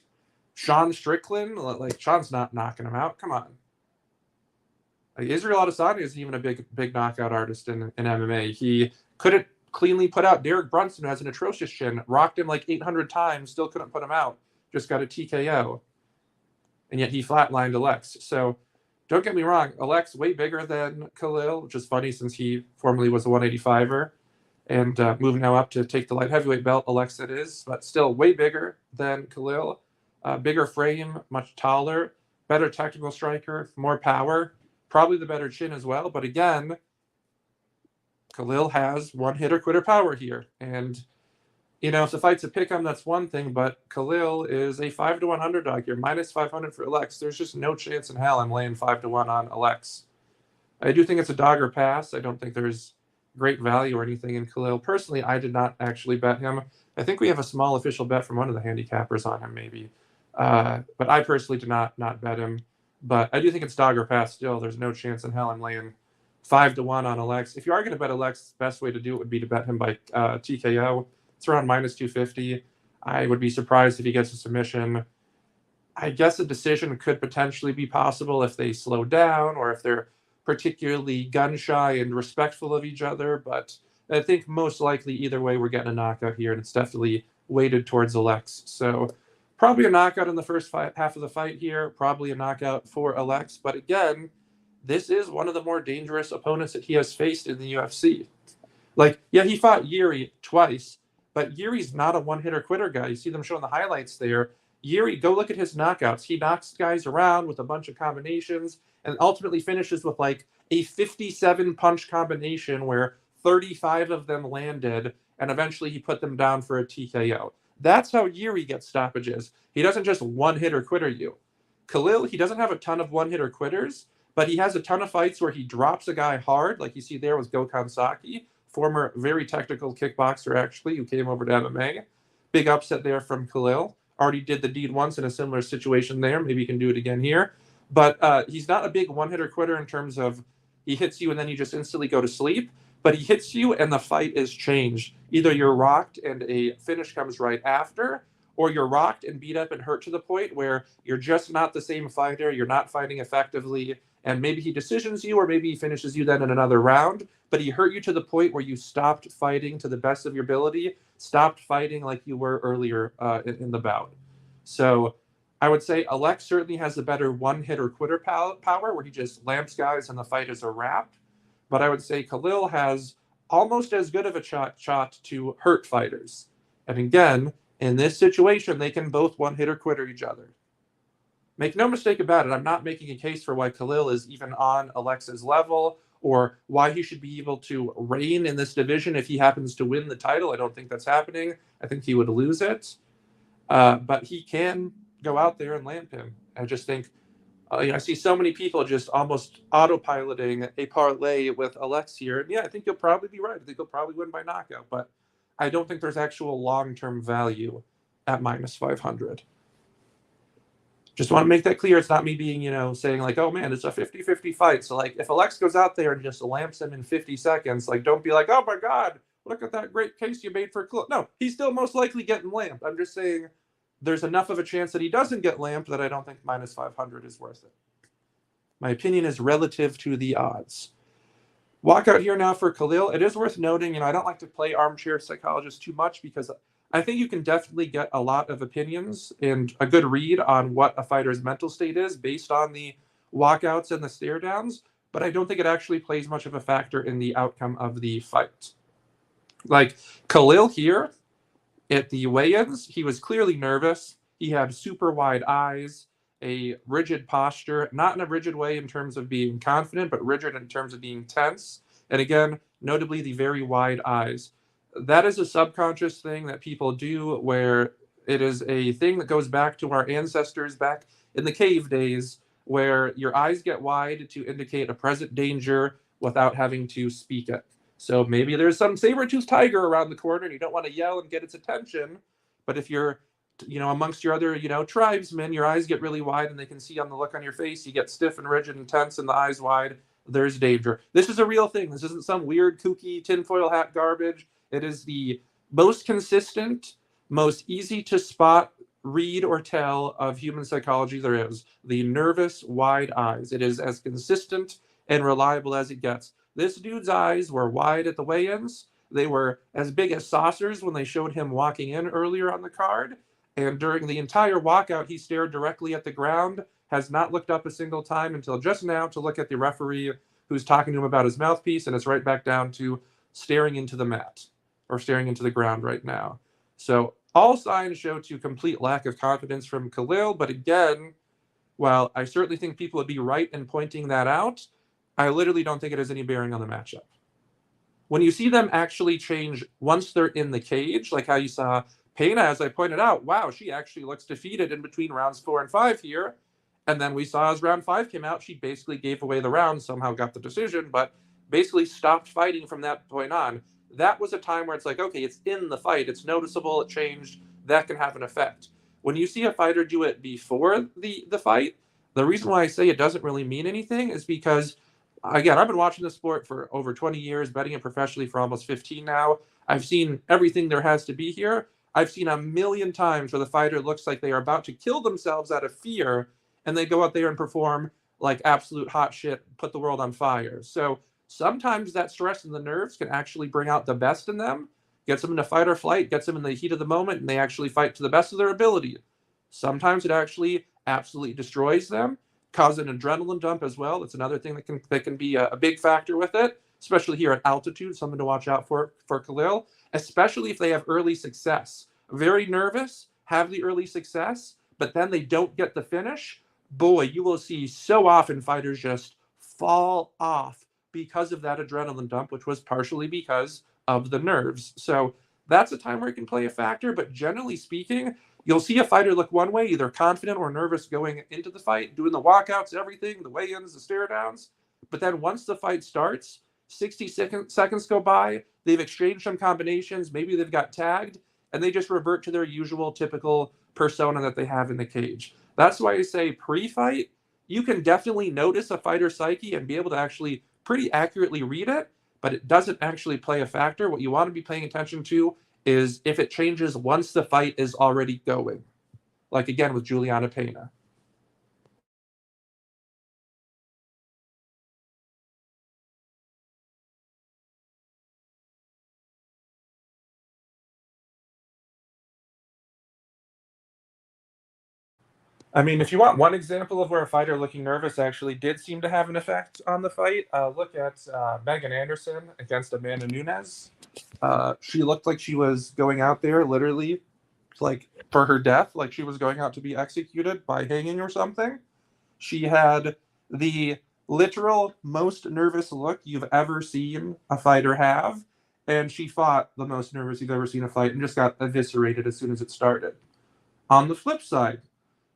Sean Strickland. Like, Sean's not knocking him out. Come on. Like, Israel Adesanya isn't even a big knockout artist in MMA. He couldn't cleanly put out Derek Brunson, who has an atrocious chin, rocked him like 800 times, still couldn't put him out, just got a TKO. And yet he flatlined Alex. So don't get me wrong, Alex way bigger than Khalil, which is funny since he formerly was a 185er. And moving now up to take the light heavyweight belt, Alex it is, but still way bigger than Khalil. Bigger frame, much taller, better technical striker, more power, probably the better chin as well. But again, Khalil has one hitter quitter power here. And, you know, if the fight's a pick-em, that's one thing, but Khalil is a 5-1 underdog here, minus 500 for Alex. There's just no chance in hell I'm laying 5-1 on Alex. I do think it's a dog or pass. I don't think there's great value or anything in Khalil. Personally, I did not actually bet him. I think we have a small official bet from one of the handicappers on him, maybe. But I personally did not bet him. But I do think it's dog or pass still. There's no chance in hell I'm laying 5-1 on Alex. If you are going to bet Alex, the best way to do it would be to bet him by TKO. It's around minus 250. I would be surprised if he gets a submission. I guess a decision could potentially be possible if they slow down or if they're particularly gun-shy and respectful of each other. But I think most likely either way we're getting a knockout here, and it's definitely weighted towards Alex. So probably a knockout in the first half of the fight here, probably a knockout for Alex. But again, this is one of the more dangerous opponents that he has faced in the UFC. Like, yeah, he fought Yuri twice, but Yuri's not a one-hitter quitter guy. You see them showing the highlights there. Yuri, go look at his knockouts. He knocks guys around with a bunch of combinations and ultimately finishes with like a 57 punch combination where 35 of them landed, and eventually he put them down for a TKO. That's how Yuri gets stoppages. He doesn't just one-hitter quitter you. Khalil, he doesn't have a ton of one-hitter quitters, but he has a ton of fights where he drops a guy hard, like you see there with Gokhan Saki, former very technical kickboxer, actually, who came over to MMA. Big upset there from Khalil. Already did the deed once in a similar situation there. Maybe he can do it again here. But he's not a big one-hitter quitter in terms of he hits you and then you just instantly go to sleep. But he hits you and the fight is changed. Either you're rocked and a finish comes right after, or you're rocked and beat up and hurt to the point where you're just not the same fighter. You're not fighting effectively. And maybe he decisions you, or maybe he finishes you then in another round. But he hurt you to the point where you stopped fighting to the best of your ability, stopped fighting like you were earlier in the bout. So I would say Alex certainly has the better one-hitter quitter power, where he just lamps guys and the fight is a wrap. But I would say Khalil has almost as good of a shot to hurt fighters. And again, in this situation, they can both one-hitter quitter each other. Make no mistake about it, I'm not making a case for why Khalil is even on Alex's level or why he should be able to reign in this division if he happens to win the title. I don't think that's happening. I think he would lose it. But he can go out there and lamp him. I just think, I see so many people just almost autopiloting a parlay with Alex here. And yeah, I think you'll probably be right. I think he'll probably win by knockout. But I don't think there's actual long-term value at minus 500. Just want to make that clear. It's not me being, saying like, oh man, it's a 50-50 fight. So like if Alex goes out there and just lamps him in 50 seconds, like don't be like, oh my God, look at that great case you made for Khalil. No, he's still most likely getting lamped. I'm just saying there's enough of a chance that he doesn't get lamped that I don't think minus 500 is worth it. My opinion is relative to the odds. Walk out here now for Khalil. It is worth noting, I don't like to play armchair psychologist too much because I think you can definitely get a lot of opinions and a good read on what a fighter's mental state is based on the walkouts and the stare downs, but I don't think it actually plays much of a factor in the outcome of the fight. Like Khalil here at the weigh-ins, he was clearly nervous. He had super wide eyes, a rigid posture, not in a rigid way in terms of being confident, but rigid in terms of being tense. And again, notably the very wide eyes. That is a subconscious thing that people do where it is a thing that goes back to our ancestors back in the cave days where your eyes get wide to indicate a present danger without having to speak it. So maybe there's some saber-toothed tiger around the corner and you don't want to yell and get its attention. But if you're, amongst your other, tribesmen, your eyes get really wide and they can see on the look on your face, you get stiff and rigid and tense and the eyes wide. there's danger. This is a real thing. This isn't some weird, kooky tinfoil hat garbage. It is the most consistent, most easy to spot, read, or tell of human psychology there is. The nervous, wide eyes. It is as consistent and reliable as it gets. This dude's eyes were wide at the weigh-ins. They were as big as saucers when they showed him walking in earlier on the card. And during the entire walkout, he stared directly at the ground, has not looked up a single time until just now to look at the referee who's talking to him about his mouthpiece, and it's right back down to staring into the mat or staring into the ground right now. So all signs show to complete lack of confidence from Khalil, but again, while I certainly think people would be right in pointing that out, I literally don't think it has any bearing on the matchup. When you see them actually change once they're in the cage, like how you saw Pena, as I pointed out, wow, she actually looks defeated in between rounds 4 and 5 here. And then we saw as round 5 came out, she basically gave away the round, somehow got the decision, but basically stopped fighting from that point on. That was a time where it's like, okay, it's in the fight, it's noticeable, it changed, that can have an effect. When you see a fighter do it before the fight, the reason why I say it doesn't really mean anything is because, again, I've been watching this sport for over 20 years, betting it professionally for almost 15 now. I've seen everything there has to be here. I've seen a million times where the fighter looks like they are about to kill themselves out of fear, and they go out there and perform like absolute hot shit, put the world on fire. So sometimes that stress and the nerves can actually bring out the best in them, gets them into fight or flight, gets them in the heat of the moment, and they actually fight to the best of their ability. Sometimes it actually absolutely destroys them, cause an adrenaline dump as well. That's another thing that can be a big factor with it, especially here at altitude, something to watch out for Khalil, especially if they have early success. Very nervous, have the early success, but then they don't get the finish. Boy, you will see so often fighters just fall off because of that adrenaline dump, which was partially because of the nerves. So that's a time where it can play a factor, but generally speaking, you'll see a fighter look one way, either confident or nervous going into the fight, doing the walkouts, everything, the weigh-ins, the stare downs. But then once the fight starts, 60 seconds go by, they've exchanged some combinations, maybe they've got tagged, and they just revert to their usual typical persona that they have in the cage. That's why I say pre-fight, you can definitely notice a fighter's psyche and be able to actually pretty accurately read it, but it doesn't actually play a factor. What you want to be paying attention to is if it changes once the fight is already going. Like again with Juliana Pena. I mean, if you want one example of where a fighter looking nervous actually did seem to have an effect on the fight, look at Megan Anderson against Amanda Nunes. She looked like she was going out there literally like for her death, like she was going out to be executed by hanging or something. She had the literal most nervous look you've ever seen a fighter have, and she fought the most nervous you've ever seen a fight and just got eviscerated as soon as it started. On the flip side,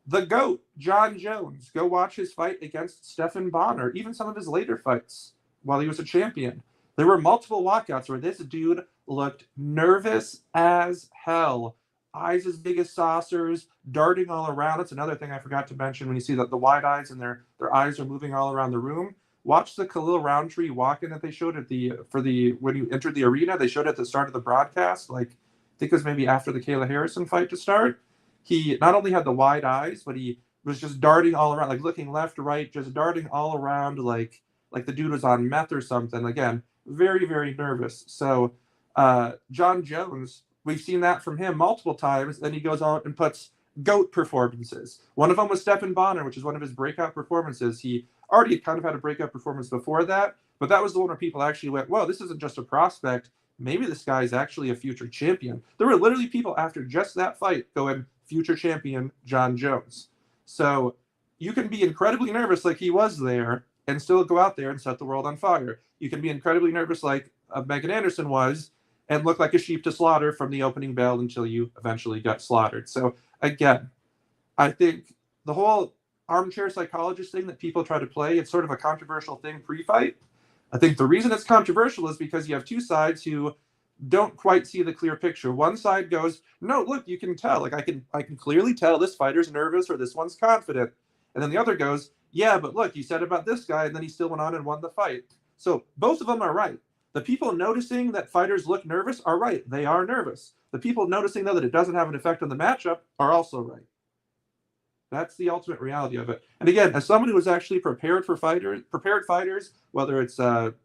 the GOAT, John Jones, go watch his fight against Stephan Bonner, even some of his later fights while he was a champion. There were multiple walkouts where this dude looked nervous as hell. Eyes as big as saucers, darting all around. That's another thing I forgot to mention when you see that the wide eyes and their eyes are moving all around the room. Watch the Khalil Roundtree walk-in that they showed at when you entered the arena. They showed at the start of the broadcast, like I think it was maybe after the Kayla Harrison fight to start. He not only had the wide eyes, but he was just darting all around, like looking left, right, just darting all around, like the dude was on meth or something. Again, very, very nervous. So John Jones, we've seen that from him multiple times. Then he goes out and puts GOAT performances. One of them was Stephan Bonner, which is one of his breakout performances. He already kind of had a breakout performance before that, but that was the one where people actually went, whoa, this isn't just a prospect. Maybe this guy is actually a future champion. There were literally people after just that fight going, future champion John Jones. So you can be incredibly nervous like he was there and still go out there and set the world on fire. You can be incredibly nervous like Megan Anderson was and look like a sheep to slaughter from the opening bell until you eventually got slaughtered. So again, I think the whole armchair psychologist thing that people try to play, it's sort of a controversial thing pre-fight. I think the reason it's controversial is because you have two sides who don't quite see the clear picture. One side goes, no, look, you can tell. Like I can clearly tell this fighter's nervous or this one's confident. And then the other goes, yeah, but look, you said about this guy, and then he still went on and won the fight. So both of them are right. The people noticing that fighters look nervous are right. They are nervous. The people noticing, though, that it doesn't have an effect on the matchup are also right. That's the ultimate reality of it. And again, as someone who has actually prepared fighters, whether it's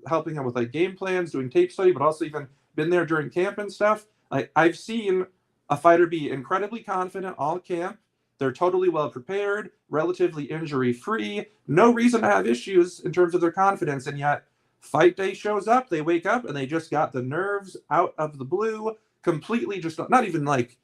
helping them with like game plans, doing tape study, but also even been there during camp and stuff, I've seen a fighter be incredibly confident all camp. They're totally well prepared, relatively injury free, no reason to have issues in terms of their confidence, and yet fight day shows up, they wake up and they just got the nerves out of the blue, completely just not even like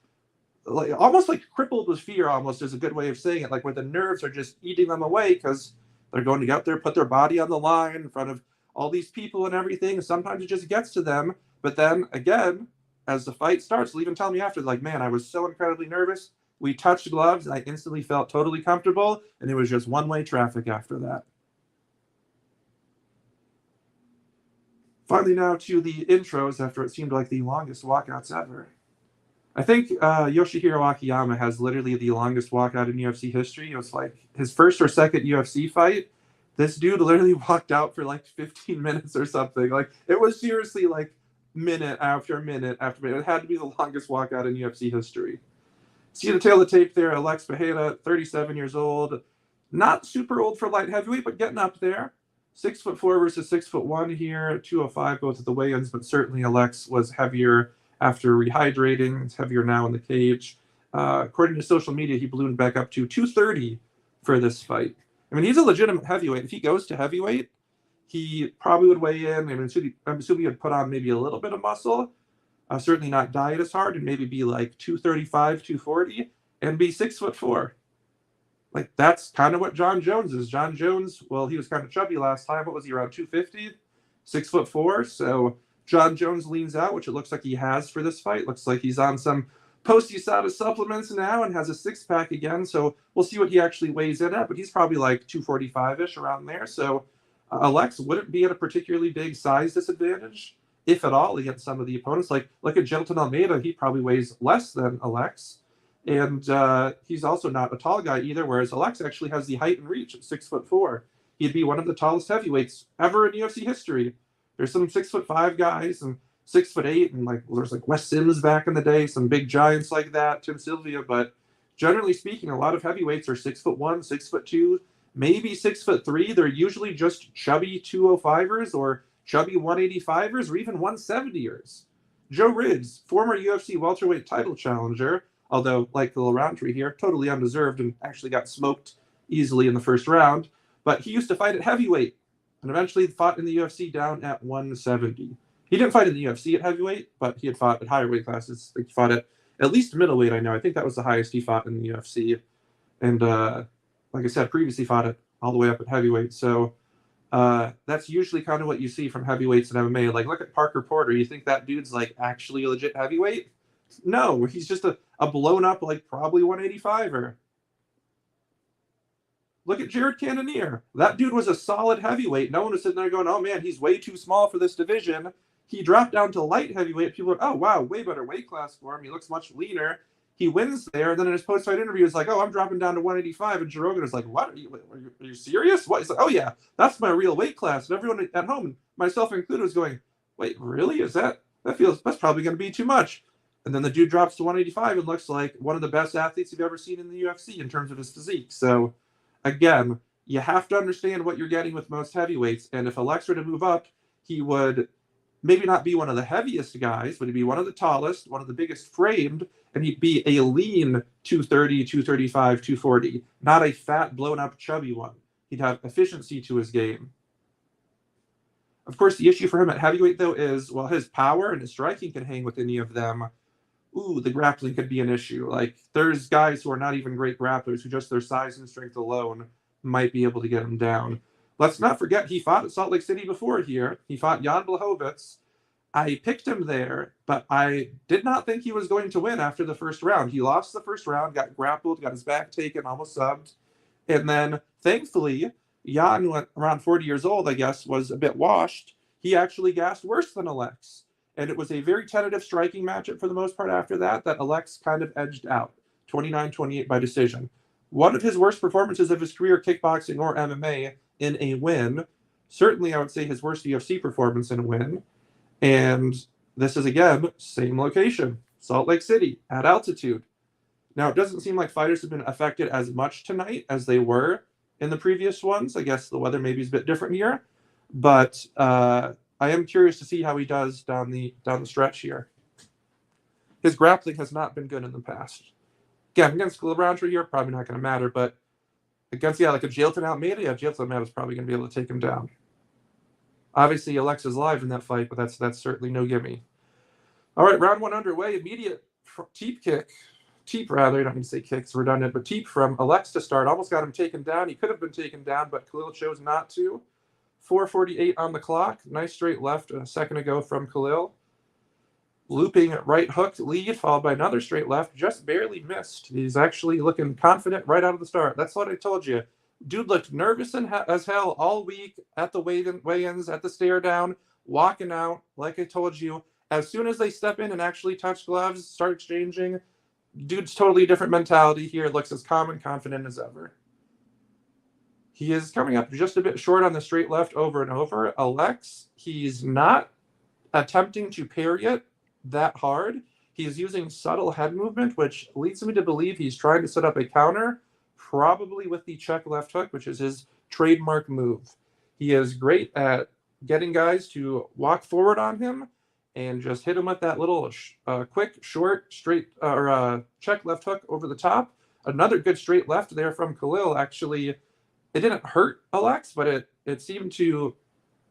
almost like crippled with fear, almost is a good way of saying it, like where the nerves are just eating them away because they're going to get out there, put their body on the line in front of all these people and everything. Sometimes it just gets to them, but then again, as the fight starts, they'll even tell me after, like, man, I was so incredibly nervous, we touched gloves and I instantly felt totally comfortable, and it was just one-way traffic after that. Finally, now to the intros after it seemed like the longest walkouts ever. I think Yoshihiro Akiyama has literally the longest walkout in UFC history. It was like his first or second UFC fight. This dude literally walked out for like 15 minutes or something. Like, it was seriously like minute after minute after minute. It had to be the longest walkout in UFC history. See the tail of the tape there, Alex Pereira, 37 years old. Not super old for light heavyweight, but getting up there. 6'4" versus 6'1" here, 205 both at the weigh-ins, but certainly Alex was heavier after rehydrating. It's heavier now in the cage. According to social media, he ballooned back up to 230 for this fight. I mean, he's a legitimate heavyweight. If he goes to heavyweight, he probably would weigh in. I mean, I'm assuming he would put on maybe a little bit of muscle, certainly not diet as hard, and maybe be like 235, 240, and be 6'4". Like, that's kind of what John Jones is. John Jones, well, he was kind of chubby last time. What was he, around 250? 6'4". So John Jones leans out, which it looks like he has for this fight. Looks like he's on some post-USADA supplements now and has a six-pack again. So we'll see what he actually weighs in at, but he's probably like 245-ish, around there. So Alex wouldn't be at a particularly big size disadvantage, if at all, against some of the opponents. Like, look at Gelton Almeida. He probably weighs less than Alex. And he's also not a tall guy either, whereas Alex actually has the height and reach at 6'4". He'd be one of the tallest heavyweights ever in UFC history. There's some 6'5" guys and 6'8", and like, well, there's like Wes Sims back in the day, some big giants like that, Tim Sylvia. But generally speaking, a lot of heavyweights are 6'1", 6'2", maybe 6'3". They're usually just chubby 205ers or chubby 185ers or even 170ers. Joe Riggs, former UFC welterweight title challenger, although, like the Roundtree here, totally undeserved and actually got smoked easily in the first round. But he used to fight at heavyweight and eventually fought in the UFC down at 170. He didn't fight in the UFC at heavyweight, but he had fought at higher weight classes. I think he fought at least middleweight, I know. I think that was the highest he fought in the UFC. And like I said, previously fought it all the way up at heavyweight. So that's usually kind of what you see from heavyweights in MMA. Like, look at Parker Porter. You think that dude's like actually a legit heavyweight? No, he's just a blown up, like, probably 185er. Look at Jared Cannonier. That dude was a solid heavyweight. No one was sitting there going, oh man, he's way too small for this division. He dropped down to light heavyweight. People went, oh wow, way better weight class for him. He looks much leaner. He wins there. And then in his post-fight interview, he's like, oh, I'm dropping down to 185. And Joe Rogan was like, what? Are you serious? What? He's like, oh yeah, that's my real weight class. And everyone at home, myself included, was going, wait, really? That's probably going to be too much. And then the dude drops to 185 and looks like one of the best athletes you've ever seen in the UFC in terms of his physique. So, again, you have to understand what you're getting with most heavyweights. And if Alex were to move up, he would maybe not be one of the heaviest guys, but he'd be one of the tallest, one of the biggest framed, and he'd be a lean 230, 235, 240, not a fat, blown-up, chubby one. He'd have efficiency to his game. Of course, the issue for him at heavyweight, though, is, well, his power and his striking can hang with any of them. Ooh, the grappling could be an issue. Like, there's guys who are not even great grapplers who just their size and strength alone might be able to get him down. Let's not forget, he fought at Salt Lake City before here. He fought Jan Blachowicz. I picked him there, but I did not think he was going to win after the first round. He lost the first round, got grappled, got his back taken, almost subbed. And then, thankfully, Jan, who around 40 years old, I guess, was a bit washed. He actually gassed worse than Alex. And it was a very tentative striking matchup for the most part after that Alex kind of edged out, 29-28 by decision. One of his worst performances of his career, kickboxing or MMA, in a win. Certainly, I would say his worst UFC performance in a win. And this is, again, same location, Salt Lake City, at altitude. Now, it doesn't seem like fighters have been affected as much tonight as they were in the previous ones. I guess the weather maybe is a bit different here. But I am curious to see how he does down the stretch here. His grappling has not been good in the past. Again, against Khalil Roundtree here, probably not going to matter. But against, like a Jailton Almeida, Jailton Almeida is probably going to be able to take him down. Obviously, Alexa's live in that fight, but that's certainly no gimme. All right, round one underway. Immediate teep kick. Teep, rather. I don't need to say kicks, redundant, but teep from Alex to start. Almost got him taken down. He could have been taken down, but Khalil chose not to. 4:48 on the clock. Nice straight left a second ago from Khalil. Looping right hook lead, followed by another straight left. Just barely missed. He's actually looking confident right out of the start. That's what I told you. Dude looked nervous as hell all week at the weigh-ins, at the stare down, walking out. Like I told you, as soon as they step in and actually touch gloves, start exchanging, dude's totally different mentality here. Looks as calm and confident as ever. He is coming up just a bit short on the straight left over and over. Alex, he's not attempting to parry it that hard. He's using subtle head movement, which leads me to believe he's trying to set up a counter, probably with the check left hook, which is his trademark move. He is great at getting guys to walk forward on him and just hit him with that little quick, short, straight, check left hook over the top. Another good straight left there from Khalil. Actually, it didn't hurt Alex, but it seemed to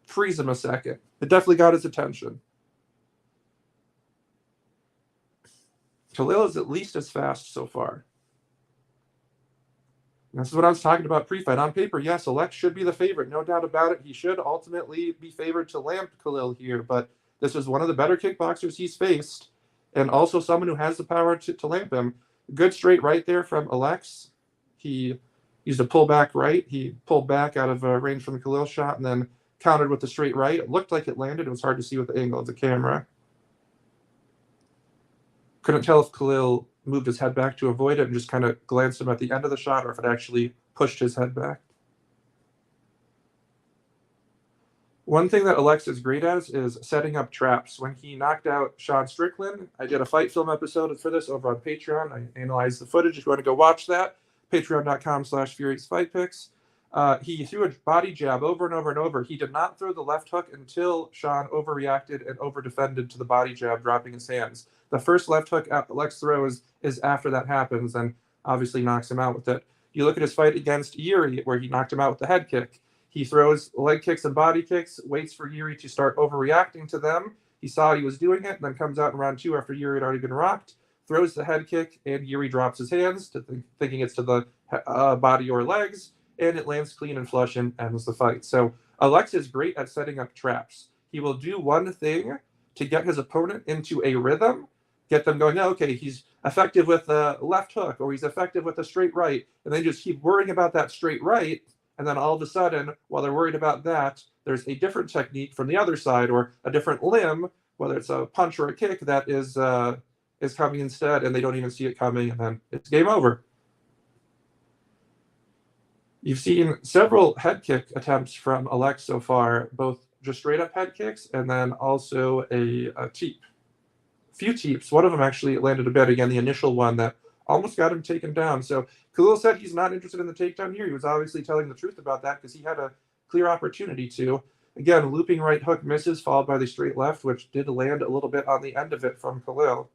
freeze him a second. It definitely got his attention. Khalil is at least as fast so far. This is what I was talking about pre-fight. On paper, yes, Alex should be the favorite. No doubt about it. He should ultimately be favored to lamp Khalil here, but this is one of the better kickboxers he's faced, and also someone who has the power to lamp him. Good straight right there from Alex. He used a pull back right. He pulled back out of range from the Khalil shot and then countered with the straight right. It looked like it landed. It was hard to see with the angle of the camera. Couldn't tell if Khalil moved his head back to avoid it and just kind of glanced him at the end of the shot, or if it actually pushed his head back. One thing that Alex is great at is setting up traps. When he knocked out Sean Strickland, I did a fight film episode for this over on Patreon. I analyzed the footage. If you want to go watch that, patreon.com/FuriousFightPicks. He threw a body jab over and over and over. He did not throw the left hook until Sean overreacted and over-defended to the body jab, dropping his hands. The first left hook Alex throws is after that happens and obviously knocks him out with it. You look at his fight against Yuri, where he knocked him out with the head kick. He throws leg kicks and body kicks, waits for Yuri to start overreacting to them. He saw he was doing it, and then comes out in round two after Yuri had already been rocked, throws the head kick, and Yuri drops his hands, thinking it's to the body or legs, and it lands clean and flush and ends the fight. So Alex is great at setting up traps. He will do one thing to get his opponent into a rhythm, get them going, oh, okay, he's effective with a left hook, or he's effective with a straight right, and they just keep worrying about that straight right, and then all of a sudden, while they're worried about that, there's a different technique from the other side, or a different limb, whether it's a punch or a kick, that is coming instead, and they don't even see it coming, and then it's game over. You've seen several head kick attempts from Alex so far, both just straight up head kicks and then also a teep. A few teeps. One of them actually landed a bit. Again, the initial one that almost got him taken down. So Khalil said he's not interested in the takedown here. He was obviously telling the truth about that because he had a clear opportunity to. Again, looping right hook misses, followed by the straight left, which did land a little bit on the end of it from Khalil.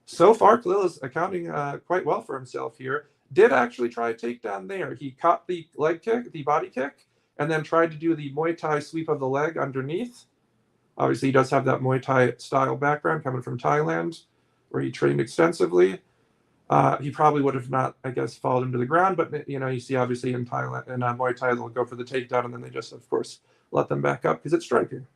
So far, Khalil is accounting quite well for himself here. Did actually try a takedown there. He caught the leg kick, the body kick, and then tried to do the Muay Thai sweep of the leg underneath. Obviously, he does have that Muay Thai style background coming from Thailand, where he trained extensively. He probably would have not, I guess, followed him to the ground, but you see obviously in Thailand and Muay Thai they'll go for the takedown and then they just, of course, let them back up because it's striking.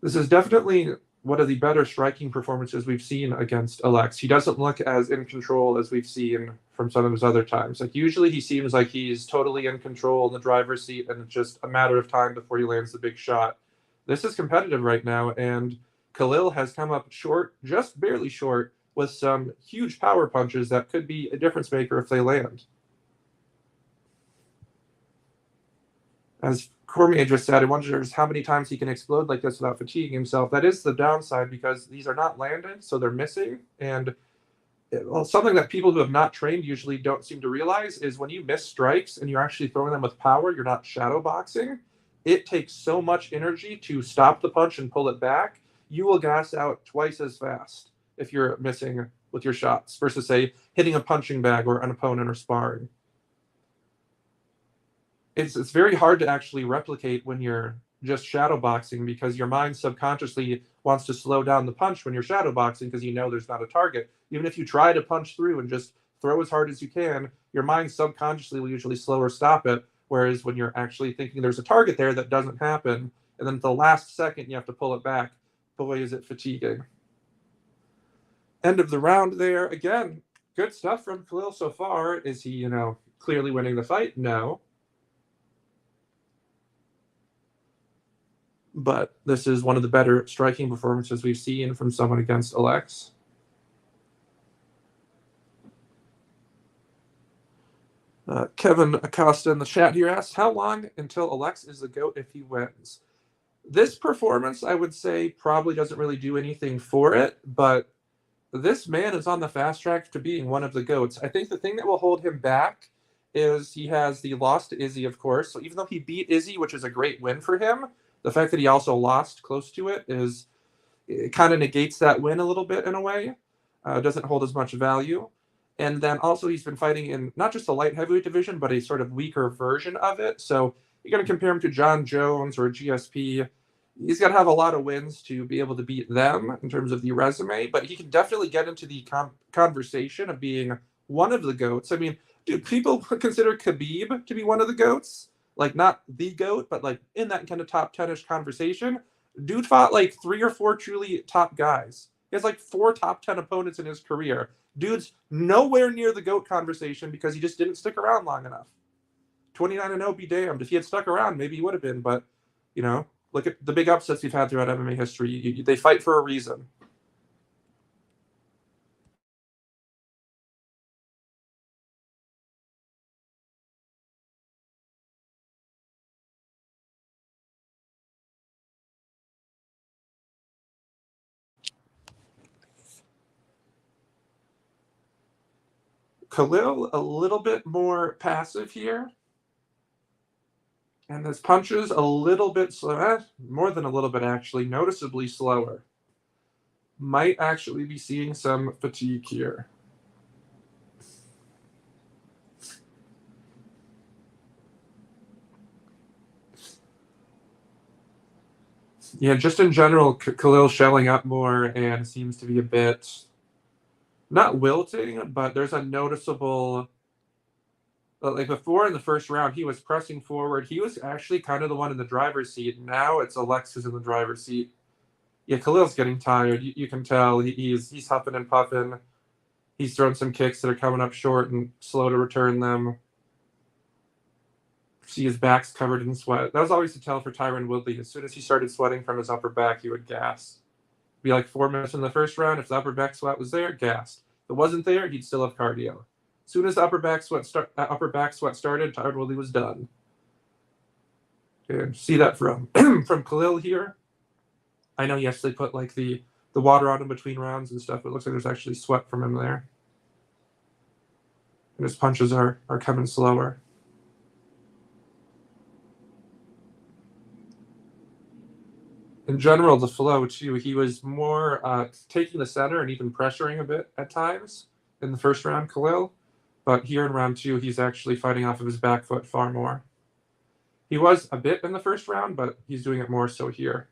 This is definitely one of the better striking performances we've seen against Alex. He doesn't look as in control as we've seen from some of his other times. Like usually he seems like he's totally in control in the driver's seat and it's just a matter of time before he lands the big shot. This is competitive right now, and Khalil has come up short, just barely short, with some huge power punches that could be a difference maker if they land. As Cormier just said, he wonders how many times he can explode like this without fatiguing himself. That is the downside because these are not landed, so they're missing. And something that people who have not trained usually don't seem to realize is when you miss strikes and you're actually throwing them with power, you're not shadow boxing. It takes so much energy to stop the punch and pull it back. You will gas out twice as fast if you're missing with your shots versus, say, hitting a punching bag or an opponent or sparring. It's very hard to actually replicate when you're just shadow boxing because your mind subconsciously wants to slow down the punch when you're shadow boxing because you know there's not a target. Even if you try to punch through and just throw as hard as you can, your mind subconsciously will usually slow or stop it. Whereas when you're actually thinking there's a target there, that doesn't happen. And then at the last second, you have to pull it back. Boy, is it fatiguing. End of the round there. Again, good stuff from Khalil so far. Is he, clearly winning the fight? No. But this is one of the better striking performances we've seen from someone against Alex. Kevin Acosta in the chat here asks, how long until Alex is the GOAT if he wins? This performance, I would say, probably doesn't really do anything for it, but this man is on the fast track to being one of the GOATs. I think the thing that will hold him back is he has the loss to Izzy, of course. So even though he beat Izzy, which is a great win for him, the fact that he also lost close to it kind of negates that win a little bit in a way. Doesn't hold as much value. And then also he's been fighting in not just the light heavyweight division, but a sort of weaker version of it. So you're going to compare him to John Jones or GSP. He's got to have a lot of wins to be able to beat them in terms of the resume, but he can definitely get into the conversation of being one of the GOATs. I mean, dude, people consider Khabib to be one of the GOATs. Like, not the GOAT, but like in that kind of top 10-ish conversation. Dude fought like 3 or 4 truly top guys. He has like 4 top 10 opponents in his career. Dude's nowhere near the GOAT conversation because he just didn't stick around long enough. 29-0, be damned. If he had stuck around, maybe he would have been. But, look at the big upsets we've had throughout MMA history. They fight for a reason. Khalil, a little bit more passive here. And his punches a little bit slower, more than a little bit actually, noticeably slower. Might actually be seeing some fatigue here. Yeah, just in general, Khalil shelling up more and seems to be a bit, not wilting, but there's a noticeable, like before in the first round, he was pressing forward. He was actually kind of the one in the driver's seat. Now it's Alexis in the driver's seat. Yeah, Khalil's getting tired. You can tell he's huffing and puffing. He's throwing some kicks that are coming up short and slow to return them. See his back's covered in sweat. That was always the tell for Tyron Woodley. As soon as he started sweating from his upper back, he would gas. Be like 4 minutes in the first round. If the upper back sweat was there, gassed. If it wasn't there, he'd still have cardio. As soon as the upper back sweat started, Tyron Woodley was done. And see that from from Khalil here. I know, yes, they put like the water on him between rounds and stuff, but it looks like there's actually sweat from him there. And his punches are coming slower. In general, the flow, too, he was more taking the center and even pressuring a bit at times in the first round, Khalil. But here in round 2, he's actually fighting off of his back foot far more. He was a bit in the first round, but he's doing it more so here.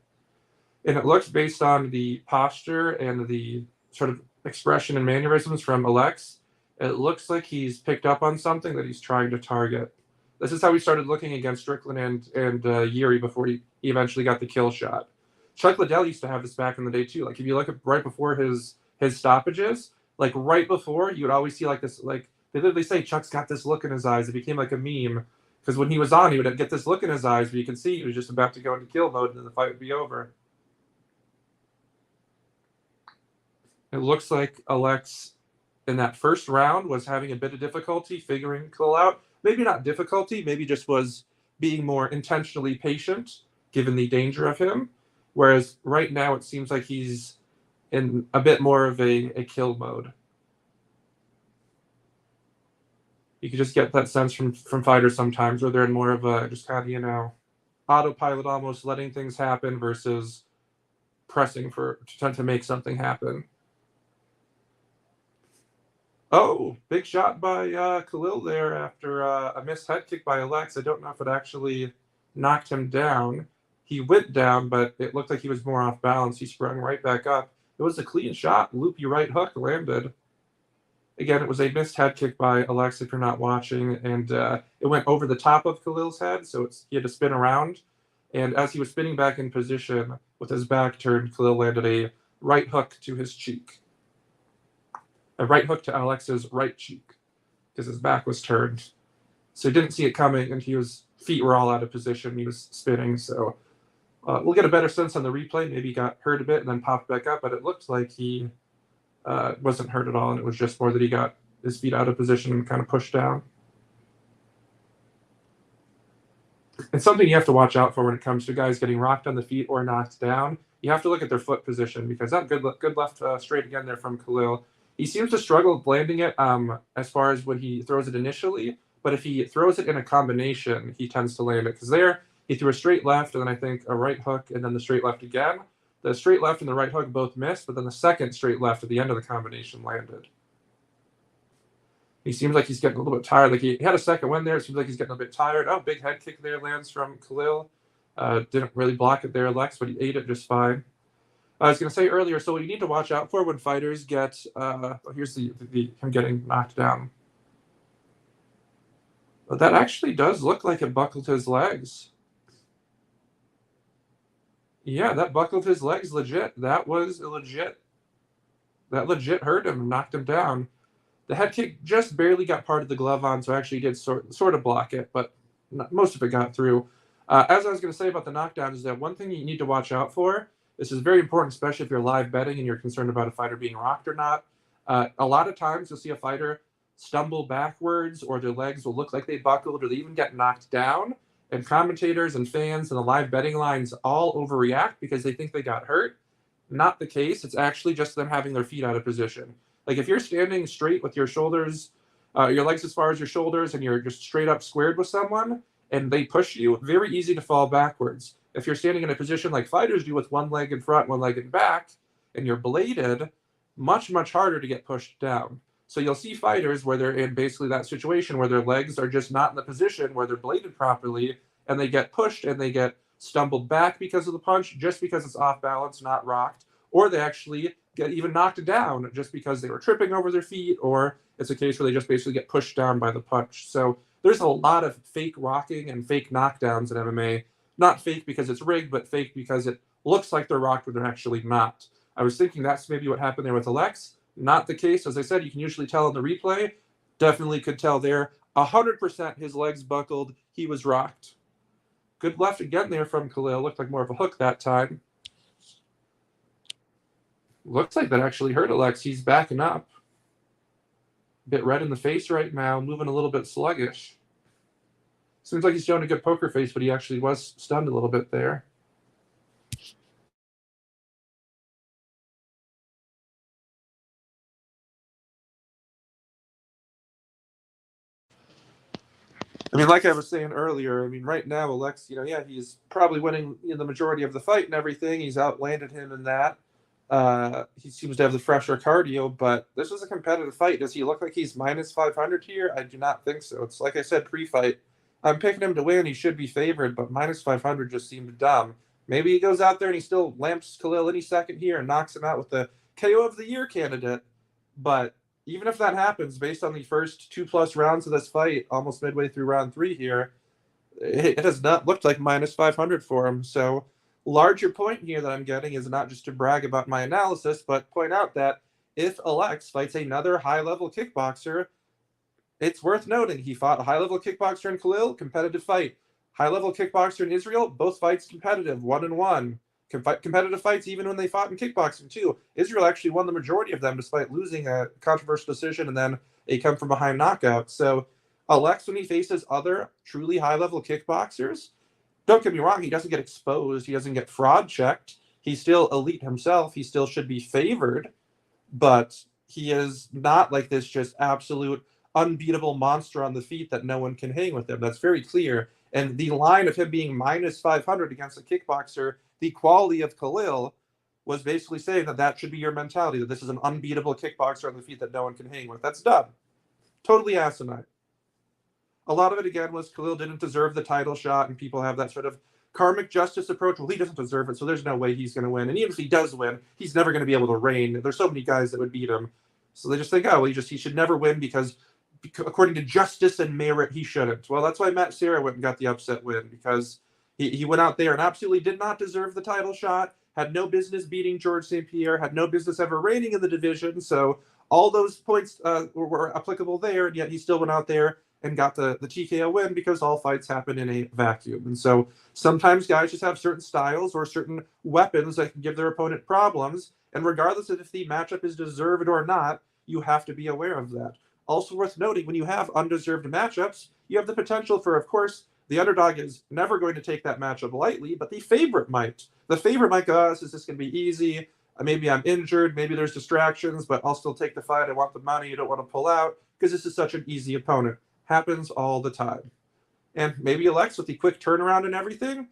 And it looks, based on the posture and the sort of expression and mannerisms from Alex, it looks like he's picked up on something that he's trying to target. This is how he started looking against Strickland and Yuri before he eventually got the kill shot. Chuck Liddell used to have this back in the day too. Like if you look at right before his stoppages, like right before, you would always see like this, like they literally say Chuck's got this look in his eyes. It became like a meme because when he was on, he would get this look in his eyes, but you can see he was just about to go into kill mode and then the fight would be over. It looks like Alex in that first round was having a bit of difficulty figuring Khalil out. Maybe not difficulty, maybe just was being more intentionally patient given the danger of him. Whereas right now it seems like he's in a bit more of a kill mode. You can just get that sense from fighters sometimes where they're in more of a just kind of, autopilot, almost letting things happen versus pressing to make something happen. Oh, big shot by Khalil there after a missed head kick by Alex. I don't know if it actually knocked him down. He went down, but it looked like he was more off balance. He sprung right back up. It was a clean shot. Loopy right hook landed. Again, it was a missed head kick by Alex if you're not watching, and it went over the top of Khalil's head, so he had to spin around. And as he was spinning back in position with his back turned, Khalil landed a right hook to his cheek. A right hook to Alex's right cheek because his back was turned. So he didn't see it coming, and feet were all out of position. He was spinning, so we'll get a better sense on the replay. Maybe he got hurt a bit and then popped back up, but it looked like he wasn't hurt at all, and it was just more that he got his feet out of position and kind of pushed down. It's something you have to watch out for when it comes to guys getting rocked on the feet or knocked down. You have to look at their foot position because that good left straight again there from Khalil. He seems to struggle with landing it as far as when he throws it initially, but if he throws it in a combination, he tends to land it. Because there, he threw a straight left and then I think a right hook and then the straight left again. The straight left and the right hook both missed, but then the second straight left at the end of the combination landed. He seems like he's getting a little bit tired. Like he had a second win there. It seems like he's getting a bit tired. Oh, big head kick there lands from Khalil. Didn't really block it there, Lex, but he ate it just fine. I was going to say earlier, so what you need to watch out for when fighters get, here's him getting knocked down. But that actually does look like it buckled his legs. Yeah, that buckled his legs legit. That was legit. That legit hurt him, knocked him down. The head kick just barely got part of the glove on, so actually did sort of block it, but most of it got through. As I was going to say about the knockdown is that one thing you need to watch out for, this is very important, especially if you're live betting and you're concerned about a fighter being rocked or not. A lot of times you'll see a fighter stumble backwards or their legs will look like they buckled or they even get knocked down, and commentators and fans and the live betting lines all overreact because they think they got hurt. Not the case. It's actually just them having their feet out of position. Like if you're standing straight with your shoulders, your legs as far as your shoulders, and you're just straight up squared with someone, and they push you, very easy to fall backwards. If you're standing in a position like fighters do with one leg in front, one leg in back, and you're bladed, much, much harder to get pushed down. So you'll see fighters where they're in basically that situation where their legs are just not in the position where they're bladed properly, and they get pushed and they get stumbled back because of the punch, just because it's off balance, not rocked, or they actually get even knocked down just because they were tripping over their feet, or it's a case where they just basically get pushed down by the punch. So there's a lot of fake rocking and fake knockdowns in MMA. Not fake because it's rigged, but fake because it looks like they're rocked when they're actually not. I was thinking that's maybe what happened there with Alex. Not the case. As I said, you can usually tell in the replay. Definitely could tell there. 100% his legs buckled. He was rocked. Good left again there from Khalil. Looked like more of a hook that time. Looks like that actually hurt Alex. He's backing up. A bit red in the face right now, moving a little bit sluggish. Seems like he's showing a good poker face, but he actually was stunned a little bit there. I mean, like I was saying earlier, I mean, right now, Alex, he's probably winning the majority of the fight and everything. He's outlanded him in that. He seems to have the fresher cardio, but this was a competitive fight. Does he look like he's minus 500 here? I do not think so. It's like I said pre-fight. I'm picking him to win. He should be favored, but minus 500 just seemed dumb. Maybe he goes out there and he still lamps Khalil any second here and knocks him out with the KO of the year candidate. But even if that happens, based on the first 2+ rounds of this fight, almost midway through round 3 here, it has not looked like minus 500 for him. So larger point here that I'm getting is not just to brag about my analysis, but point out that if Alex fights another high-level kickboxer, it's worth noting he fought a high-level kickboxer in Khalil, competitive fight. High-level kickboxer in Israel, both fights competitive, 1-1. competitive fights, even when they fought in kickboxing too. Israel actually won the majority of them despite losing a controversial decision and then a come from behind knockout. So Alex, when he faces other truly high level kickboxers, don't get me wrong, he doesn't get exposed, he doesn't get fraud checked. He's still elite himself. He still should be favored, but he is not like this just absolute unbeatable monster on the feet that no one can hang with him. That's very clear. And the line of him being minus 500 against a kickboxer, the quality of Khalil, was basically saying that that should be your mentality, that this is an unbeatable kickboxer on the feet that no one can hang with. That's dumb. Totally asinine. A lot of it, again, was Khalil didn't deserve the title shot, and people have that sort of karmic justice approach. Well, he doesn't deserve it, so there's no way he's going to win. And even if he does win, he's never going to be able to reign. There's so many guys that would beat him. So they just think, oh, well, he should never win because according to justice and merit, he shouldn't. Well, that's why Matt Serra went and got the upset win, because he went out there and absolutely did not deserve the title shot, had no business beating George St. Pierre, had no business ever reigning in the division. So all those points were applicable there, and yet he still went out there and got the TKO win because all fights happen in a vacuum. And so sometimes guys just have certain styles or certain weapons that can give their opponent problems. And regardless of if the matchup is deserved or not, you have to be aware of that. Also worth noting, when you have undeserved matchups, you have the potential for, of course, the underdog is never going to take that matchup lightly, but the favorite might. The favorite might go, oh, is this going to be easy? Maybe I'm injured. Maybe there's distractions, but I'll still take the fight. I want the money. You don't want to pull out because this is such an easy opponent. Happens all the time. And maybe Alex, with the quick turnaround and everything,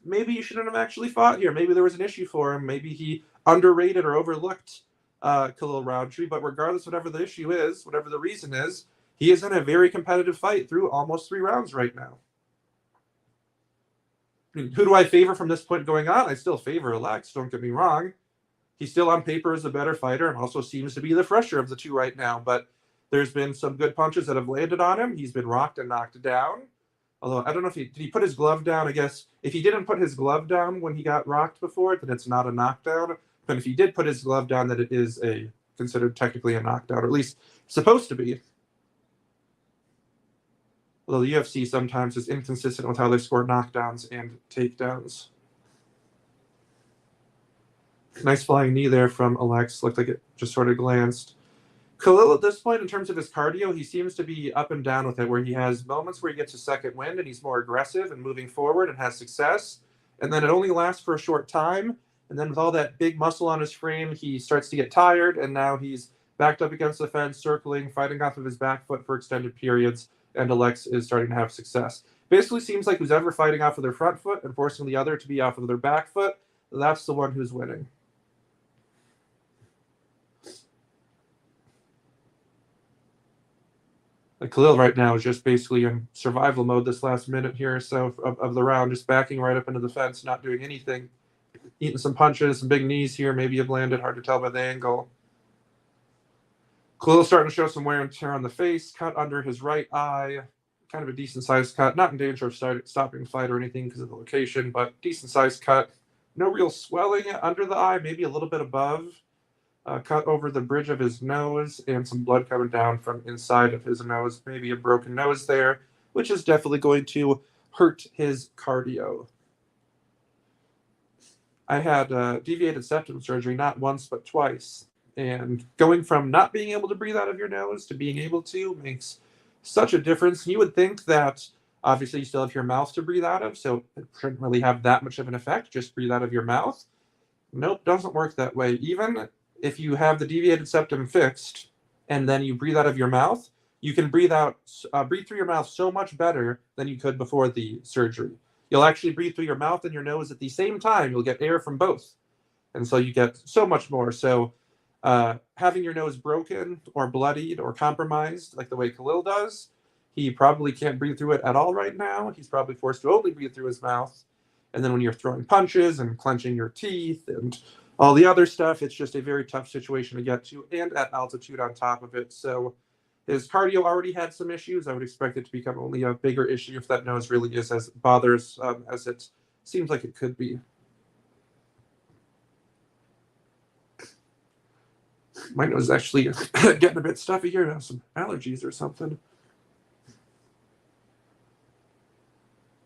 maybe he shouldn't have actually fought here. Maybe there was an issue for him. Maybe he underrated or overlooked Khalil Roundtree. But regardless, whatever the issue is, whatever the reason is, he is in a very competitive fight through almost 3 rounds right now. I mean, who do I favor from this point going on? I still favor Alex, don't get me wrong. He still on paper is a better fighter and also seems to be the fresher of the two right now. But there's been some good punches that have landed on him. He's been rocked and knocked down. Although I don't know if did he put his glove down. I guess if he didn't put his glove down when he got rocked before, then it's not a knockdown. But if he did put his glove down, then it is considered technically a knockdown, or at least supposed to be. Although the UFC sometimes is inconsistent with how they score knockdowns and takedowns. Nice flying knee there from Alex. Looked like it just sort of glanced. Khalil, at this point, in terms of his cardio, he seems to be up and down with it, where he has moments where he gets a second wind and he's more aggressive and moving forward and has success. And then it only lasts for a short time. And then with all that big muscle on his frame, he starts to get tired. And now he's backed up against the fence, circling, fighting off of his back foot for extended periods. And Alex is starting to have success. Basically seems like who's ever fighting off of their front foot and forcing the other to be off of their back foot, that's the one who's winning. Khalil right now is just basically in survival mode this last minute here or so of the round, just backing right up into the fence, not doing anything, eating some punches, some big knees here, maybe have landed, hard to tell by the angle. Khalil's starting to show some wear and tear on the face, cut under his right eye, kind of a decent-sized cut, not in danger of stopping the fight or anything because of the location, but decent-sized cut. No real swelling under the eye, maybe a little bit above. Cut over the bridge of his nose and some blood coming down from inside of his nose. Maybe a broken nose there, which is definitely going to hurt his cardio. I had deviated septum surgery not once but twice. And going from not being able to breathe out of your nose to being able to makes such a difference. You would think that obviously you still have your mouth to breathe out of, so it shouldn't really have that much of an effect. Just breathe out of your mouth. Nope, doesn't work that way. Even if you have the deviated septum fixed and then you breathe out of your mouth, you can breathe through your mouth so much better than you could before the surgery. You'll actually breathe through your mouth and your nose at the same time. You'll get air from both. And so you get so much more. So having your nose broken or bloodied or compromised, like the way Khalil does, he probably can't breathe through it at all right now. He's probably forced to only breathe through his mouth. And then when you're throwing punches and clenching your teeth and all the other stuff, it's just a very tough situation to get to, and at altitude on top of it. So his cardio already had some issues. I would expect it to become only a bigger issue if that nose really is as bothers as it seems like it could be. My nose is actually getting a bit stuffy here. I have some allergies or something.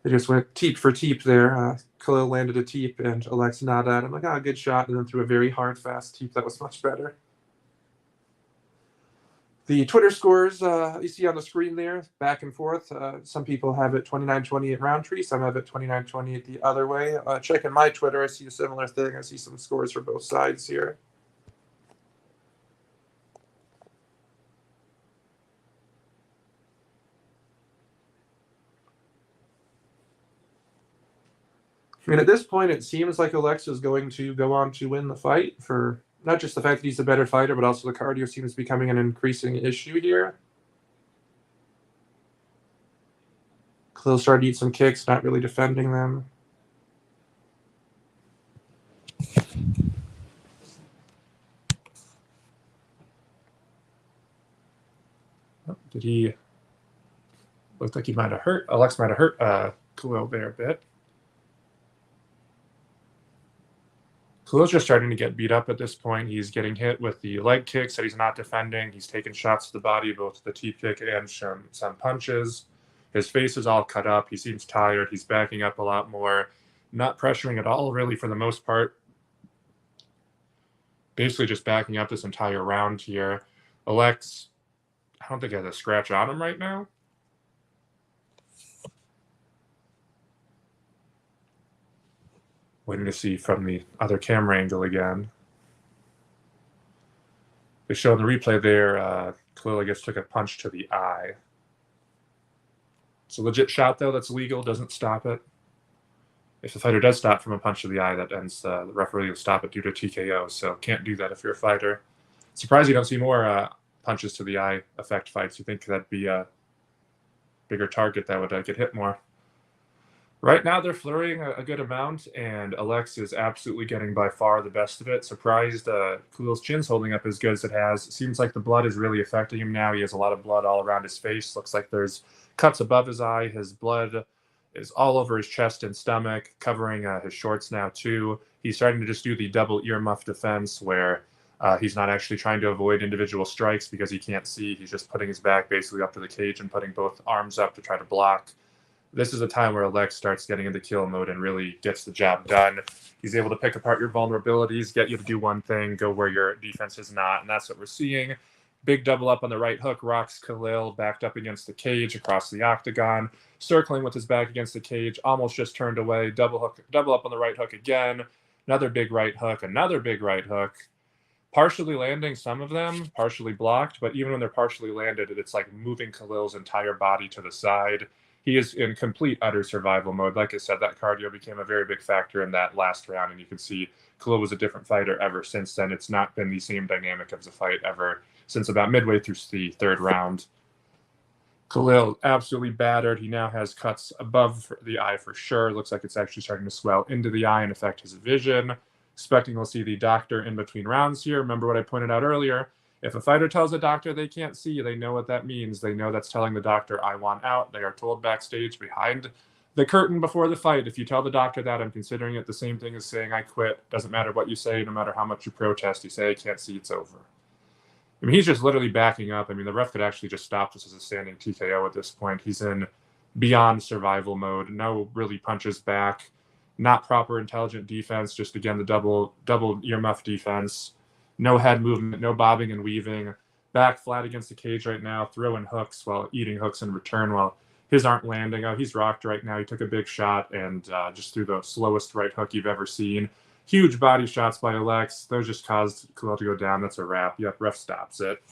They just went teep for teep there. Khalil landed a teep and Alex nodded at him like, oh, good shot, and then threw a very hard, fast teep that was much better. The Twitter scores you see on the screen there, back and forth. Some people have it 29-20 at Roundtree. Some have it 29-20 the other way. Checking my Twitter, I see a similar thing. I see some scores for both sides here. I mean, at this point, it seems like Alex is going to go on to win the fight for not just the fact that he's a better fighter, but also the cardio seems becoming an increasing issue here. Khalil started to eat some kicks, not really defending them. Did he looked like he might have hurt? Alex might have hurt Khalil there a bit. Khalil's just starting to get beat up at this point. He's getting hit with the leg kicks that he's not defending. He's taking shots to the body, both the teep kick and some punches. His face is all cut up. He seems tired. He's backing up a lot more. Not pressuring at all, really, for the most part. Basically just backing up this entire round here. Alex, I don't think he has a scratch on him right now. Waiting to see from the other camera angle again. They show in the replay there, Khalil, I guess, took a punch to the eye. It's a legit shot, though, that's legal, doesn't stop it. If the fighter does stop from a punch to the eye, that ends, the referee will stop it due to TKO, so can't do that if you're a fighter. Surprised you don't see more punches to the eye affect fights. You think that'd be a bigger target that would get hit more. Right now, they're flurrying a good amount, and Alex is absolutely getting by far the best of it. Surprised Khalil's chin's holding up as good as it has. It seems like the blood is really affecting him now. He has a lot of blood all around his face. Looks like there's cuts above his eye. His blood is all over his chest and stomach, covering his shorts now, too. He's starting to just do the double earmuff defense, where he's not actually trying to avoid individual strikes because he can't see. He's just putting his back basically up to the cage and putting both arms up to try to block. This is a time where Alex starts getting into kill mode and really gets the job done. He's able to pick apart your vulnerabilities, get you to do one thing, go where your defense is not, and that's what we're seeing. Big double up on the right hook, rocks Khalil backed up against the cage across the octagon, circling with his back against the cage, almost just turned away, double up on the right hook again, another big right hook, another big right hook. Partially landing some of them, partially blocked, but even when they're partially landed, it's like moving Khalil's entire body to the side. He is in complete, utter survival mode. Like I said, that cardio became a very big factor in that last round, and you can see Khalil was a different fighter ever since then. It's not been the same dynamic of the fight ever since about midway through the third round. Khalil absolutely battered. He now has cuts above the eye for sure. Looks like it's actually starting to swell into the eye and affect his vision. Expecting we'll see the doctor in between rounds here. Remember what I pointed out earlier. If a fighter tells a doctor they can't see, they know what that means. They know that's telling the doctor, I want out. They are told backstage behind the curtain before the fight, if you tell the doctor that, I'm considering it the same thing as saying I quit. Doesn't matter what you say, no matter how much you protest, you say I can't see, it's over. I mean, he's just literally backing up. I mean, the ref could actually just stop this as a standing TKO at this point. He's in beyond survival mode. No really punches back. Not proper intelligent defense. Just, again, the double earmuff defense. No head movement, no bobbing and weaving. Back flat against the cage right now, throwing hooks while eating hooks in return while his aren't landing. Oh, he's rocked right now. He took a big shot and just threw the slowest right hook you've ever seen. Huge body shots by Alex. Those just caused Khalil to go down. That's a wrap. Yep, ref stops it.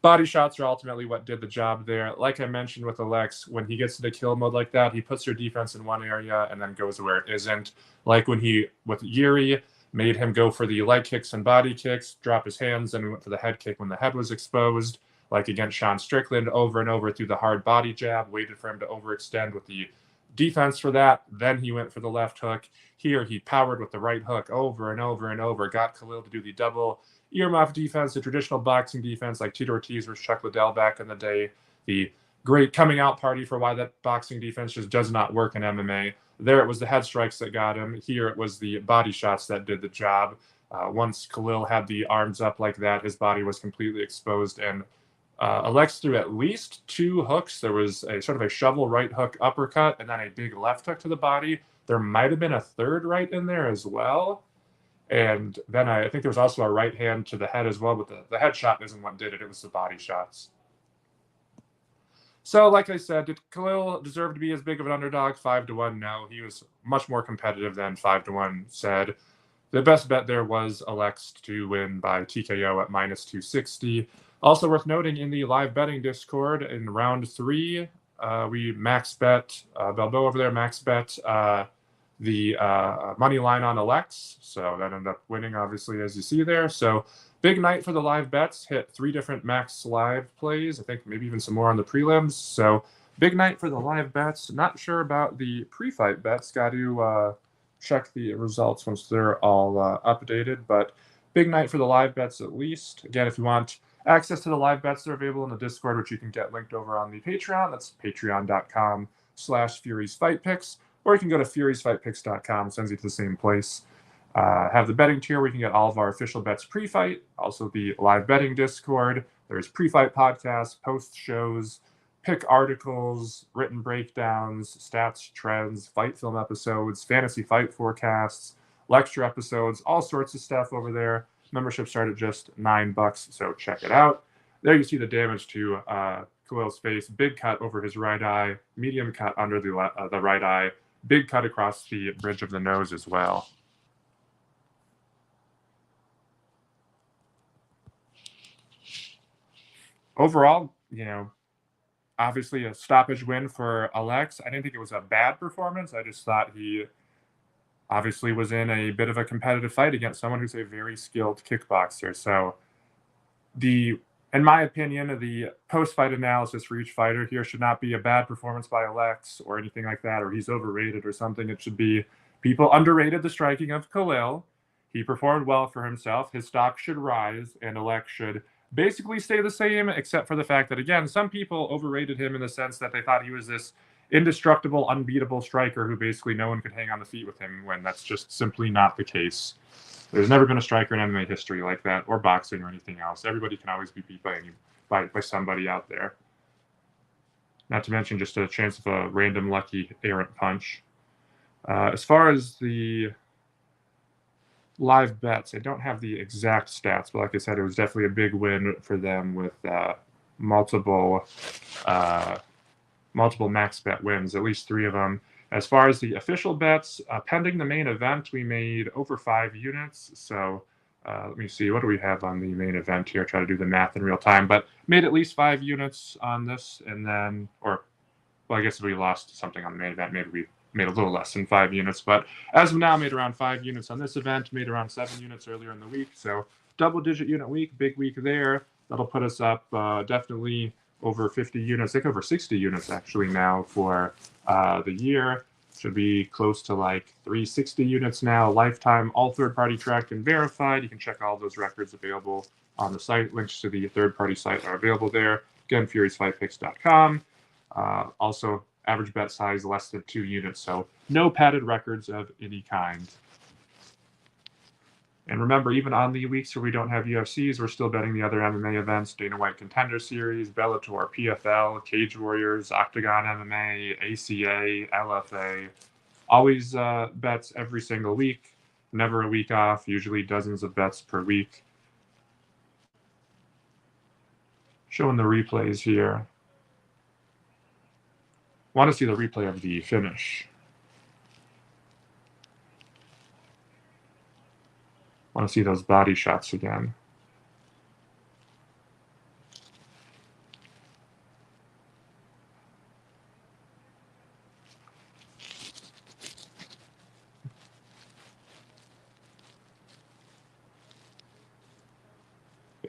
Body shots are ultimately what did the job there. Like I mentioned with Alex, when he gets into kill mode like that, he puts your defense in one area and then goes where it isn't. Like when he, with Yuri, made him go for the leg kicks and body kicks, drop his hands, and we went for the head kick when the head was exposed. Like against Sean Strickland, over and over through the hard body jab, waited for him to overextend with the defense for that. Then he went for the left hook. Here he powered with the right hook over and over and over, got Khalil to do the double earmuff defense, the traditional boxing defense like Tito Ortiz versus Chuck Liddell back in the day. The great coming out party for why that boxing defense just does not work in MMA. There it was the head strikes that got him. Here it was the body shots that did the job. Once Khalil had the arms up like that, his body was completely exposed and Alex threw at least 2 hooks. There was a sort of a shovel right hook uppercut and then a big left hook to the body. There might have been a third right in there as well. And then I think there was also a right hand to the head as well, but the head shot isn't what did it. It was the body shots. So, like I said, did Khalil deserve to be as big of an underdog? 5-1? No. He was much more competitive than 5-1 said. The best bet there was Alex to win by TKO at minus 260. Also worth noting, in the live betting Discord in round 3, we max bet, Balboa over there max bet the money line on Alex. So that ended up winning, obviously, as you see there. So big night for the live bets. Hit 3 different max live plays. I think maybe even some more on the prelims. So big night for the live bets. Not sure about the pre-fight bets. Got to check the results once they're all updated. But big night for the live bets at least. Again, if you want access to the live bets, they're available in the Discord, which you can get linked over on the Patreon. That's patreon.com/FuriesFightPicks. Or you can go to furiesfightpicks.com. Sends you to the same place. Have the betting tier where you can get all of our official bets pre-fight. Also the live betting Discord. There's pre-fight podcasts, post shows, pick articles, written breakdowns, stats, trends, fight film episodes, fantasy fight forecasts, lecture episodes, all sorts of stuff over there. Membership start at just $9, so check it out. There you see the damage to Khalil's face. Big cut over his right eye, medium cut under the right eye, big cut across the bridge of the nose as well. Overall, obviously a stoppage win for Alex. I didn't think it was a bad performance. I just thought he obviously was in a bit of a competitive fight against someone who's a very skilled kickboxer. So in my opinion, the post-fight analysis for each fighter here should not be a bad performance by Alex or anything like that, or he's overrated or something. It should be people underrated the striking of Khalil. He performed well for himself. His stock should rise, and Alex should basically stay the same, except for the fact that, again, some people overrated him in the sense that they thought he was this indestructible, unbeatable striker who basically no one could hang on the feet with him, when that's just simply not the case. There's never been a striker in MMA history like that, or boxing or anything else. Everybody can always be beat by somebody out there. Not to mention just a chance of a random lucky errant punch. As far as the live bets, I don't have the exact stats, but like I said, it was definitely a big win for them with multiple max bet wins, at least 3 of them. As far as the official bets, pending the main event, we made over 5 units. So let me see, what do we have on the main event here? Try to do the math in real time, but made at least 5 units on this, and then, well, I guess if we lost something on the main event, maybe we made a little less than 5 units. But as of now, made around 5 units on this event, made around 7 units earlier in the week. So double-digit unit week, big week there. That'll put us up definitely over 50 units, I think over 60 units actually now for the year. Should be close to like 360 units now, lifetime, all third-party tracked and verified. You can check all those records available on the site. Links to the third-party site are available there. Again, furiesfightpicks.com. Also, average bet size less than 2 units, so no padded records of any kind. And remember, even on the weeks where we don't have UFCs, we're still betting the other MMA events: Dana White Contender Series, Bellator, PFL, Cage Warriors, Octagon MMA, ACA, LFA. Always bets every single week, never a week off, usually dozens of bets per week. Showing the replays here. Want to see the replay of the finish. Want to see those body shots again.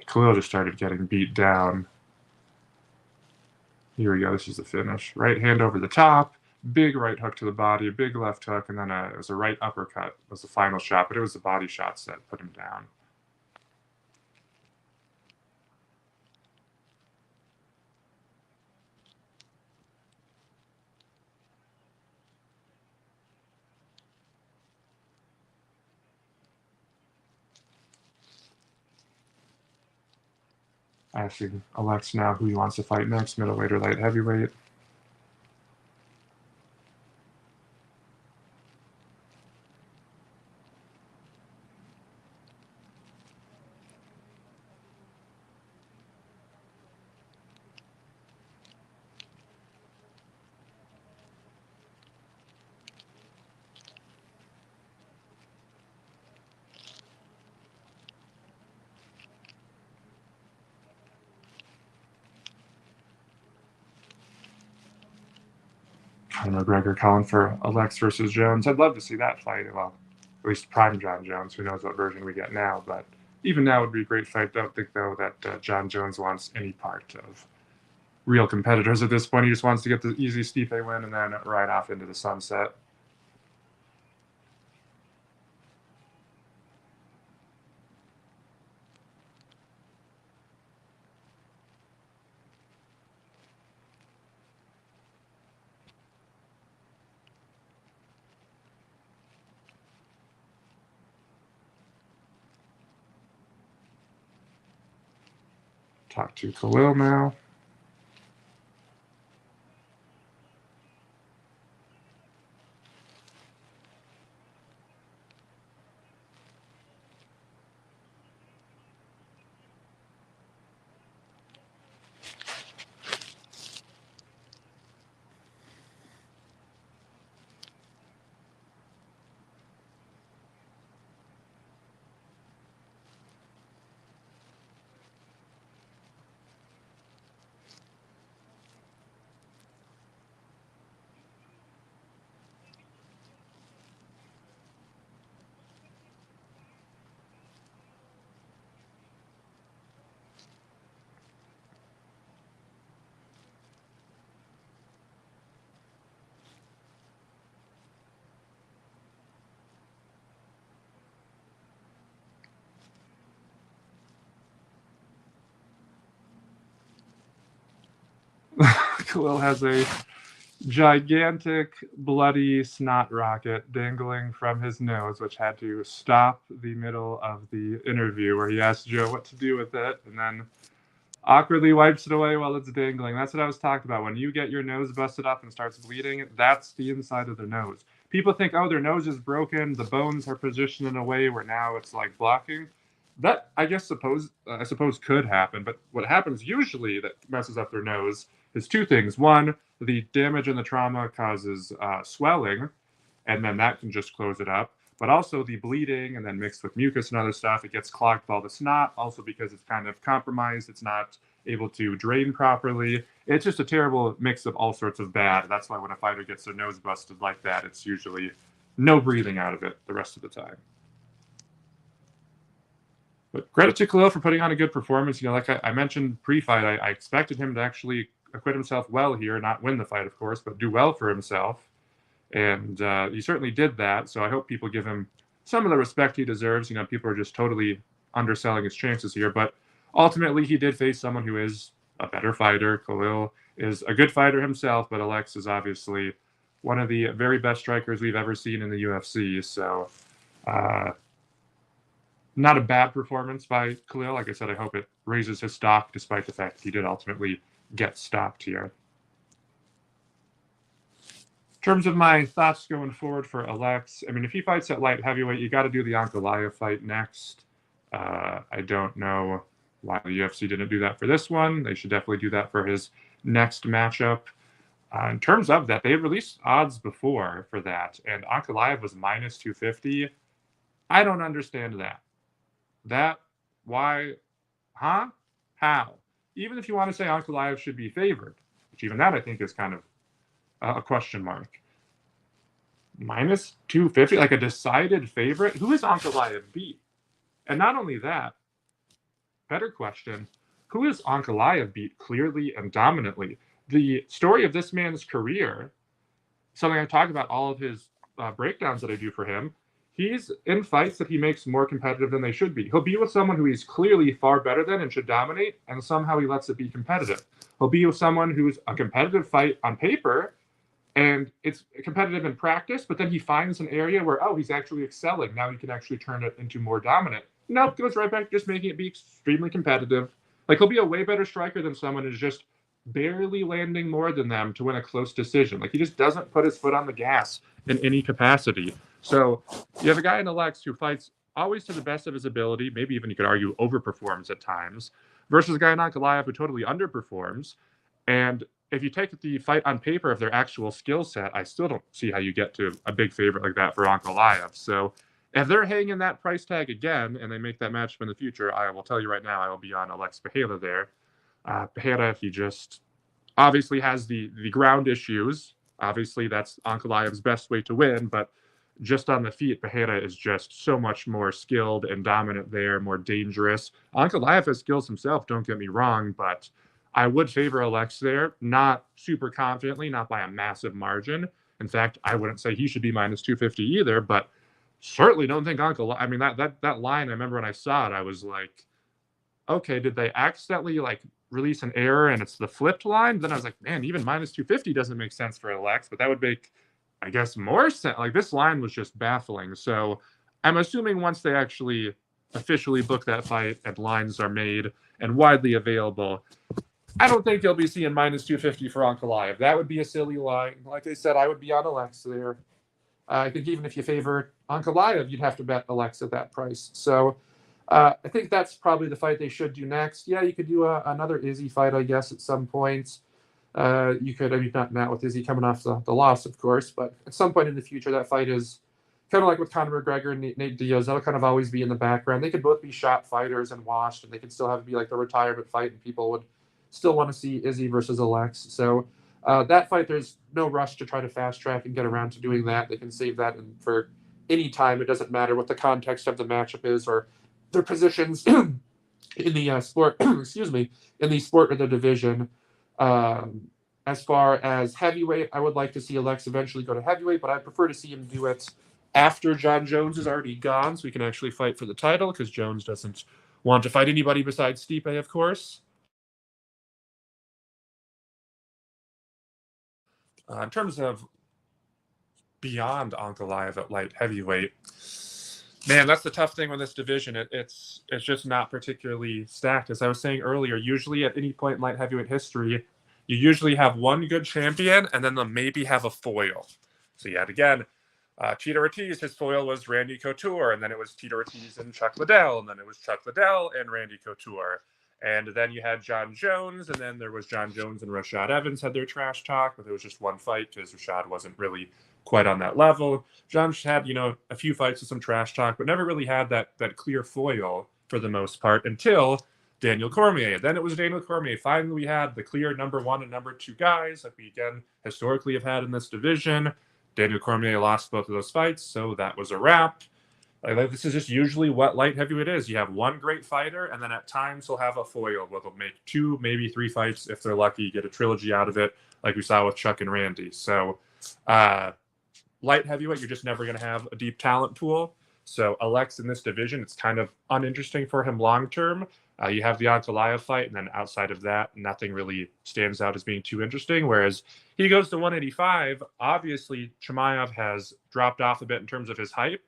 Khalil just started getting beat down. Here we go. This is the finish. Right hand over the top, big right hook to the body, big left hook, and then it was a right uppercut was the final shot, but it was the body shots that put him down. Asking Alex now who he wants to fight next, middleweight or light heavyweight. Conor McGregor calling for Alex versus Jones. I'd love to see that fight. Well, at least prime John Jones. Who knows what version we get now? But even now would be a great fight. Don't think, though, that John Jones wants any part of real competitors at this point. He just wants to get the easy Stipe win and then ride off into the sunset. Talk to Khalil now. Khalil has a gigantic bloody snot rocket dangling from his nose, which had to stop the middle of the interview where he asked Joe what to do with it and then awkwardly wipes it away while it's dangling. That's what I was talking about. When you get your nose busted up and starts bleeding, that's the inside of their nose. People think, oh, their nose is broken, the bones are positioned in a way where now it's like blocking. That I suppose could happen, but what happens usually that messes up their nose is two things. One, the damage and the trauma causes swelling, and then that can just close it up. But also the bleeding, and then mixed with mucus and other stuff, it gets clogged with all the snot. Also because it's kind of compromised, it's not able to drain properly. It's just a terrible mix of all sorts of bad. That's why when a fighter gets their nose busted like that, it's usually no breathing out of it the rest of the time. But credit to Khalil for putting on a good performance. Like I mentioned pre-fight, I expected him to actually acquit himself well here, not win the fight, of course, but do well for himself. And he certainly did that. So I hope people give him some of the respect he deserves. People are just totally underselling his chances here. But ultimately, he did face someone who is a better fighter. Khalil is a good fighter himself, but Alex is obviously one of the very best strikers we've ever seen in the UFC. So not a bad performance by Khalil. Like I said, I hope it raises his stock, despite the fact he did ultimately get stopped here. In terms of my thoughts going forward for Alex, if he fights at light heavyweight, you got to do the Ankalaev fight next. I don't know why the UFC didn't do that for this one. They should definitely do that for his next matchup. In terms of that, they had released odds before for that, and Ankalaev was minus 250. I don't understand that. Why? Huh? How? Even if you want to say Ankalaev should be favored, which even that I think is kind of a question mark. Minus 250, like a decided favorite? Who is Ankalaev beat? And not only that, better question, who is Ankalaev beat clearly and dominantly? The story of this man's career, something I talk about all of his breakdowns that I do for him, he's in fights that he makes more competitive than they should be. He'll be with someone who he's clearly far better than and should dominate, and somehow he lets it be competitive. He'll be with someone who's a competitive fight on paper, and it's competitive in practice, but then he finds an area where, he's actually excelling. Now he can actually turn it into more dominant. Nope, goes right back to just making it be extremely competitive. Like, he'll be a way better striker than someone who's just barely landing more than them to win a close decision. Like, he just doesn't put his foot on the gas in any capacity. So you have a guy in Alex who fights always to the best of his ability, maybe even you could argue overperforms at times, versus a guy in Ankalaev who totally underperforms. And if you take the fight on paper of their actual skill set, I still don't see how you get to a big favorite like that for Ankalaev. So if they're hanging that price tag again and they make that matchup in the future, I will tell you right now, I will be on Alex Pereira there. Pereira, he just obviously has the ground issues. Obviously, that's Ankalaev's best way to win, but just on the feet, Pereira is just so much more skilled and dominant there, more dangerous. Ankalaev has skills himself, don't get me wrong, but I would favor Alex there, not super confidently, not by a massive margin. In fact, I wouldn't say he should be minus 250 either, but certainly don't think Ankalaev. I mean, that line, I remember when I saw it, I was like, okay, did they accidentally like release an error and it's the flipped line? Then I was like, man, even minus 250 doesn't make sense for Alex, but that would make, I guess, more sense. Like, this line was just baffling. So I'm assuming once they actually officially book that fight and lines are made and widely available, I don't think you'll be seeing minus 250 for Ankalaev. That would be a silly line. Like I said, I would be on Alex there. I think even if you favor Ankalaev, you'd have to bet Alex at that price. So I think that's probably the fight they should do next. Yeah, you could do another Izzy fight, I guess, at some point. You could, I mean, not now with Izzy coming off the loss, of course, but at some point in the future, that fight is kind of like with Conor McGregor and Nate Diaz. That'll kind of always be in the background. They could both be shot fighters and washed, and they could still have it be like the retirement fight, and people would still want to see Izzy versus Alex. So that fight, there's no rush to try to fast track and get around to doing that. They can save that for any time. It doesn't matter what the context of the matchup is or their positions in the sport, excuse me, in the sport or the division. As far as heavyweight, I would like to see Alex eventually go to heavyweight, but I prefer to see him do it after John Jones is already gone, so he can actually fight for the title, because Jones doesn't want to fight anybody besides Stipe, of course. In terms of beyond Ankalaev at light heavyweight, man, that's the tough thing with this division. It's just not particularly stacked. As I was saying earlier, usually at any point in light heavyweight history, you usually have one good champion, and then they'll maybe have a foil. So yet again, Tito Ortiz, his foil was Randy Couture, and then it was Tito Ortiz and Chuck Liddell, and then it was Chuck Liddell and Randy Couture. And then you had John Jones, and then there was John Jones and Rashad Evans had their trash talk, but it was just one fight because Rashad wasn't really quite on that level. John had, a few fights with some trash talk, but never really had that clear foil for the most part until Daniel Cormier. Then it was Daniel Cormier. Finally, we had the clear number one and number two guys that we, again, historically have had in this division. Daniel Cormier lost both of those fights, so that was a wrap. This is just usually what light heavyweight is. You have one great fighter, and then at times he'll have a foil where they'll make 2, maybe 3 fights if they're lucky, get a trilogy out of it, like we saw with Chuck and Randy. So light heavyweight, you're just never going to have a deep talent pool. So Alex in this division, it's kind of uninteresting for him long term. You have the Ankalaev fight, and then outside of that, nothing really stands out as being too interesting. Whereas he goes to 185. Obviously, Chimaev has dropped off a bit in terms of his hype.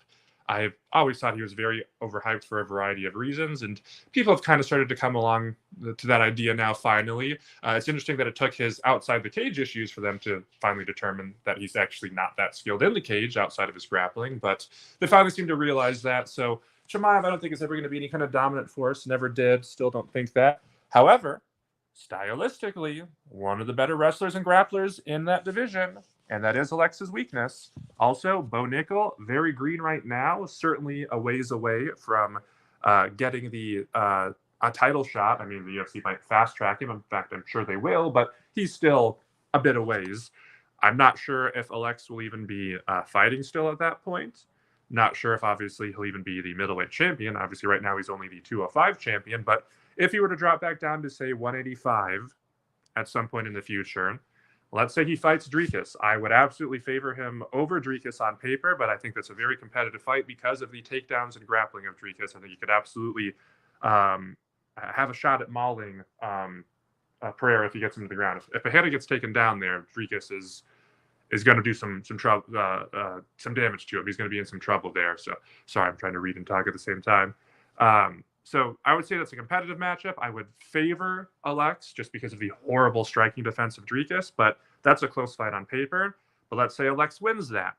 I've always thought he was very overhyped for a variety of reasons, and people have kind of started to come along to that idea now, finally. It's interesting that it took his outside the cage issues for them to finally determine that he's actually not that skilled in the cage outside of his grappling, but they finally seem to realize that. So Chimaev, I don't think is ever going to be any kind of dominant force, never did, still don't think that. However, stylistically, one of the better wrestlers and grapplers in that division, and that is Alex's weakness. Also, Bo Nickel, very green right now, certainly a ways away from getting a title shot. I mean, the UFC might fast track him. In fact, I'm sure they will, but he's still a bit of ways. I'm not sure if Alex will even be fighting still at that point. Not sure if, obviously, he'll even be the middleweight champion. Obviously, right now he's only the 205 champion, but if he were to drop back down to, say, 185 at some point in the future, let's say he fights Dricus. I would absolutely favor him over Dricus on paper, but I think that's a very competitive fight because of the takedowns and grappling of Dricus. I think he could absolutely have a shot at mauling Pereira if he gets him to the ground. If Pereira gets taken down there, Dricus is going to do some damage to him. He's going to be in some trouble there. So, sorry, I'm trying to read and talk at the same time. So I would say that's a competitive matchup. I would favor Alex just because of the horrible striking defense of Dricus, but that's a close fight on paper. But let's say Alex wins that.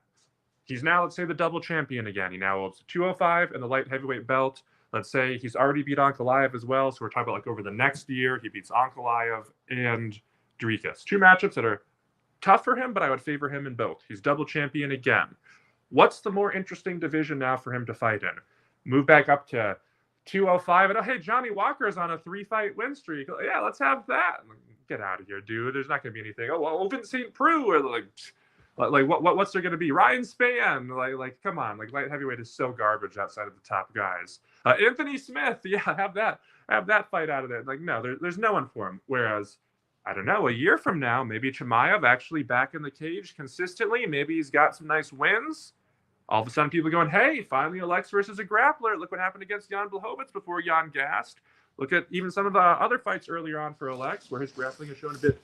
He's now, let's say, the double champion again. He now holds 205 and the light heavyweight belt. Let's say he's already beat Ankalaev as well. So we're talking about like over the next year, he beats Ankalaev and Dricus. Two matchups that are tough for him, but I would favor him in both. He's double champion again. What's the more interesting division now for him to fight in? Move back up to 205 and, oh, hey, Johnny Walker's on a 3-fight win streak. Yeah, let's have that. Get out of here, dude. There's not going to be anything. Oh, well, Vincent Prue, or what's there going to be? Ryan Spann, like, come on, like light heavyweight is so garbage outside of the top guys. Anthony Smith, yeah, have that fight out of it. Like, no, there's no one for him. Whereas, I don't know, a year from now, maybe Chimaev actually back in the cage consistently. Maybe he's got some nice wins. All of a sudden, people going, hey, finally Alex versus a grappler. Look what happened against Jan Blachowicz before Jan gassed. Look at even some of the other fights earlier on for Alex, where his grappling has shown to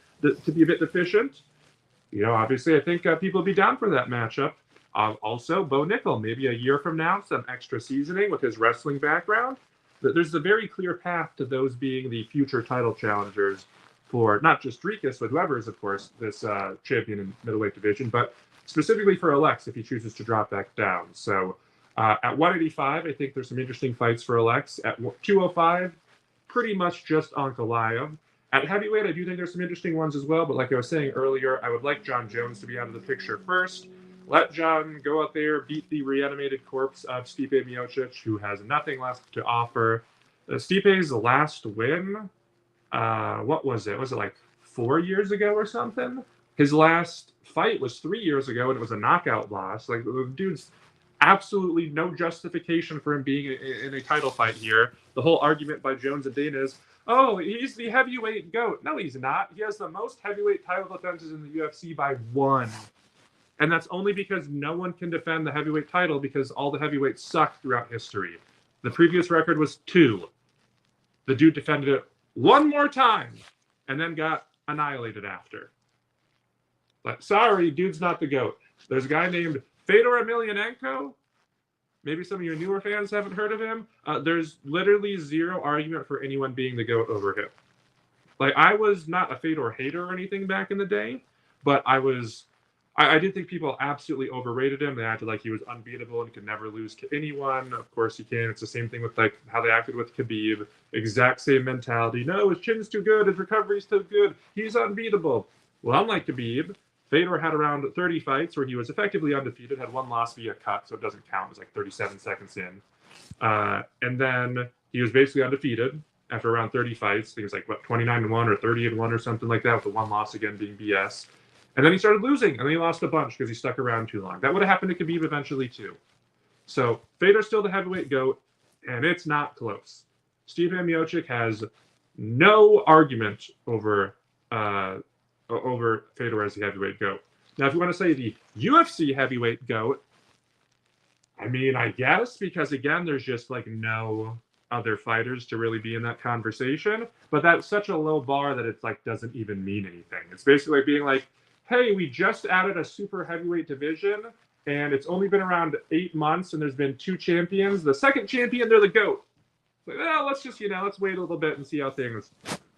be a bit deficient. You know, obviously, I think people will be down for that matchup. Also, Bo Nickel, maybe a year from now, some extra seasoning with his wrestling background. There's a very clear path to those being the future title challengers for not just Dricus, but whoever is, of course, this champion in middleweight division, but specifically for Alex if he chooses to drop back down. So at 185, I think there's some interesting fights for Alex. At 205, pretty much just Ankalaev. At heavyweight, I do think there's some interesting ones as well, but like I was saying earlier, I would like John Jones to be out of the picture first. Let John go out there, beat the reanimated corpse of Stipe Miocic, who has nothing left to offer. Stipe's last win, what was it? Was it like 4 years ago or something? His last fight was 3 years ago, and it was a knockout loss. Like, the dude's absolutely no justification for him being in a title fight here. The whole argument by Jones and Dana is, oh, he's the heavyweight GOAT. No, he's not. He has the most heavyweight title defenses in the UFC by 1. And that's only because no one can defend the heavyweight title because all the heavyweights suck throughout history. The previous record was 2. The dude defended it 1 more time and then got annihilated after. But sorry, dude's not the GOAT. There's a guy named Fedor Emelianenko. Maybe some of your newer fans haven't heard of him. There's literally zero argument for anyone being the GOAT over him. Like, I was not a Fedor hater or anything back in the day, but I did think people absolutely overrated him. They acted like he was unbeatable and could never lose to anyone. Of course he can. It's the same thing with like how they acted with Khabib. Exact same mentality. No, his chin's too good. His recovery's too good. He's unbeatable. Well, unlike Khabib, Fedor had around 30 fights where he was effectively undefeated, had 1 loss via cut, so it doesn't count. It was like 37 seconds in. And then he was basically undefeated after around 30 fights. I think it was like, what, 29-1 or 30-1 or something like that, with the 1 loss again being BS. And then he started losing, and then he lost a bunch because he stuck around too long. That would have happened to Khabib eventually, too. So Fedor's still the heavyweight GOAT, and it's not close. Stipe Miocic has no argument over Fedor as the heavyweight GOAT. Now, if you want to say the UFC heavyweight GOAT, I mean, I guess, because again, there's just like no other fighters to really be in that conversation. But that's such a low bar that it's like doesn't even mean anything. It's basically being like, hey, we just added a super heavyweight division, and it's only been around 8 months, and there's been 2 champions. The second champion, they're the GOAT. Like, well, let's just, let's wait a little bit and see how things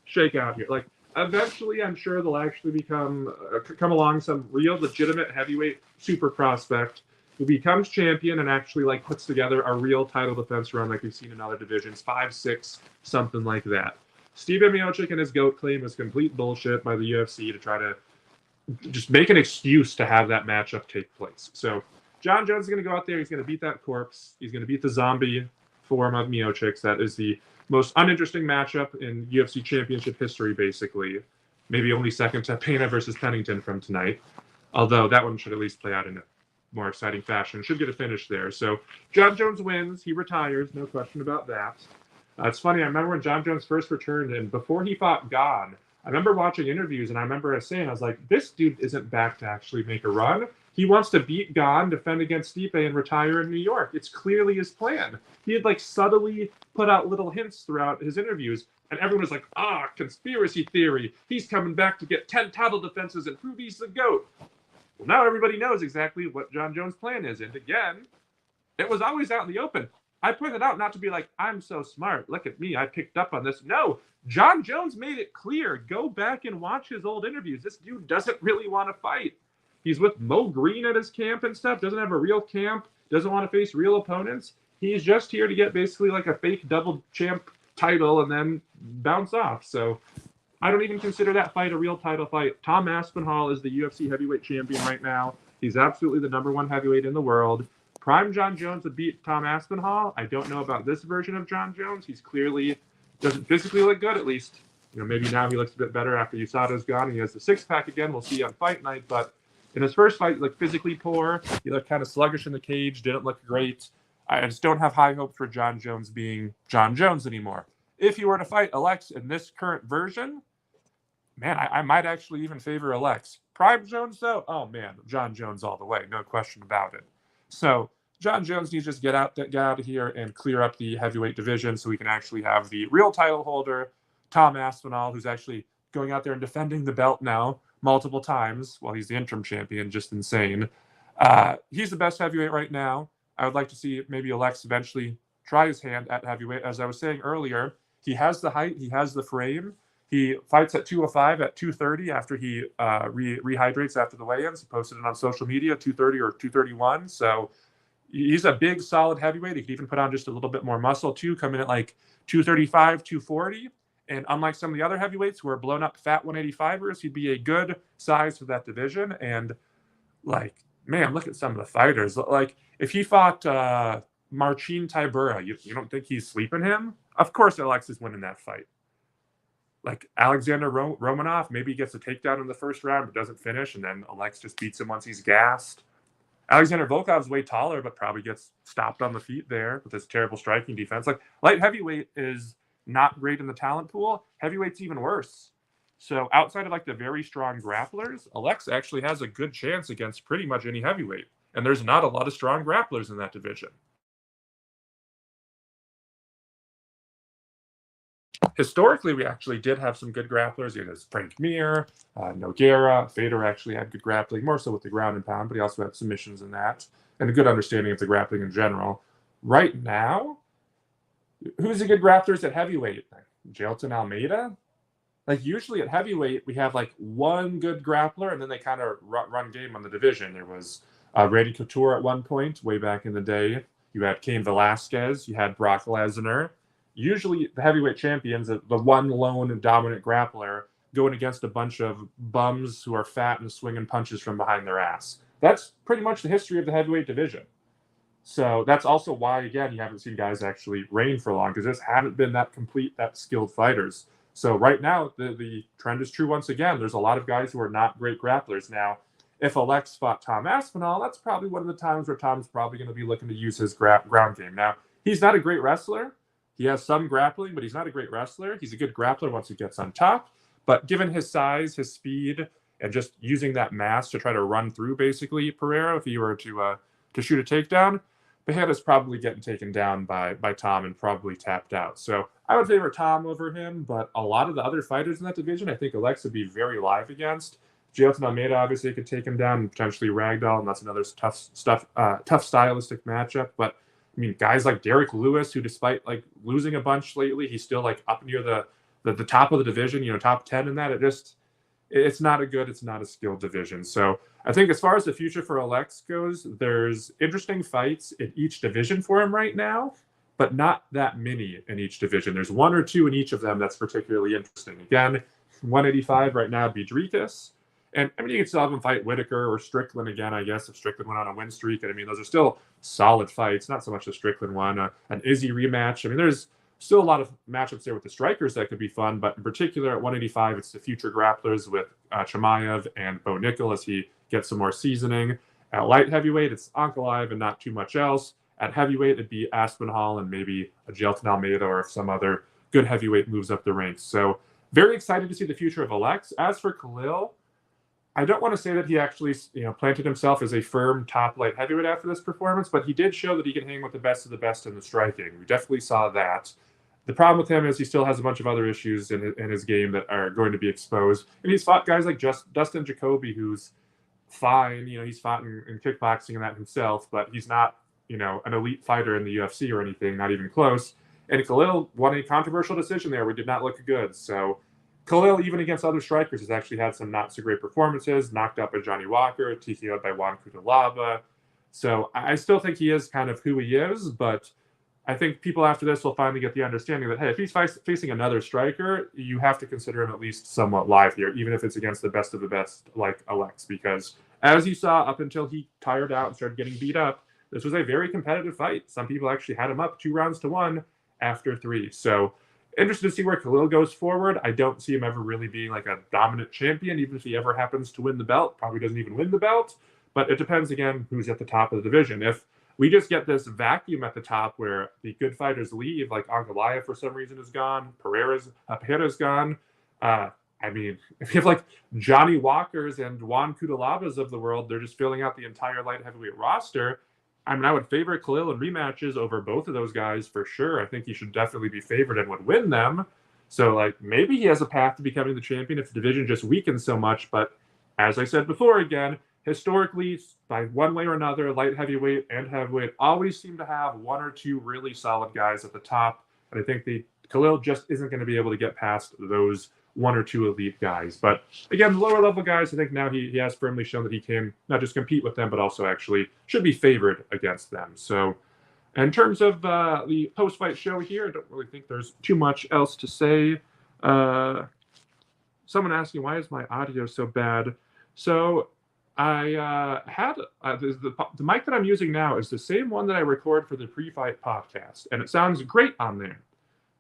shake out here. Like, eventually, I'm sure they'll actually come along some real legitimate heavyweight super prospect who becomes champion and actually like puts together a real title defense run like we've seen in other divisions, 5, 6, something like that. Stipe Miocic and his GOAT claim is complete bullshit by the UFC to try to just make an excuse to have that matchup take place. So John Jones is going to go out there. He's going to beat that corpse. He's going to beat the zombie form of Miocic. That is the most uninteresting matchup in UFC championship history, basically. Maybe only second to Pena versus Pennington from tonight. Although that one should at least play out in a more exciting fashion. Should get a finish there. So John Jones wins. He retires. No question about that. It's funny. I remember when John Jones first returned, and before he fought God, I remember watching interviews, and I remember saying, I was like, this dude isn't back to actually make a run. He wants to beat Gon, defend against Stipe, and retire in New York. It's clearly his plan. He had like subtly put out little hints throughout his interviews, and everyone was like, conspiracy theory. He's coming back to get 10 title defenses and prove he's the GOAT. Well, now everybody knows exactly what John Jones' plan is. And again, it was always out in the open. I pointed out not to be like, I'm so smart. Look at me. I picked up on this. No, John Jones made it clear. Go back and watch his old interviews. This dude doesn't really want to fight. He's with Mo Green at his camp and stuff. Doesn't have a real camp. Doesn't want to face real opponents. He's just here to get basically like a fake double champ title and then bounce off. So I don't even consider that fight a real title fight. Tom Aspinall is the UFC heavyweight champion right now. He's absolutely the #1 heavyweight in the world. Prime John Jones would beat Tom Aspinall. I don't know about this version of John Jones. He's clearly doesn't physically look good, at least. Maybe now he looks a bit better after USADA's gone. And he has the six-pack again. We'll see on fight night. But in his first fight, he looked physically poor. He looked kind of sluggish in the cage. Didn't look great. I just don't have high hopes for John Jones being John Jones anymore. If he were to fight Alex in this current version, man, I might actually even favor Alex. Prime Jones, though, oh man, John Jones all the way, no question about it. So John Jones needs to just get out of here and clear up the heavyweight division so we can actually have the real title holder, Tom Aspinall, who's actually going out there and defending the belt now multiple times while he's the interim champion. Just insane. He's the best heavyweight right now. I would like to see maybe Alex eventually try his hand at heavyweight. As I was saying earlier, he has the height, he has the frame. He fights at 205 at 230 after he rehydrates after the weigh-ins. He posted it on social media, 230 or 231. So he's a big, solid heavyweight. He could even put on just a little bit more muscle, too, come in at like 235, 240. And unlike some of the other heavyweights who are blown up fat 185ers, he'd be a good size for that division. And, like, man, look at some of the fighters. Like, if he fought Marcin Tybura, you don't think he's sleeping him? Of course Alex is winning that fight. Like Alexander Romanov, maybe he gets a takedown in the first round but doesn't finish, and then Alex just beats him once he's gassed. Alexander Volkov's way taller, but probably gets stopped on the feet there with his terrible striking defense. Like, light heavyweight is not great in the talent pool. Heavyweight's even worse. So outside of like the very strong grapplers, Alex actually has a good chance against pretty much any heavyweight. And there's not a lot of strong grapplers in that division. Historically, we actually did have some good grapplers. There's Frank Mir, Nogueira. Fedor actually had good grappling, more so with the ground and pound, but he also had submissions in that and a good understanding of the grappling in general. Right now, who's the good grapplers at heavyweight? Jailton Almeida? Like, usually at heavyweight, we have like one good grappler, and then they kind of run game on the division. There was Randy Couture at one point, way back in the day. You had Cain Velasquez. You had Brock Lesnar. Usually the heavyweight champions, the one lone and dominant grappler, going against a bunch of bums who are fat and swinging punches from behind their ass. That's pretty much the history of the heavyweight division. So that's also why, again, you haven't seen guys actually reign for long, because just haven't been that complete, that skilled fighters. So right now, the trend is true once again. There's a lot of guys who are not great grapplers. Now, if Alex fought Tom Aspinall, that's probably one of the times where Tom's probably going to be looking to use his ground game. Now, he's not a great wrestler. He has some grappling, but he's not a great wrestler. He's a good grappler once he gets on top. But given his size, his speed, and just using that mass to try to run through, basically, Pereira, if he were to shoot a takedown, Pereira's probably getting taken down by Tom and probably tapped out. So I would favor Tom over him, but a lot of the other fighters in that division, I think Alex would be very live against. Jailton Almeida obviously could take him down and potentially ragdoll, and that's another tough stylistic matchup. But I mean, guys like Derek Lewis, who despite like losing a bunch lately, he's still like up near the top of the division, top 10 in that. It's not a skilled division. So I think as far as the future for Alex goes, there's interesting fights in each division for him right now, but not that many in each division. There's one or two in each of them that's particularly interesting. Again, 185 right now, Bidrikas. And I mean, you can still have him fight Whitaker or Strickland again, I guess, if Strickland went on a win streak. And I mean, those are still solid fights, not so much the Strickland one. An Izzy rematch. I mean, there's still a lot of matchups there with the strikers that could be fun, but in particular at 185, it's the future grapplers with Chimaev and Bo Nickel as he gets some more seasoning. At light heavyweight, it's Ankalaev and not too much else. At heavyweight, it'd be Aspinall and maybe a Jailton Almeida or if some other good heavyweight moves up the ranks. So very excited to see the future of Alex. As for Khalil, I don't want to say that he actually, planted himself as a firm top light heavyweight after this performance, but he did show that he can hang with the best of the best in the striking. We definitely saw that. The problem with him is he still has a bunch of other issues in his game that are going to be exposed. And he's fought guys like Dustin Jacoby, who's fine. He's fought in kickboxing and that himself, but he's not, an elite fighter in the UFC or anything, not even close. And Khalil won a controversial decision there where did not look good. So Khalil, even against other strikers, has actually had some not so great performances, knocked out by Johnny Walker, TKO'd by Juan Cutelaba. So I still think he is kind of who he is, but I think people after this will finally get the understanding that, hey, if he's facing another striker, you have to consider him at least somewhat live here, even if it's against the best of the best like Alex. Because as you saw, up until he tired out and started getting beat up, this was a very competitive fight. Some people actually had him up 2-1 after 3. So interested to see where Khalil goes forward. I don't see him ever really being like a dominant champion, even if he ever happens to win the belt. Probably doesn't even win the belt. But it depends, again, who's at the top of the division. If we just get this vacuum at the top where the good fighters leave, like Ankalaev for some reason is gone, Pereira's gone. I mean, if you have like Johnny Walkers and Juan Cutelabas of the world, they're just filling out the entire light heavyweight roster. I mean, I would favor Khalil in rematches over both of those guys for sure. I think he should definitely be favored and would win them. So, like, maybe he has a path to becoming the champion if the division just weakens so much. But as I said before, again, historically, by one way or another, light heavyweight and heavyweight always seem to have 1 or 2 really solid guys at the top. And I think Khalil just isn't going to be able to get past those 1 or 2 elite guys. But again, the lower level guys, I think now he has firmly shown that he can not just compete with them, but also actually should be favored against them. So in terms of the post-fight show here, I don't really think there's too much else to say. Someone asking, why is my audio so bad? So I had the mic that I'm using now is the same one that I record for the pre-fight podcast, and it sounds great on there.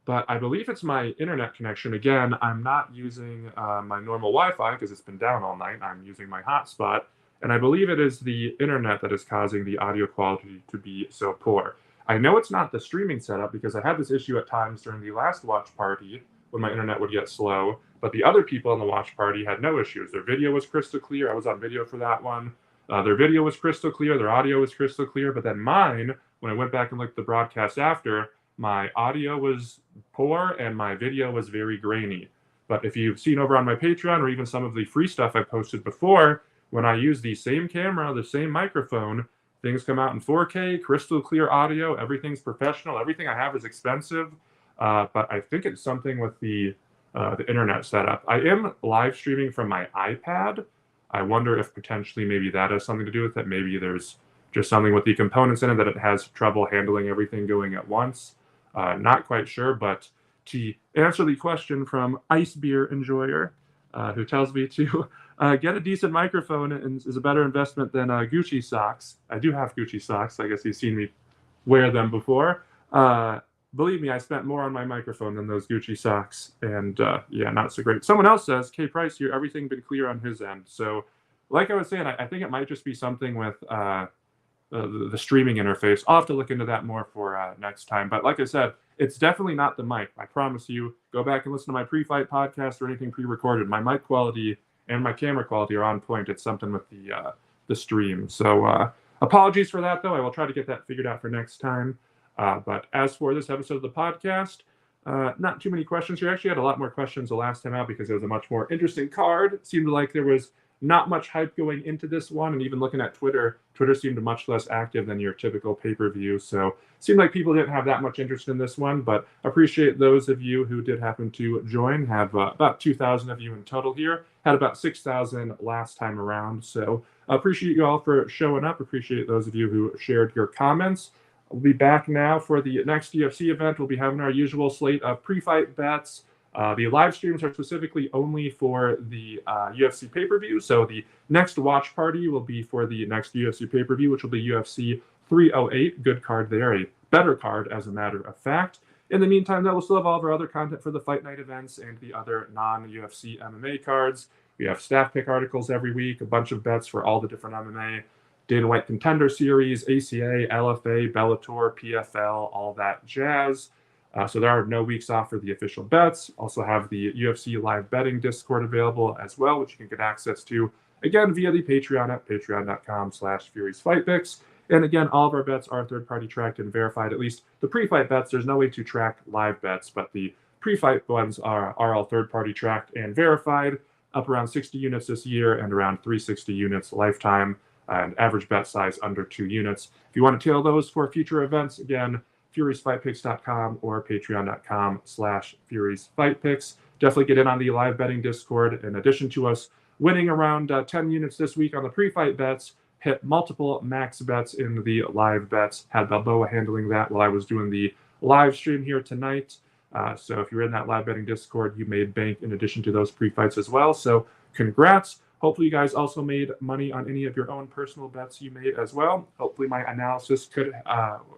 But I believe it's my internet connection. Again, I'm not using my normal Wi-Fi because it's been down all night. I'm using my hotspot, and I believe it is the internet that is causing the audio quality to be so poor. I know it's not the streaming setup because I had this issue at times during the last watch party when my internet would get slow, but the other people in the watch party had no issues. Their video was crystal clear. I was on video for that one. Their video was crystal clear. Their audio was crystal clear. But then mine, when I went back and looked at the broadcast after, my audio was poor and my video was very grainy. But if you've seen over on my Patreon or even some of the free stuff I posted before, when I use the same camera, the same microphone, things come out in 4K, crystal clear audio, everything's professional, everything I have is expensive. But I think it's something with the internet setup. I am live streaming from my iPad. I wonder if potentially maybe that has something to do with it. Maybe there's just something with the components in it that it has trouble handling everything going at once. Not quite sure, but to answer the question from Ice Beer Enjoyer, who tells me to get a decent microphone is a better investment than Gucci socks. I do have Gucci socks. I guess you've seen me wear them before. Believe me, I spent more on my microphone than those Gucci socks. And yeah, not so great. Someone else says, K Price here, everything been clear on his end. So like I was saying, I think it might just be something with the streaming interface. I'll have to look into that more for next time. But like I said, it's definitely not the mic. I promise you, go back and listen to my pre-fight podcast or anything pre-recorded. My mic quality and my camera quality are on point. It's something with the stream. So apologies for that, though. I will try to get that figured out for next time. But as for this episode of the podcast, not too many questions here. Actually, I had a lot more questions the last time out because it was a much more interesting card. It seemed like there was not much hype going into this one, and even looking at Twitter seemed much less active than your typical pay-per-view. So it seemed like people didn't have that much interest in this one, but appreciate those of you who did happen to join. Have about 2,000 of you in total here. Had about 6,000 last time around. So appreciate you all for showing up. Appreciate those of you who shared your comments. We'll be back now for the next UFC event. We'll be having our usual slate of pre-fight bets. The live streams are specifically only for the UFC pay-per-view. So the next watch party will be for the next UFC pay-per-view, which will be UFC 308. Good card there, a better card as a matter of fact. In the meantime, though, we'll still have all of our other content for the Fight Night events and the other non-UFC MMA cards. We have staff pick articles every week, a bunch of bets for all the different MMA. Dana White Contender Series, ACA, LFA, Bellator, PFL, all that jazz. So there are no weeks off for the official bets. Also have the UFC live betting Discord available as well, which you can get access to, again, via the Patreon at patreon.com/FuriesFightPicks. And again, all of our bets are third-party tracked and verified, at least the pre-fight bets. There's no way to track live bets, but the pre-fight ones are all third-party tracked and verified, up around 60 units this year and around 360 units lifetime. and average bet size under 2 units. If you want to tail those for future events, again, furiesfightpicks.com or patreon.com/furiesfightpicks. Definitely get in on the live betting Discord. In addition to us winning around 10 units this week on the pre-fight bets, hit multiple max bets in the live bets. Had Balboa handling that while I was doing the live stream here tonight. So if you're in that live betting Discord, you made bank in addition to those pre-fights as well. So congrats. Hopefully you guys also made money on any of your own personal bets you made as well. Hopefully my analysis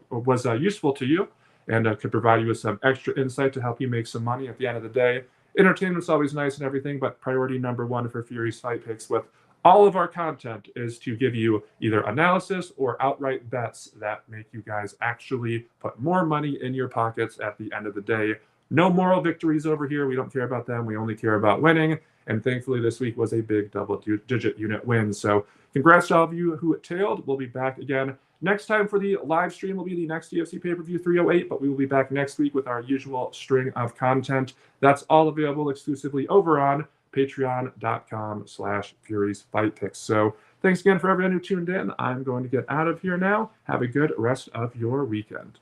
was useful to you and could provide you with some extra insight to help you make some money at the end of the day. Entertainment's always nice and everything, but priority number one for Fury's Fight Picks with all of our content is to give you either analysis or outright bets that make you guys actually put more money in your pockets at the end of the day. No moral victories over here. We don't care about them. We only care about winning. And thankfully, this week was a big double-digit unit win. So congrats to all of you who tailed. We'll be back again next time for the live stream. Will be the next UFC pay-per-view 308, but we will be back next week with our usual string of content. That's all available exclusively over on patreon.com/furiesfightpicks. So thanks again for everyone who tuned in. I'm going to get out of here now. Have a good rest of your weekend.